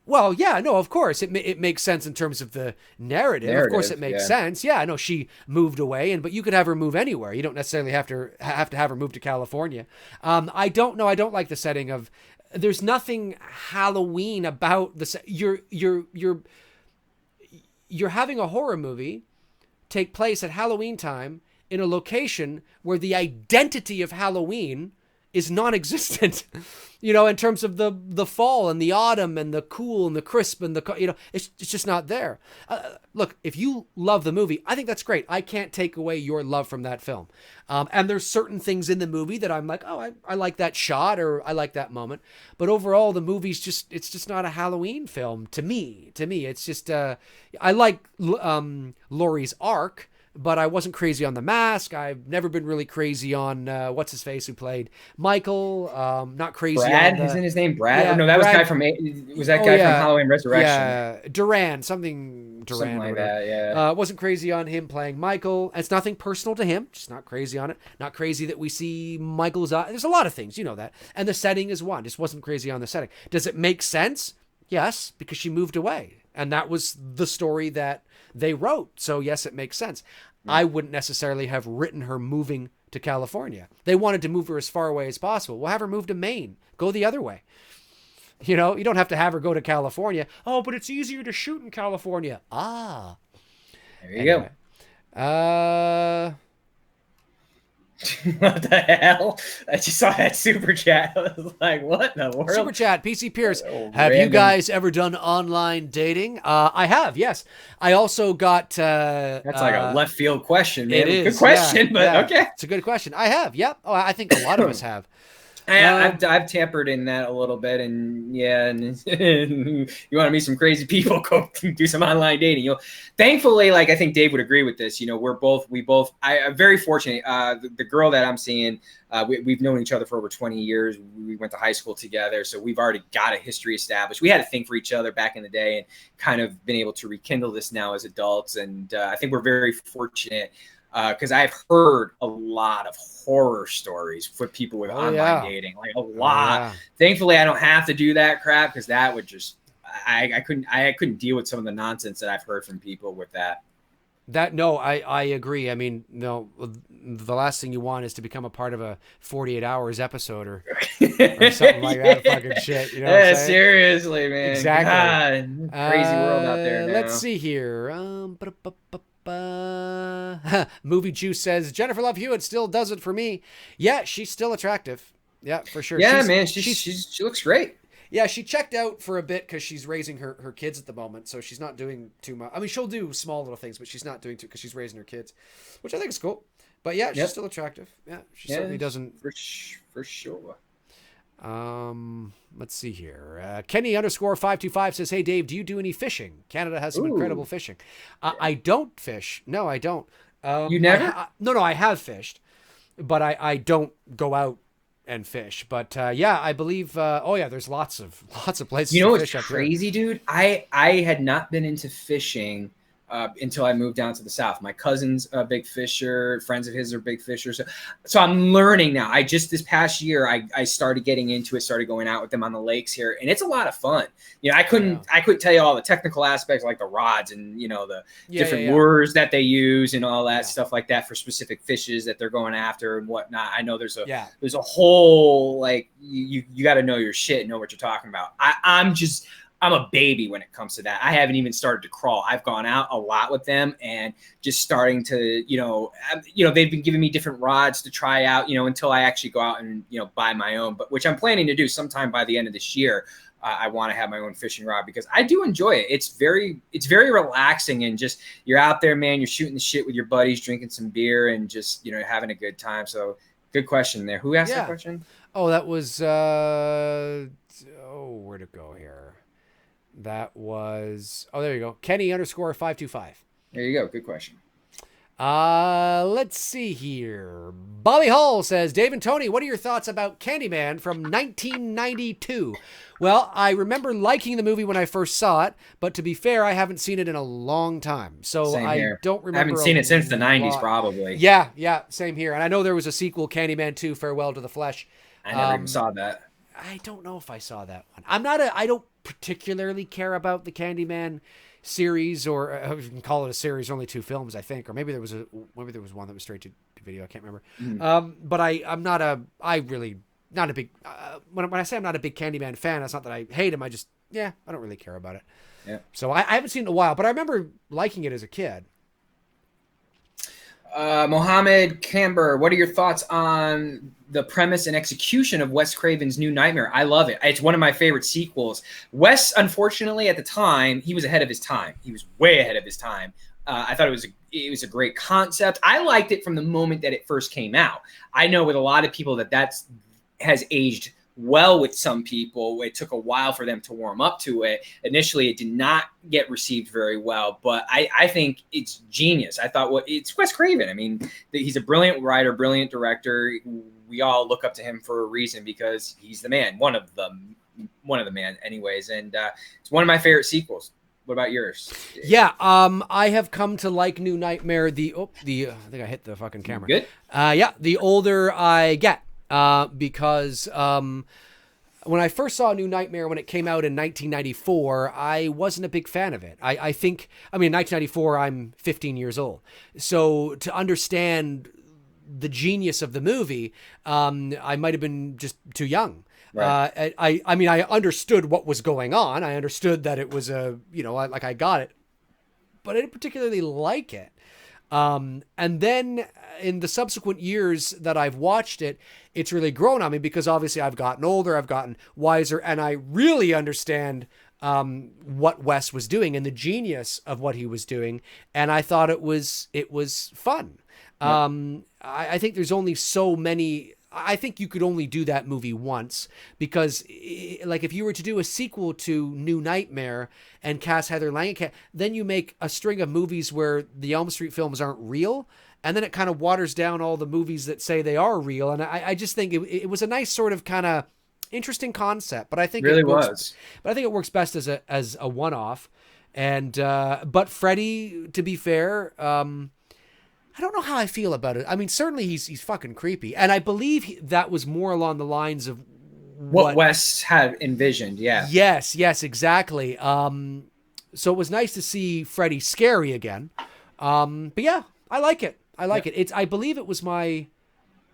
Well, yeah, no, of course. It makes sense in terms of the narrative. Of course it makes sense. Yeah, I know she moved away, but you could have her move anywhere. You don't necessarily have to have her move to California. I don't know. I don't like the setting of, there's nothing Halloween about you're having a horror movie take place at Halloween time in a location where the identity of Halloween is non-existent, in terms of the fall and the autumn and the cool and the crisp and it's just not there. Look, if you love the movie, I think that's great. I can't take away your love from that film. And there's certain things in the movie that I'm like, oh, I like that shot or I like that moment. But overall, the movie's it's just not a Halloween film to me. It's just, I like Laurie's arc, but I wasn't crazy on The Mask. I've never been really crazy on what's his face who played Michael. Not crazy. Brad, isn't his name Brad? Yeah, no, that Brad, was that guy from Halloween Resurrection? Yeah, Duran, something like that. Yeah, wasn't crazy on him playing Michael. It's nothing personal to him. Just not crazy on it. Not crazy that we see Michael's eye. There's a lot of things, that, and the setting is one. Just wasn't crazy on the setting. Does it make sense? Yes, because she moved away, and that was the story that they wrote. So yes, it makes sense. I wouldn't necessarily have written her moving to California. They wanted to move her as far away as possible. We'll have her move to Maine. Go the other way. You know, you don't have to have her go to California. Oh, but it's easier to shoot in California. Ah. There you go. What the hell? I just saw that super chat. I was like, what in the world? Super chat, PC Pierce. Have you guys ever done online dating? I have, yes. I also got... That's like a left field question, man. It is. Good question, but okay. It's a good question. I have, yep. Oh, I think a lot of us have. I've tampered in that a little bit, and yeah, and you want to meet some crazy people, go do some online dating. You know, thankfully, like I think Dave would agree with this. You know, I'm very fortunate. The girl that I'm seeing, we've known each other for over 20 years. We went to high school together, so we've already got a history established. We had a thing for each other back in the day, and kind of been able to rekindle this now as adults. And I think we're very fortunate. Because I've heard a lot of horror stories with people with online dating, like a lot. Thankfully, I don't have to do that crap because that would just I couldn't deal with some of the nonsense that I've heard from people with that. I agree. I mean, no, the last thing you want is to become a part of a 48 Hours episode or something like that. Fucking shit. You know what I'm saying? Seriously, man. Exactly. God, crazy world out there now. Let's see here. Movie Juice says Jennifer Love Hewitt still does it for me. Yeah, she's still attractive. Yeah, for sure. Yeah, man, she looks great. Yeah, she checked out for a bit because she's raising her kids at the moment, so she's not doing too much. I mean, she'll do small little things, but she's not doing too because she's raising her kids, which I think is cool. But yeah, she's still attractive. Yeah, she certainly doesn't. For sure. Let's see here. Kenny_525 says, "Hey Dave, do you do any fishing? Canada has some incredible fishing." I don't fish. No, I don't. You never? No, I have fished, but I don't go out and fish. But yeah, I believe. There's lots of places. You know to what's fish crazy, dude? I had not been into fishing until I moved down to the South. My cousin's a big fisher. Friends of his are big fishers. So I'm learning now. This past year, I started getting into it, started going out with them on the lakes here. And it's a lot of fun. You know, I couldn't tell you all the technical aspects like the rods and, you know, the different lures that they use and all that stuff like that for specific fishes that they're going after and whatnot. I know there's a whole, like, you got to know your shit and know what you're talking about. I'm a baby when it comes to that. I haven't even started to crawl. I've gone out a lot with them and just starting to, they've been giving me different rods to try out, until I actually go out and, buy my own, but which I'm planning to do sometime by the end of this year. I want to have my own fishing rod because I do enjoy it. It's very relaxing and just, you're out there, man, you're shooting the shit with your buddies, drinking some beer and just, having a good time. So good question there. Who asked that question? Oh, that was, where'd it go here? That was, there you go. Kenny_525. There you go. Good question. Let's see here. Bobby Hall says, Dave and Tony, what are your thoughts about Candyman from 1992? Well, I remember liking the movie when I first saw it, but to be fair, I haven't seen it in a long time. So I don't remember. I haven't seen it since the 90s, probably. Yeah, same here. And I know there was a sequel, Candyman 2, Farewell to the Flesh. I never even saw that. I don't know if I saw that one. I don't particularly care about the Candyman series, or you can call it a series, only 2 films, I think, or maybe there was one that was straight to video. I can't remember. But I'm not a big, when I say I'm not a big Candyman fan, it's not that I hate him. I don't really care about it. Yeah. So I haven't seen it in a while, but I remember liking it as a kid. Mohammed Camber, what are your thoughts on the premise and execution of Wes Craven's New Nightmare? I love it. It's one of my favorite sequels. Wes, unfortunately, at the time, he was ahead of his time. He was way ahead of his time. I thought it was a great concept. I liked it from the moment that it first came out. I know with a lot of people that has aged well with some people. It took a while for them to warm up to it. Initially, it did not get received very well, but I think it's genius. I thought it's Wes Craven. I mean, he's a brilliant writer, brilliant director. We all look up to him for a reason because he's the man, one of the man anyways. And it's one of my favorite sequels. What about yours? Yeah, I have come to like New Nightmare. I think I hit the fucking camera. Good. Yeah, the older I get, because when I first saw New Nightmare when it came out in 1994, I wasn't a big fan of it. I think, I mean, in 1994, I'm 15 years old. So to understand the genius of the movie, I might have been just too young. Right. I mean, I understood what was going on. I understood that it was like I got it, but I didn't particularly like it. And then in the subsequent years that I've watched it, it's really grown on me because obviously I've gotten older, I've gotten wiser, and I really understand what Wes was doing and the genius of what he was doing. And I thought it was fun. Yeah. I think there's only so many. I think you could only do that movie once because, like, if you were to do a sequel to New Nightmare and cast Heather Langenkamp, then you make a string of movies where the Elm Street films aren't real, and then it kind of waters down all the movies that say they are real. And I just think it was a nice sort of kind of interesting concept, but I think Really it works, was. but I think it works best as a one-off. And but Freddy, to be fair, I don't know how I feel about it. I mean, certainly he's fucking creepy, and I believe that was more along the lines of What Wes had envisioned. Yeah. Yes, exactly. So it was nice to see Freddy scary again. But yeah, I like it. It's, I believe it was I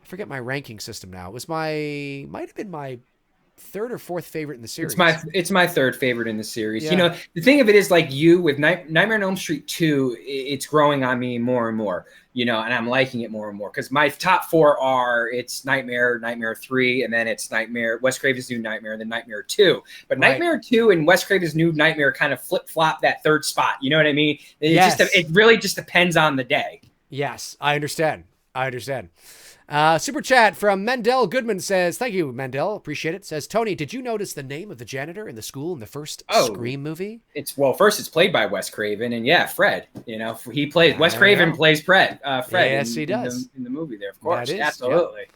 forget my ranking system now. It was might have been my third or fourth favorite in the series. It's my third favorite in the series. Yeah. You know, the thing of it is, like, you with Nightmare on Elm Street 2, it's growing on me more and more, you know, and I'm liking it more and more because my top four are it's Nightmare 3, and then it's Wes Craven's New Nightmare, and then Nightmare 2. But right. Nightmare 2 and Wes Craven's New Nightmare kind of flip-flop that third spot. You know what I mean? It really just depends on the day. Yes, I understand. Super chat from Mendel Goodman says, thank you, Mendel. Appreciate it. Says, Tony, did you notice the name of the janitor in the school in the first Scream movie? First it's played by Wes Craven, and yeah, Fred. You know, he plays Wes Craven plays Fred. Yes, he does in the movie there, of course. That is, absolutely.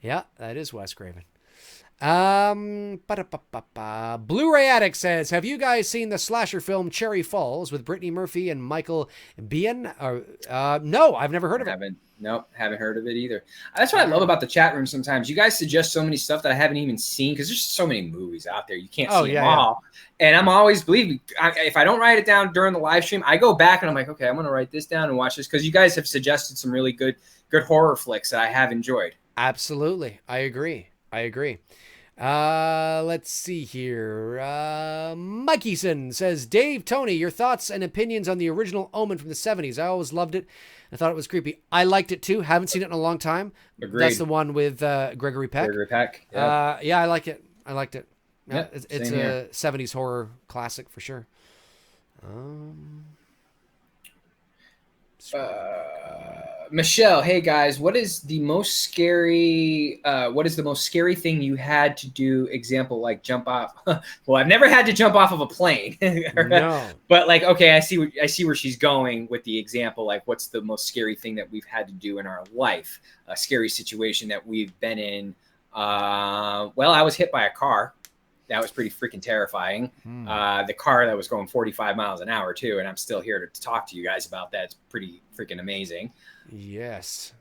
Yeah, that is Wes Craven. Blu-ray Addict says, have you guys seen the slasher film Cherry Falls with Brittany Murphy and Michael Biehn? No, I've never heard of it. Nope, haven't heard of it either. That's what I love about the chat room sometimes. You guys suggest so many stuff that I haven't even seen because there's so many movies out there. You can't see them all. And I'm always, believe me, if I don't write it down during the live stream, I go back and I'm like, okay, I'm going to write this down and watch this because you guys have suggested some really good horror flicks that I have enjoyed. Absolutely. I agree. Let's see here. Mikeyson says, Dave, Tony, your thoughts and opinions on the original Omen from the 70s. I always loved it. I thought it was creepy. I liked it too. Haven't seen it in a long time. Agreed. That's the one with Gregory Peck. Yeah. Yeah, I like it. Yeah, it's a here. 70s horror classic for sure. Michelle, hey guys, what is the most scary thing you had to do? Example, like jump off. Well, I've never had to jump off of a plane. No. But like, okay, I see where she's going with the example. Like, what's the most scary thing that we've had to do in our life? A scary situation that we've been in. Well, I was hit by a car. That was pretty freaking terrifying. The car that was going 45 miles an hour too, and I'm still here to talk to you guys about that. It's pretty freaking amazing. Yes.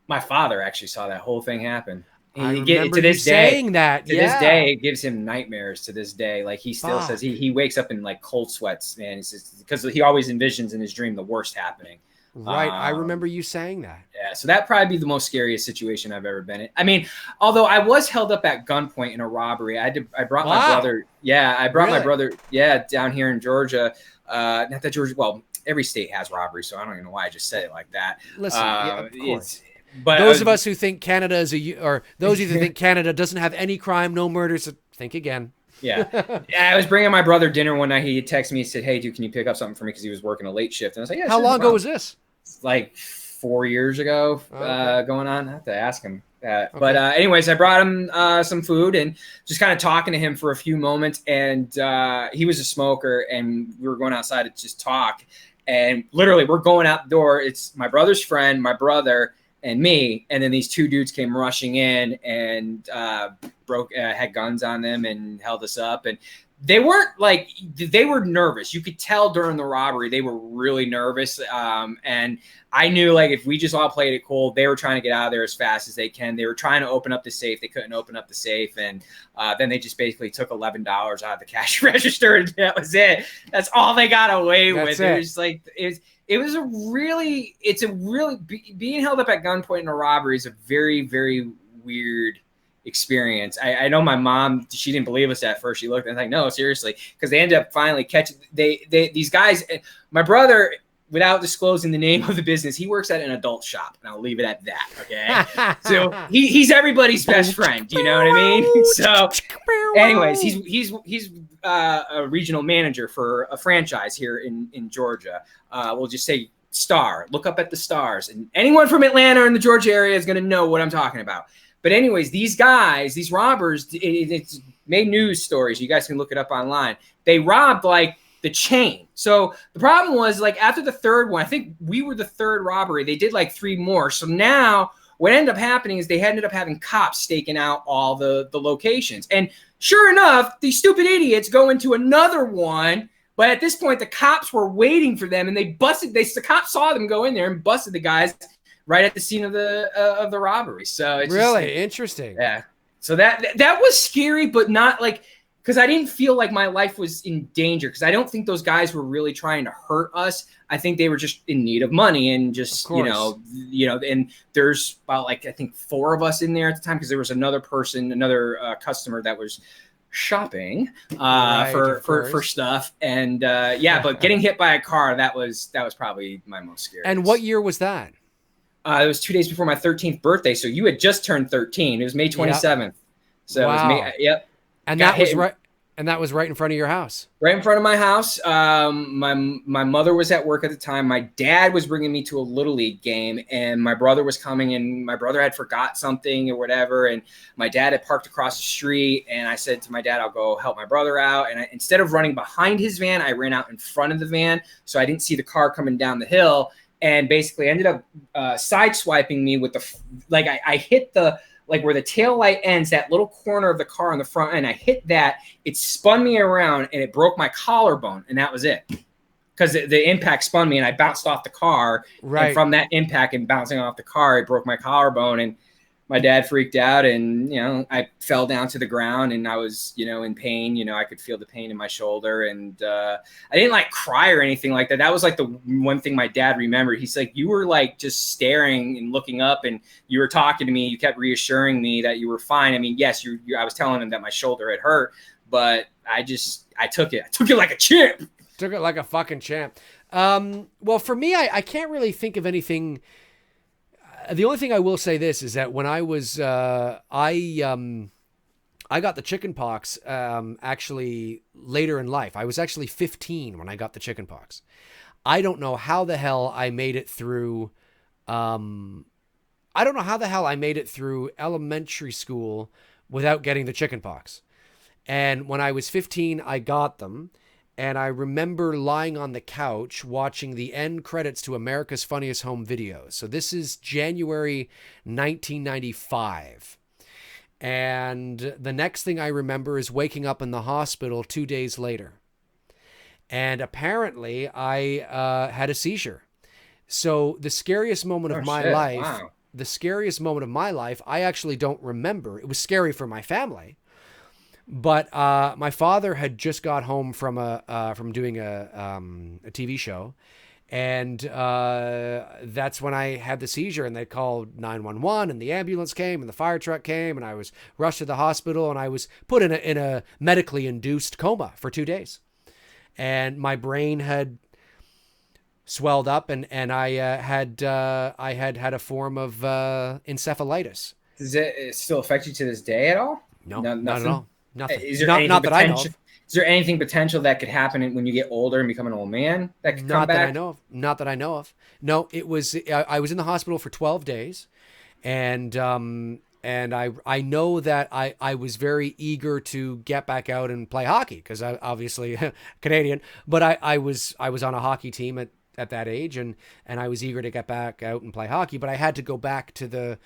My father actually saw that whole thing happen. I remember you saying that. To this day, it gives him nightmares to this day. Like, he still says he wakes up in like cold sweats, man. It's just because he always envisions in his dream the worst happening. Right. I remember you saying that. Yeah. So that'd probably be the most scariest situation I've ever been in. I mean, although I was held up at gunpoint in a robbery, I brought my brother. Yeah. I brought my brother. Yeah. Down here in Georgia. Not that Georgia. Well, every state has robbery, so I don't even know why I just said it like that. Listen, of course. But those of us who think Canada is or those of you who think Canada doesn't have any crime, no murders, think again. Yeah. I was bringing my brother dinner one night. He texted me and said, hey, dude, can you pick up something for me? Because he was working a late shift. And I was like, yeah, How long ago was this? Like 4 years ago, going on. I have to ask him that. Okay. But anyways, I brought him some food and just kind of talking to him for a few moments. And he was a smoker, and we were going outside to just talk. And literally, we're going out the door. It's my brother's friend, my brother, and me, and then these two dudes came rushing in and had guns on them and held us up. And they weren't like, they were nervous. You could tell during the robbery they were really nervous. And I knew, like, if we just all played it cool, they were trying to get out of there as fast as they can. They were trying to open up the safe. They couldn't open up the safe. And then they just basically took $11 out of the cash register, and that was it. That's all they got away with. It was like, being held up at gunpoint in a robbery is a very, very weird experience. I know my mom, she didn't believe us at first. She looked and was like, no, seriously, because they ended up finally catching these guys. My brother, without disclosing the name of the business, he works at an adult shop, and I'll leave it at that. Okay. So he's everybody's best friend. You know what I mean? So anyways, he's a regional manager for a franchise here in Georgia. We'll just say Star. Look up at the Stars, and anyone from Atlanta or in the Georgia area is going to know what I'm talking about. But anyways, these guys, these robbers, it's made news stories. You guys can look it up online. They robbed like the chain. So the problem was, like, after the third one, I think we were the third robbery. They did like 3 more. So now what ended up happening is they ended up having cops staking out all the locations. And sure enough, these stupid idiots go into another one. But at this point, the cops were waiting for them, and the cops saw them go in there and busted the guys right at the scene of the robbery. So it's really just, interesting. Yeah. So that was scary, but not like, because I didn't feel like my life was in danger, because I don't think those guys were really trying to hurt us. I think they were just in need of money, and just, you know, and there's about, like, I think 4 of us in there at the time, because there was another customer that was shopping for stuff. And but getting hit by a car, that was probably my most scary. And what year was that? It was 2 days before my 13th birthday. So you had just turned 13. It was May 27th. Yep. So wow. It was May. Yep. And that was right. And that was right in front of your house. Right in front of my house. My mother was at work at the time. My dad was bringing me to a Little League game, and my brother was coming, and my brother had forgot something or whatever. And my dad had parked across the street, and I said to my dad, I'll go help my brother out. And instead of running behind his van, I ran out in front of the van, so I didn't see the car coming down the hill, and basically ended up sideswiping me with I hit the, like, where the tail light ends, that little corner of the car on the front end. I hit that. It spun me around, and it broke my collarbone, and that was it. Because the impact spun me, and I bounced off the car. Right. And from that impact and bouncing off the car, it broke my collarbone, and my dad freaked out, and, you know, I fell down to the ground, and I was, you know, in pain. You know, I could feel the pain in my shoulder, and I didn't, like, cry or anything like that. That was, like, the one thing my dad remembered. He's like, you were, like, just staring and looking up, and you were talking to me. You kept reassuring me that you were fine. I mean, yes, I was telling him that my shoulder had hurt, but I took it. I took it like a champ. Took it like a fucking champ. Well, for me, I can't really think of anything. The only thing I will say this is that when I was, I got the chicken pox actually later in life. I was actually 15 when I got the chicken pox. I don't know how the hell I made it through. I don't know how the hell I made it through elementary school without getting the chicken pox. And when I was 15, I got them. And I remember lying on the couch watching the end credits to America's Funniest Home Videos. So this is January 1995. And the next thing I remember is waking up in the hospital 2 days later. And apparently I had a seizure. So the scariest moment of my life, wow. The scariest moment of my life, I actually don't remember. It was scary for my family. But my father had just got home from doing a TV show, and that's when I had the seizure. And they called 911, and the ambulance came, and the fire truck came, and I was rushed to the hospital, and I was put in a medically induced coma for 2 days, and my brain had swelled up, and I had a form of encephalitis. Does it still affect you to this day at all? No, not at all. Nothing. Is there not that I know of. Is there anything potential that could happen when you get older and become an old man that could come back? Not that I know of. No, it was. I was in the hospital for 12 days, and I know that I was very eager to get back out and play hockey because I obviously Canadian, but I was on a hockey team at that age, and I was eager to get back out and play hockey, but I had to go back to the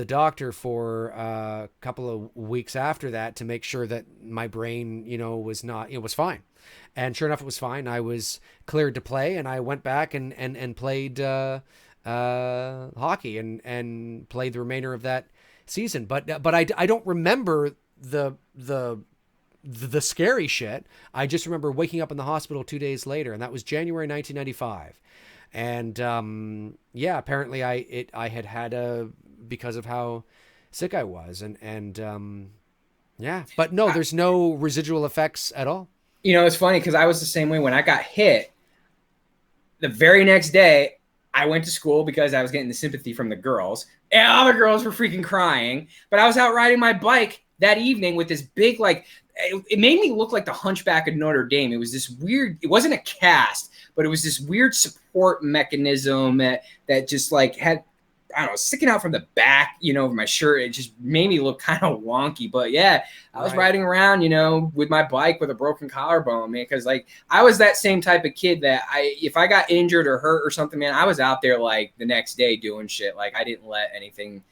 doctor for a couple of weeks after that to make sure that my brain, was not, it was fine. And sure enough, it was fine. I was cleared to play, and I went back and played hockey and played the remainder of that season. But I don't remember the scary shit. I just remember waking up in the hospital 2 days later, and that was January 1995. And apparently I had because of how sick I was, and but no, there's no residual effects at all. It's funny because I was the same way when I got hit. The very next day, I went to school because I was getting the sympathy from the girls. And all the girls were freaking crying. But I was out riding my bike that evening with this big, it made me look like the Hunchback of Notre Dame. It was this weird, it wasn't a cast, but it was this weird support mechanism that just had, I don't know, sticking out from the back, of my shirt. It just made me look kind of wonky. But yeah, I was riding around, with my bike with a broken collarbone, man. Because I was that same type of kid that if I got injured or hurt or something, man, I was out there the next day doing shit. I didn't let anything,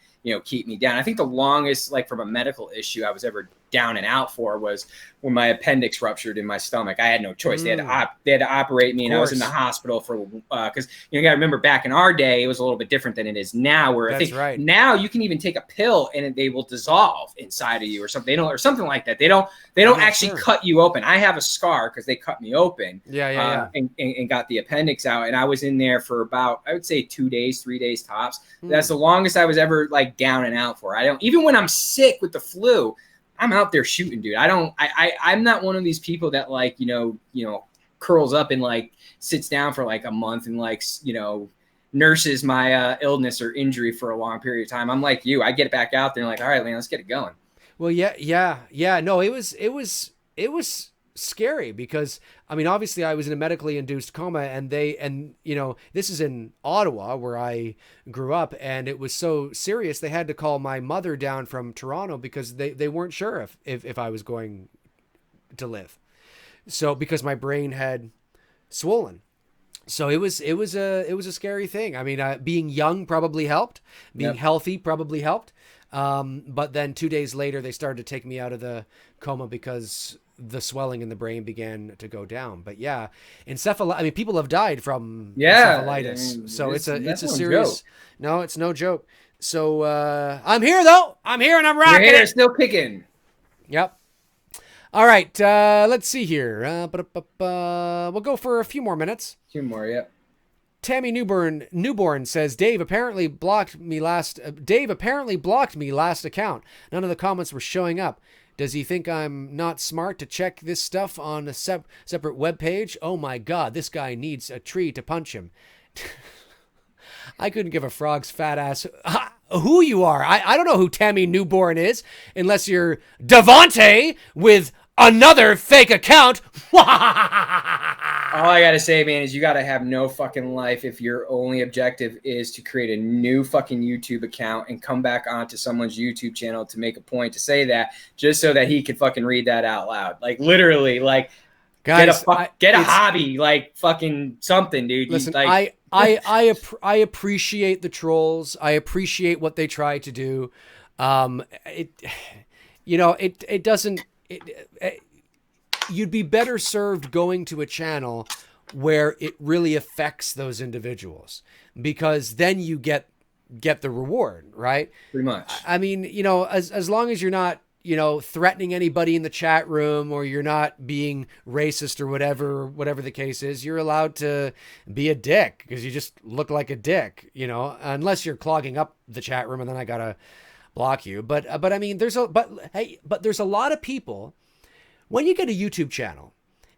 keep me down. I think the longest, from a medical issue I was ever down and out for was when my appendix ruptured in my stomach. I had no choice. They had to operate me, and I was in the hospital for because you got to remember, back in our day it was a little bit different than it is now, where I think now you can even take a pill and they will dissolve inside of you or something. Or something like that. They don't actually cut you open. I have a scar because they cut me open. And got the appendix out, and I was in there for about, I would say 2 days, 3 days tops. That's the longest I was ever down and out for. I don't, even when I'm sick with the flu, I'm out there shooting, dude. I'm not one of these people that curls up and sits down for a month and nurses my illness or injury for a long period of time. I'm like you. I get back out there and all right, man, let's get it going. Well, yeah. No, it was scary because obviously I was in a medically induced coma, and this is in Ottawa where I grew up, and it was so serious they had to call my mother down from Toronto because they weren't sure if I was going to live. So because my brain had swollen. So it was a scary thing. Being young probably helped. Being healthy probably helped. But then 2 days later they started to take me out of the coma because the swelling in the brain began to go down. But yeah, people have died from encephalitis. So it's a serious joke. No, it's no joke. So I'm here though. I'm here and I'm rocking. You're here, still kicking. Yep. All right, let's see here. We'll go for a few more minutes. Few more, yep. Tammy Newborn says Dave apparently blocked me last account. None of the comments were showing up. Does he think I'm not smart to check this stuff on a separate web page? Oh my God, this guy needs a tree to punch him. I couldn't give a frog's fat ass who you are. I don't know who Tammy Newborn is, unless you're Devontae with another fake account. All I gotta say, man, is you gotta have no fucking life if your only objective is to create a new fucking YouTube account and come back onto someone's YouTube channel to make a point to say that just so that he could fucking read that out loud. Literally, guys, get a hobby, fucking something, dude. Listen, I appreciate the trolls. I appreciate what they try to do. It doesn't. You'd be better served going to a channel where it really affects those individuals, because then you get the reward, right? Pretty much. As long as you're not, threatening anybody in the chat room, or you're not being racist or whatever the case is, you're allowed to be a dick because you just look like a dick, unless you're clogging up the chat room, and then I gotta block you. But there's a lot of people. When you get a YouTube channel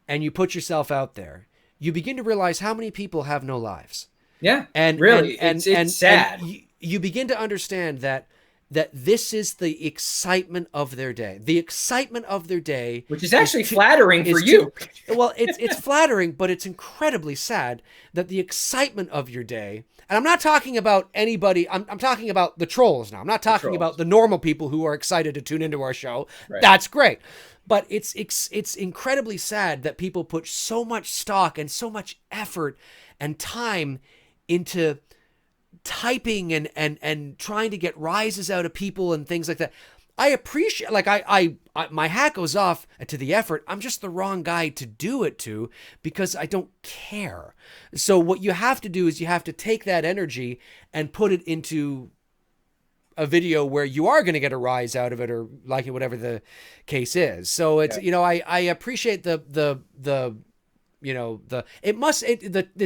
and you put yourself out there, you begin to realize how many people have no lives. Yeah, and really, it's sad. And you begin to understand that that this is the excitement of their day. The excitement of their day, which is actually flattering for you. Well, it's flattering, but it's incredibly sad that the excitement of your day, and I'm not talking about anybody, I'm talking about the trolls now. I'm not talking about the normal people who are excited to tune into our show. Right. That's great. But it's incredibly sad that people put so much stock and so much effort and time into typing and trying to get rises out of people and things like that. I appreciate, like, I my hat goes off to the effort. I'm just the wrong guy to do it to, because I don't care. So what you have to do is you have to take that energy and put it into a video where you are going to get a rise out of it, or like it, whatever the case is. So it's, you know, I appreciate this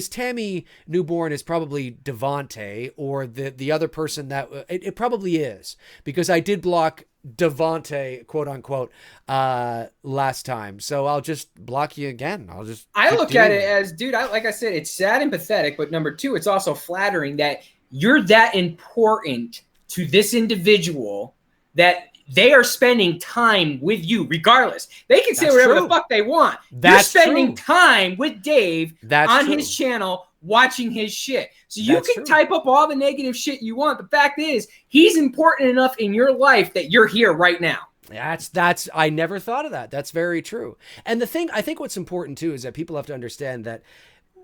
Tammy newborn is probably Devontae, or the other person that it probably is, because I did block Devontae, quote unquote, last time. So I'll just block you again. I look at it as, dude, like I said, it's sad and pathetic, but number two, it's also flattering that you're that important to this individual that they are spending time with you regardless. They can say whatever the fuck they want. You're spending time with Dave on his channel, watching his shit. So you can type up all the negative shit you want. The fact is, he's important enough in your life that you're here right now. That's I never thought of that. That's very true. And the thing, I think what's important too is that people have to understand that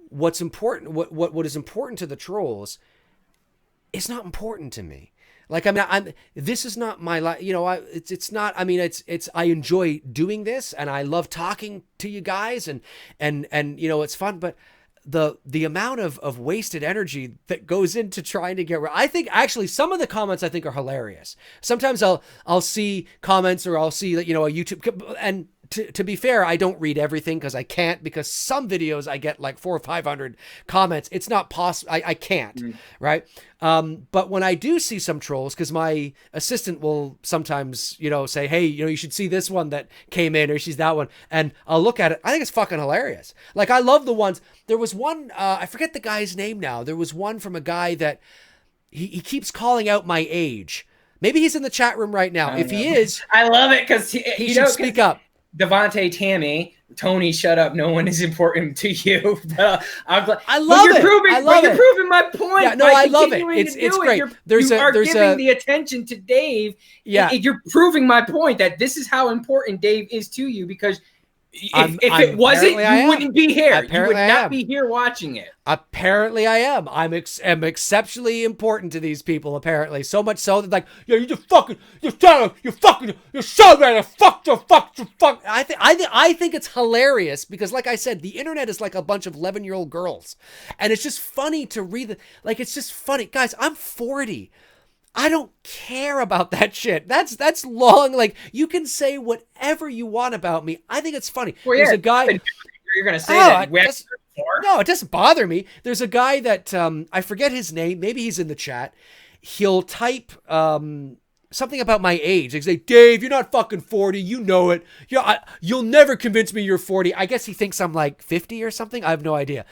what's important, what is important to the trolls is not important to me. Like, I mean, this is not my life, you know, it's not, I mean, I enjoy doing this and I love talking to you guys and, you know, it's fun, but the amount of wasted energy that goes into trying to get, I think actually some of the comments I think are hilarious. Sometimes I'll see comments, or I'll see, you know, a YouTube, and to be fair, I don't read everything because I can't, because some videos I get like 400 or 500 comments. It's not possible. I can't. Right. But when I do see some trolls, because my assistant will sometimes, you know, say, hey, you know, you should see this one that came in, or she's that one. And I'll look at it. I think it's fucking hilarious. Like, I love the ones. There was one, I forget the guy's name now. There was one from a guy that he keeps calling out my age. Maybe he's in the chat room right now. If he is, I love it, because he should speak up. Devontae, Tammy, Tony, shut up. No one is important to you. I'm glad. I love it. You're proving my point. Yeah, no, I love it. It's great. You are giving the attention to Dave. Yeah, you're proving my point that this is how important Dave is to you, because if it wasn't, you wouldn't be here. You would not be here watching it. Apparently I am. I'm exceptionally important to these people, apparently. So much so that, like, yeah, you're so bad. Fuck. I think it's hilarious, because, like I said, the internet is like a bunch of 11-year-old girls. And it's just funny to read it's just funny. Guys, I'm 40. I don't care about that shit. That's long. Like, you can say whatever you want about me. I think it's funny. Well, There's a guy. You're gonna say that. No, it doesn't bother me. There's a guy that I forget his name. Maybe he's in the chat. He'll type something about my age. He'll say, Dave, you're not fucking 40. You know it. You'll never convince me you're 40. I guess he thinks I'm like 50 or something. I have no idea.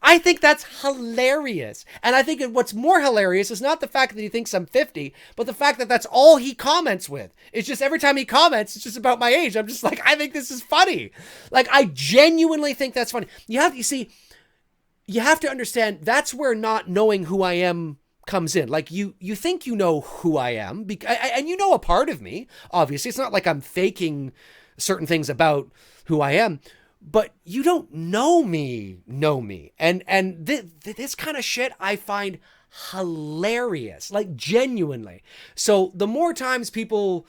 I think that's hilarious. And I think what's more hilarious is not the fact that he thinks I'm 50, but the fact that that's all he comments with. It's just every time he comments, it's just about my age. I'm just like, I think this is funny. Like, I genuinely think that's funny. You have to understand, that's where not knowing who I am comes in. Like, you think you know who I am, and you know a part of me, obviously. It's not like I'm faking certain things about who I am. But you don't know me. And this kind of shit I find hilarious, like, genuinely. So the more times people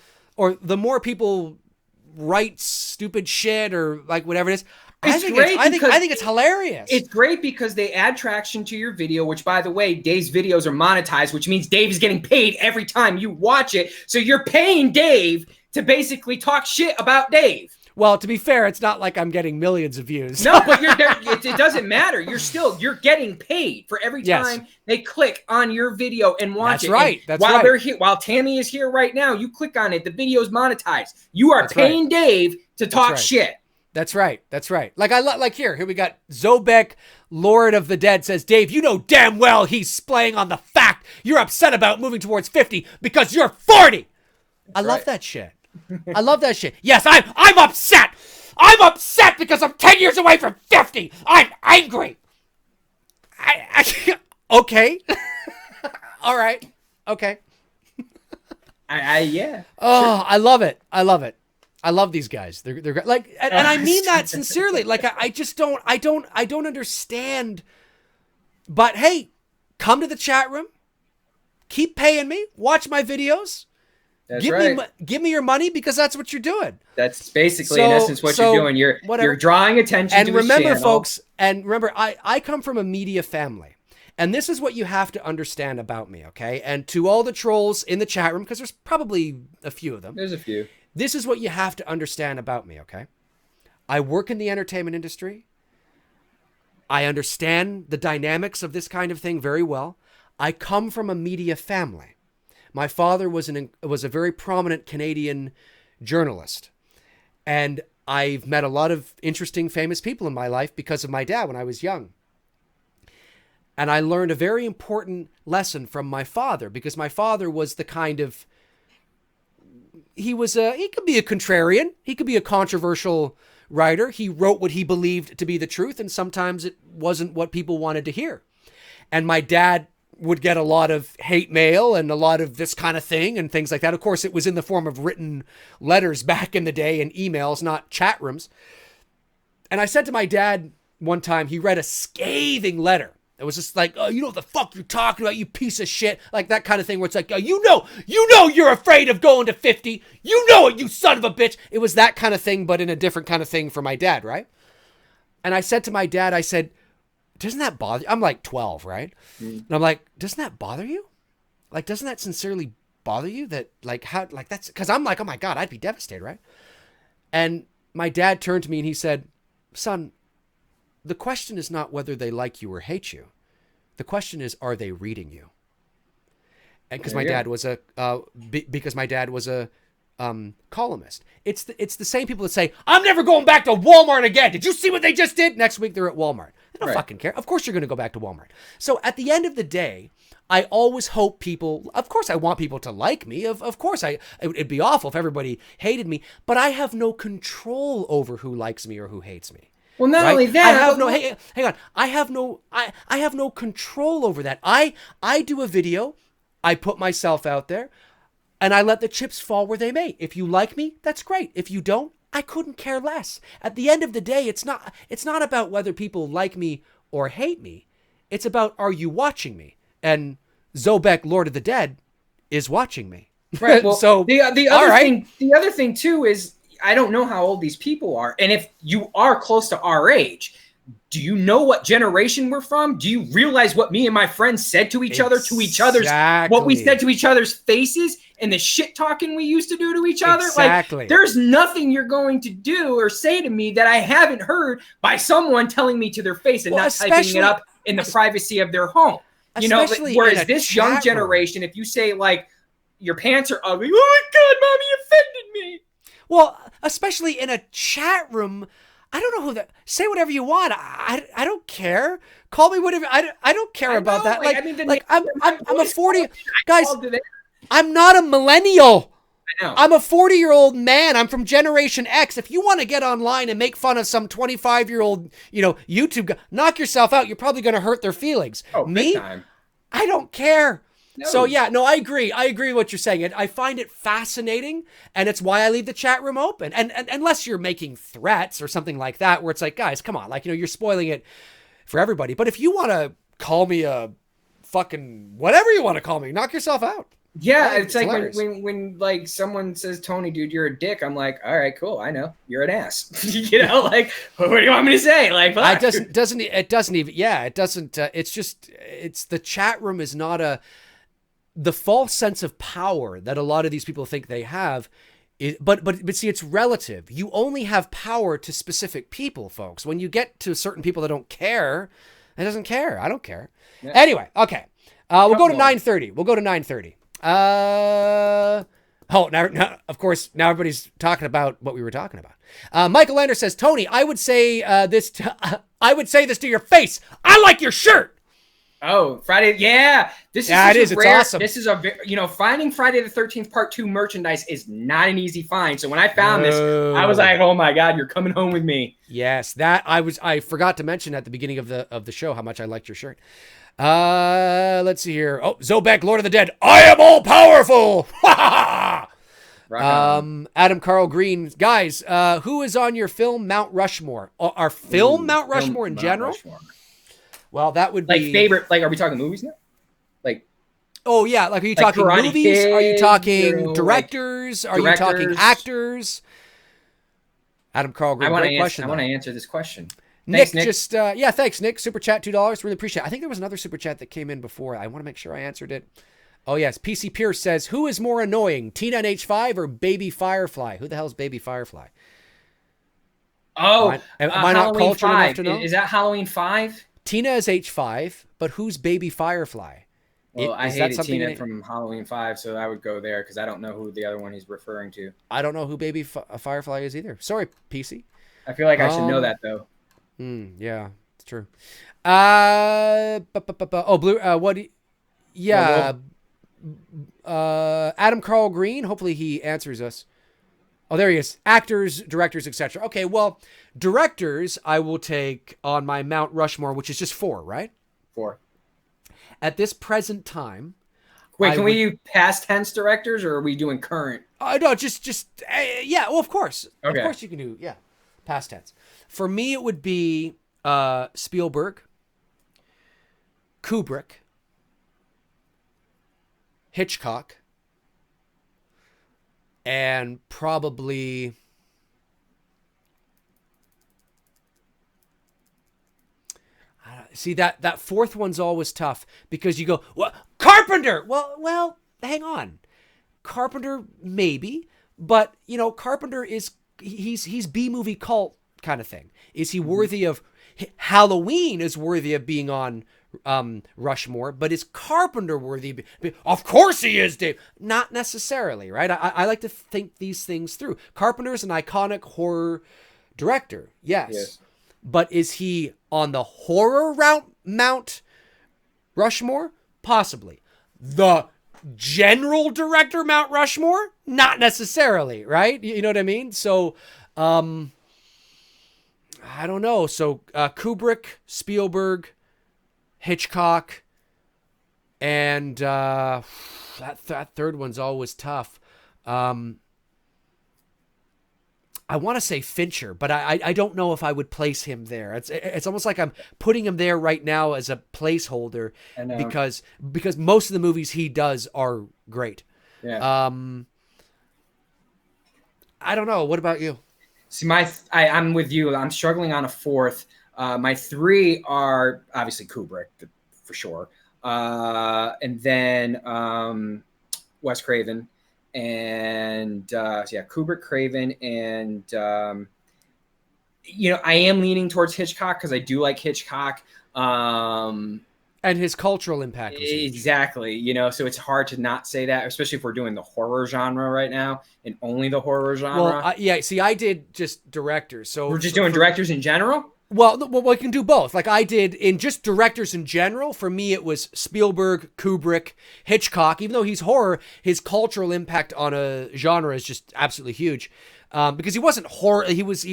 write stupid shit, or like whatever it is, I think it's hilarious. It's great because they add traction to your video, which, by the way, Dave's videos are monetized, which means Dave is getting paid every time you watch it. So you're paying Dave to basically talk shit about Dave. Well, to be fair, it's not like I'm getting millions of views. No, but it doesn't matter. You're getting paid for every time they click on your video and watch it. That's right. They're here, while Tammy is here right now, you click on it. The video's monetized. You are paying Dave to talk shit. That's right. That's right. Like here we got Zobek, Lord of the Dead says, Dave, you know damn well he's playing on the fact you're upset about moving towards 50 because you're 40. I love that shit. I love that shit. Yes, I'm upset. I'm upset because I'm 10 years away from 50. I'm angry. Okay. All right. Okay. Yeah. Oh, sure. I love it. I love it. I love these guys. They're like, and I mean that sincerely. Like, I just don't understand. But hey, come to the chat room. Keep paying me. Watch my videos. That's right. Give me your money because that's what you're doing. That's basically in essence what you're doing. You're drawing attention to the channel. And remember, folks, I come from a media family. And this is what you have to understand about me, okay? And to all the trolls in the chat room, because there's probably a few of them. There's a few. This is what you have to understand about me, okay? I work in the entertainment industry. I understand the dynamics of this kind of thing very well. I come from a media family. My father was a very prominent Canadian journalist. And I've met a lot of interesting, famous people in my life because of my dad when I was young. And I learned a very important lesson from my father because my father was the kind of, he could be a contrarian. He could be a controversial writer. He wrote what he believed to be the truth, and sometimes it wasn't what people wanted to hear. And my dad would get a lot of hate mail and a lot of this kind of thing and things like that. Of course, it was in the form of written letters back in the day and emails, not chat rooms. And I said to my dad one time, he read a scathing letter. It was just like, oh, you know what the fuck you're talking about, you piece of shit. Like that kind of thing where it's like, oh, you know you're afraid of going to 50. You know it, you son of a bitch. It was that kind of thing, but in a different kind of thing for my dad, right? And I said to my dad, I said, doesn't that bother you? I'm like 12, right? And I'm like, doesn't that bother you? Like, doesn't that sincerely bother you? That like, how, like that's, because I'm like, oh my God, I'd be devastated, right? And my dad turned to me and he said, son, the question is not whether they like you or hate you. The question is, are they reading you? And because my dad was a columnist. It's the same people that say, I'm never going back to Walmart again. Did you see what they just did? Next week they're at Walmart. They don't fucking care. Of course you're going to go back to Walmart. So at the end of the day, I always hope people, of course I want people to like me. Of course it'd be awful if everybody hated me, but I have no control over who likes me or who hates me. Well, not only that, hang on. I have no control over that. I do a video, I put myself out there, and I let the chips fall where they may. If you like me, that's great. If you don't, I couldn't care less. At the end of the day, it's not about whether people like me or hate me. It's about, are you watching me? And Zobek, Lord of the Dead, is watching me. Right. Well, so the other thing too is, I don't know how old these people are. And if you are close to our age, do you know what generation we're from? Do you realize what me and my friends said to each other, what we said to each other's faces and the shit talking we used to do to each other? Exactly. Like, there's nothing you're going to do or say to me that I haven't heard by someone telling me to their face and not typing it up in the privacy of their home. You know, whereas this young generation, if you say like, your pants are ugly, oh my God, mommy offended me. Well, especially in a chat room, I don't know who that. Say whatever you want. I don't care. Call me whatever. I don't care about that. Like, I mean, I'm a 40 guys. I'm not a millennial. I know. I'm a 40-year-old man. I'm from Generation X. If you want to get online and make fun of some 25-year-old, YouTube guy, knock yourself out. You're probably going to hurt their feelings. Oh, me? Big time. I don't care. No. So yeah, no, I agree. I agree with what you're saying. I find it fascinating, and it's why I leave the chat room open. And unless you're making threats or something like that, where it's like, guys, come on, like, you're spoiling it for everybody. But if you want to call me a fucking whatever you want to call me, knock yourself out. Yeah, it's like when like someone says, Tony, dude, you're a dick. I'm like, all right, cool. I know you're an ass. Like, what do you want me to say? Like, fuck. It doesn't even. Yeah, it doesn't. It's the chat room is not the false sense of power that a lot of these people think they have. But see, it's relative. You only have power to specific people, folks. When you get to certain people that don't care, it doesn't care. I don't care. Yeah. Anyway, okay. We'll go to 9:30. We'll go to 9:30. Oh, now, of course, now everybody's talking about what we were talking about. Michael Lander says, Tony, I would say this to your face. I like your shirt. Oh, Friday. Yeah. It is. It's awesome. This is finding Friday the 13th Part 2 merchandise is not an easy find. So when I found this, I was like, oh my God, you're coming home with me. Yes. I forgot to mention at the beginning of the show how much I liked your shirt. Let's see here. Oh, Zobek, Lord of the Dead. I am all powerful. Adam Carl Green. Guys, who is on your film Mount Rushmore? Our film Mount Rushmore in general? Rushmore. Well, that would be... Like favorite, like, are we talking movies now? Like... Oh, yeah. Like, are you talking movies? Kid, are you talking directors? Are you talking actors? Adam Carl Green, great question. I want to answer this question. Nick, thanks, Nick. Thanks, Nick. Super chat, $2. Really appreciate it. I think there was another super chat that came in before. I want to make sure I answered it. Oh, yes. PC Pierce says, who is more annoying, Tina and H5 or Baby Firefly? Who the hell is Baby Firefly? Oh, am I not cultured enough to know? Is that Halloween 5? Tina is H5, but who's Baby Firefly? Well, I hated Tina from Halloween 5, so I would go there because I don't know who the other one he's referring to. I don't know who Baby Firefly is either. Sorry, PC. I feel like I should know that, though. Yeah, it's true. Blue. What? Yeah. Adam Carl Green. Hopefully he answers us. Oh, there he is. Actors, directors, etc. Okay, well, directors I will take on my Mount Rushmore, which is just 4, right? 4. At this present time. Wait, can we do past tense directors, or are we doing current? No, just yeah. Well, of course, okay. Of course you can do past tense. For me, it would be Spielberg, Kubrick, Hitchcock, and probably see that fourth one's always tough because you go, well, Carpenter. Well, hang on, Carpenter maybe, but Carpenter is he's B-movie cult kind of thing. Is he worthy of Halloween? Is worthy of being on Rushmore, but is Carpenter worthy? Of course he is, Dave. Not necessarily, right? I like to think these things through. Carpenter's an iconic horror director, yes. But is he on the horror route Mount Rushmore? Possibly. The general director Mount Rushmore? Not necessarily, right? You know what I mean? So, I don't know. So, Kubrick, Spielberg, Hitchcock, and that third one's always tough. I want to say Fincher, but I don't know if I would place him there. It's almost like I'm putting him there right now as a placeholder because most of the movies he does are great. Yeah. I don't know. What about you? See, I'm with you. I'm struggling on a fourth. My 3 are obviously Kubrick for sure, and then Wes Craven. And Kubrick, Craven, and I am leaning towards Hitchcock because I do like Hitchcock. And his cultural impact. Exactly. So it's hard to not say that, especially if we're doing the horror genre right now and only the horror genre. Well, see, I did just directors. So we're just doing directors in general? Well, we can do both. Like I did in just directors in general. For me, it was Spielberg, Kubrick, Hitchcock. Even though he's horror, his cultural impact on a genre is just absolutely huge. Because he wasn't horror. He was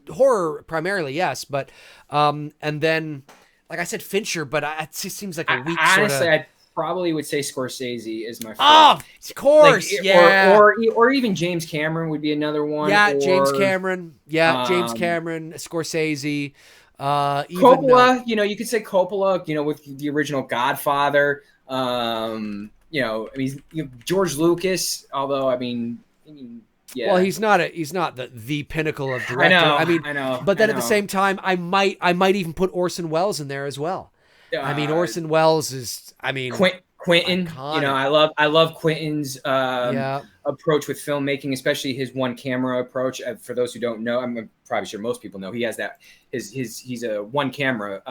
horror primarily, yes. But and then, like I said, Fincher. But it seems like a weak honestly, sort of. I probably would say Scorsese is my favorite. Oh, of course, or even James Cameron would be another one. Yeah, James Cameron, Scorsese, Coppola. You could say Coppola. With the original Godfather. George Lucas. Although, yeah. Well, he's not the pinnacle of director. I know. But then at the same time, I might even put Orson Welles in there as well. Orson Welles is. Quentin. Iconic. I love Quentin's approach with filmmaking, especially his one camera approach. For those who don't know, I'm probably sure most people know, he has that he's a one camera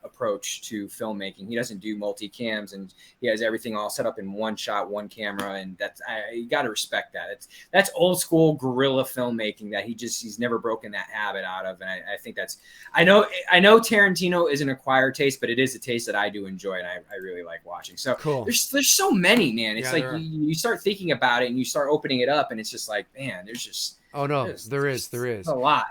approach to filmmaking. He doesn't do multi-cams, and he has everything all set up in one shot, one camera, and you got to respect that. That's old school guerrilla filmmaking that he's never broken that habit out of, and I think that's I know Tarantino is an acquired taste, but it is a taste that I do enjoy, and I really like watching. So cool. There's so many, man. It's like you start thinking about it and you start opening it up, and it's just like, man, there's just there is a lot.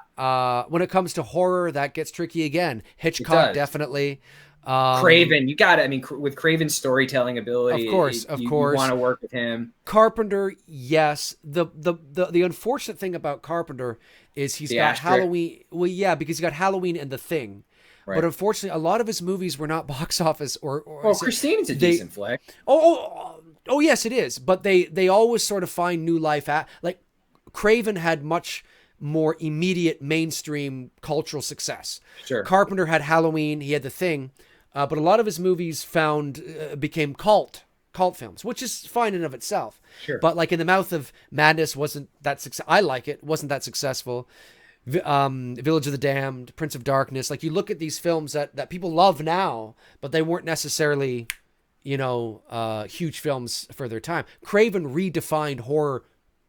When it comes to horror, that gets tricky again. Hitchcock, definitely. Craven, you got it. I mean, with Craven's storytelling ability, of course, you want to work with him. Carpenter, yes. The unfortunate thing about Carpenter is he's got Halloween. Well, yeah, because he's got Halloween and The Thing. Right. But unfortunately, a lot of his movies were not box office or Christine's a decent flick. Oh, yes, it is. But they always sort of find new life like Craven had much more immediate mainstream cultural success. Sure. Carpenter had Halloween, he had The Thing, but a lot of his movies became cult films, which is fine in and of itself. Sure. But like In the Mouth of Madness wasn't that I like it. Wasn't that successful. Village of the Damned, Prince of Darkness. Like you look at these films that people love now, but they weren't necessarily, huge films for their time. Craven redefined horror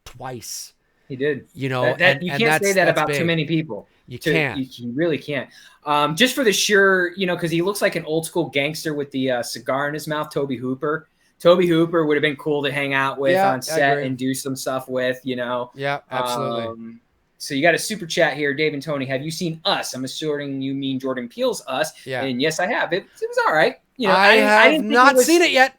twice. He did. You can't say that about big. Too many people. You can't. You really can't. Just for the sure, because he looks like an old school gangster with the cigar in his mouth. Toby Hooper. Toby Hooper would have been cool to hang out with on set and do some stuff with. Yeah, absolutely. So you got a super chat here, Dave and Tony. Have you seen Us? I'm assuming you mean Jordan Peele's Us. Yeah. And yes, I have. It was all right. I have not seen it yet.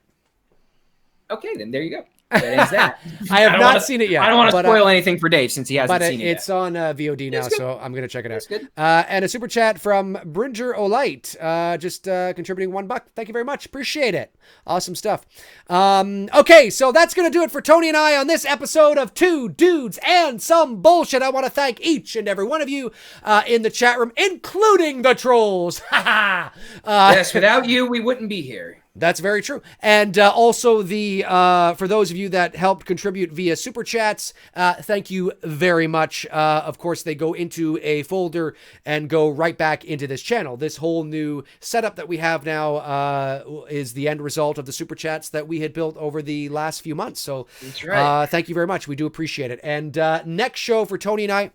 Okay, then there you go. That ends that. I have not seen it yet. I don't want to spoil anything for Dave since he hasn't seen it yet. It's on VOD now, so I'm going to check it out. It's good. And a super chat from Bringer Olight, just contributing $1. Thank you very much. Appreciate it. Awesome stuff. Okay, so that's going to do it for Tony and I on this episode of Two Dudes and Some Bullshit. I want to thank each and every one of you in the chat room, including the trolls. Yes, without you, we wouldn't be here. That's very true. And also for those of you that helped contribute via Super Chats, thank you very much. Of course, they go into a folder and go right back into this channel. This whole new setup that we have now is the end result of the Super Chats that we had built over the last few months. So that's right. Thank you very much. We do appreciate it. And next show for Tony and I,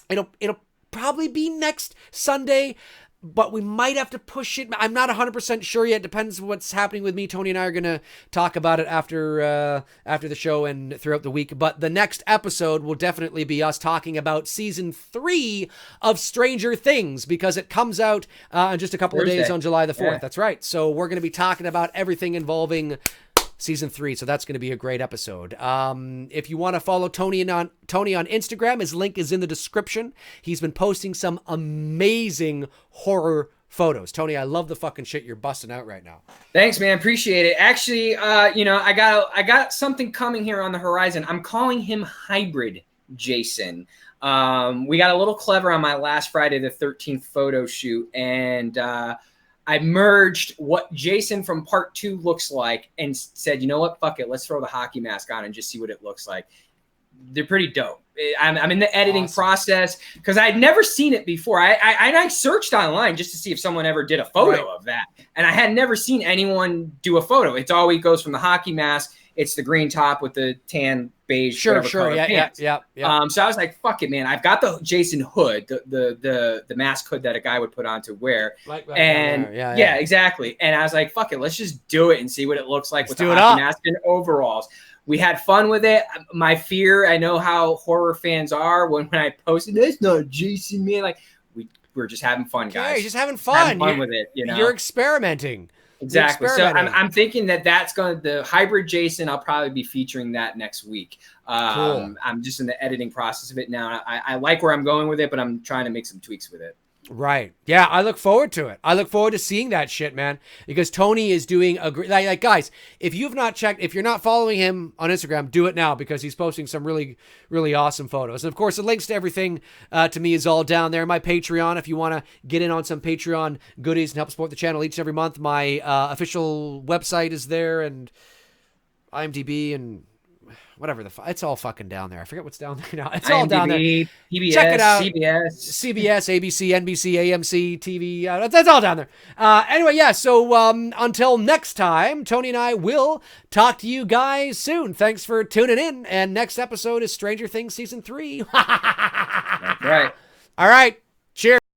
it'll probably be next Sunday, but we might have to push it. I'm not 100% sure yet. Depends what's happening with me. Tony and I are going to talk about it after the show and throughout the week. But the next episode will definitely be us talking about season 3 of Stranger Things, because it comes out in just a couple of days on July the 4th. Yeah. That's right. So we're going to be talking about everything involving season 3, so that's going to be a great episode. If you want to follow Tony on Instagram, his link is in the description. He's been posting some amazing horror photos. Tony, I love the fucking shit you're busting out right now. Thanks, man. Appreciate it. Actually, I got something coming here on the horizon. I'm calling him Hybrid Jason. We got a little clever on my last Friday the 13th photo shoot, and I merged what Jason from part 2 looks like and said, you know what, fuck it, let's throw the hockey mask on and just see what it looks like. They're pretty dope. I'm in the editing process because I'd never seen it before. I searched online just to see if someone ever did a photo of that, and I had never seen anyone do a photo. It's always goes from the hockey mask. It's the green top with the tan beige. Sure. Yeah. So I was like, fuck it, man. I've got the Jason hood, the mask hood that a guy would put on to wear. Yeah, exactly. And I was like, fuck it, let's just do it and see what it looks like with the hockey mask and overalls. We had fun with it. My fear, I know how horror fans are when I posted, that's not Jason, man. Like, we're just having fun, guys. Yeah, you're just having fun. With it, You're experimenting. Exactly. So I'm thinking that's the hybrid Jason. I'll probably be featuring that next week. Cool. I'm just in the editing process of it now. I like where I'm going with it, but I'm trying to make some tweaks with it. Right. Yeah, I look forward to it. I look forward to seeing that shit, man, because Tony is doing a great, like guys, if you're not following him on Instagram, do it now, because he's posting some really, really awesome photos. And of course, the links to everything to me is all down there. My Patreon, if you want to get in on some Patreon goodies and help support the channel each and every month, my official website is there, and IMDb and whatever it's all fucking down there. I forget what's down there now. It's all down there. PBS, Check it out. CBS, ABC, NBC, AMC, TV. That's all down there. Anyway, yeah. So until next time, Tony and I will talk to you guys soon. Thanks for tuning in. And next episode is Stranger Things season 3. That's right. All right. Cheers.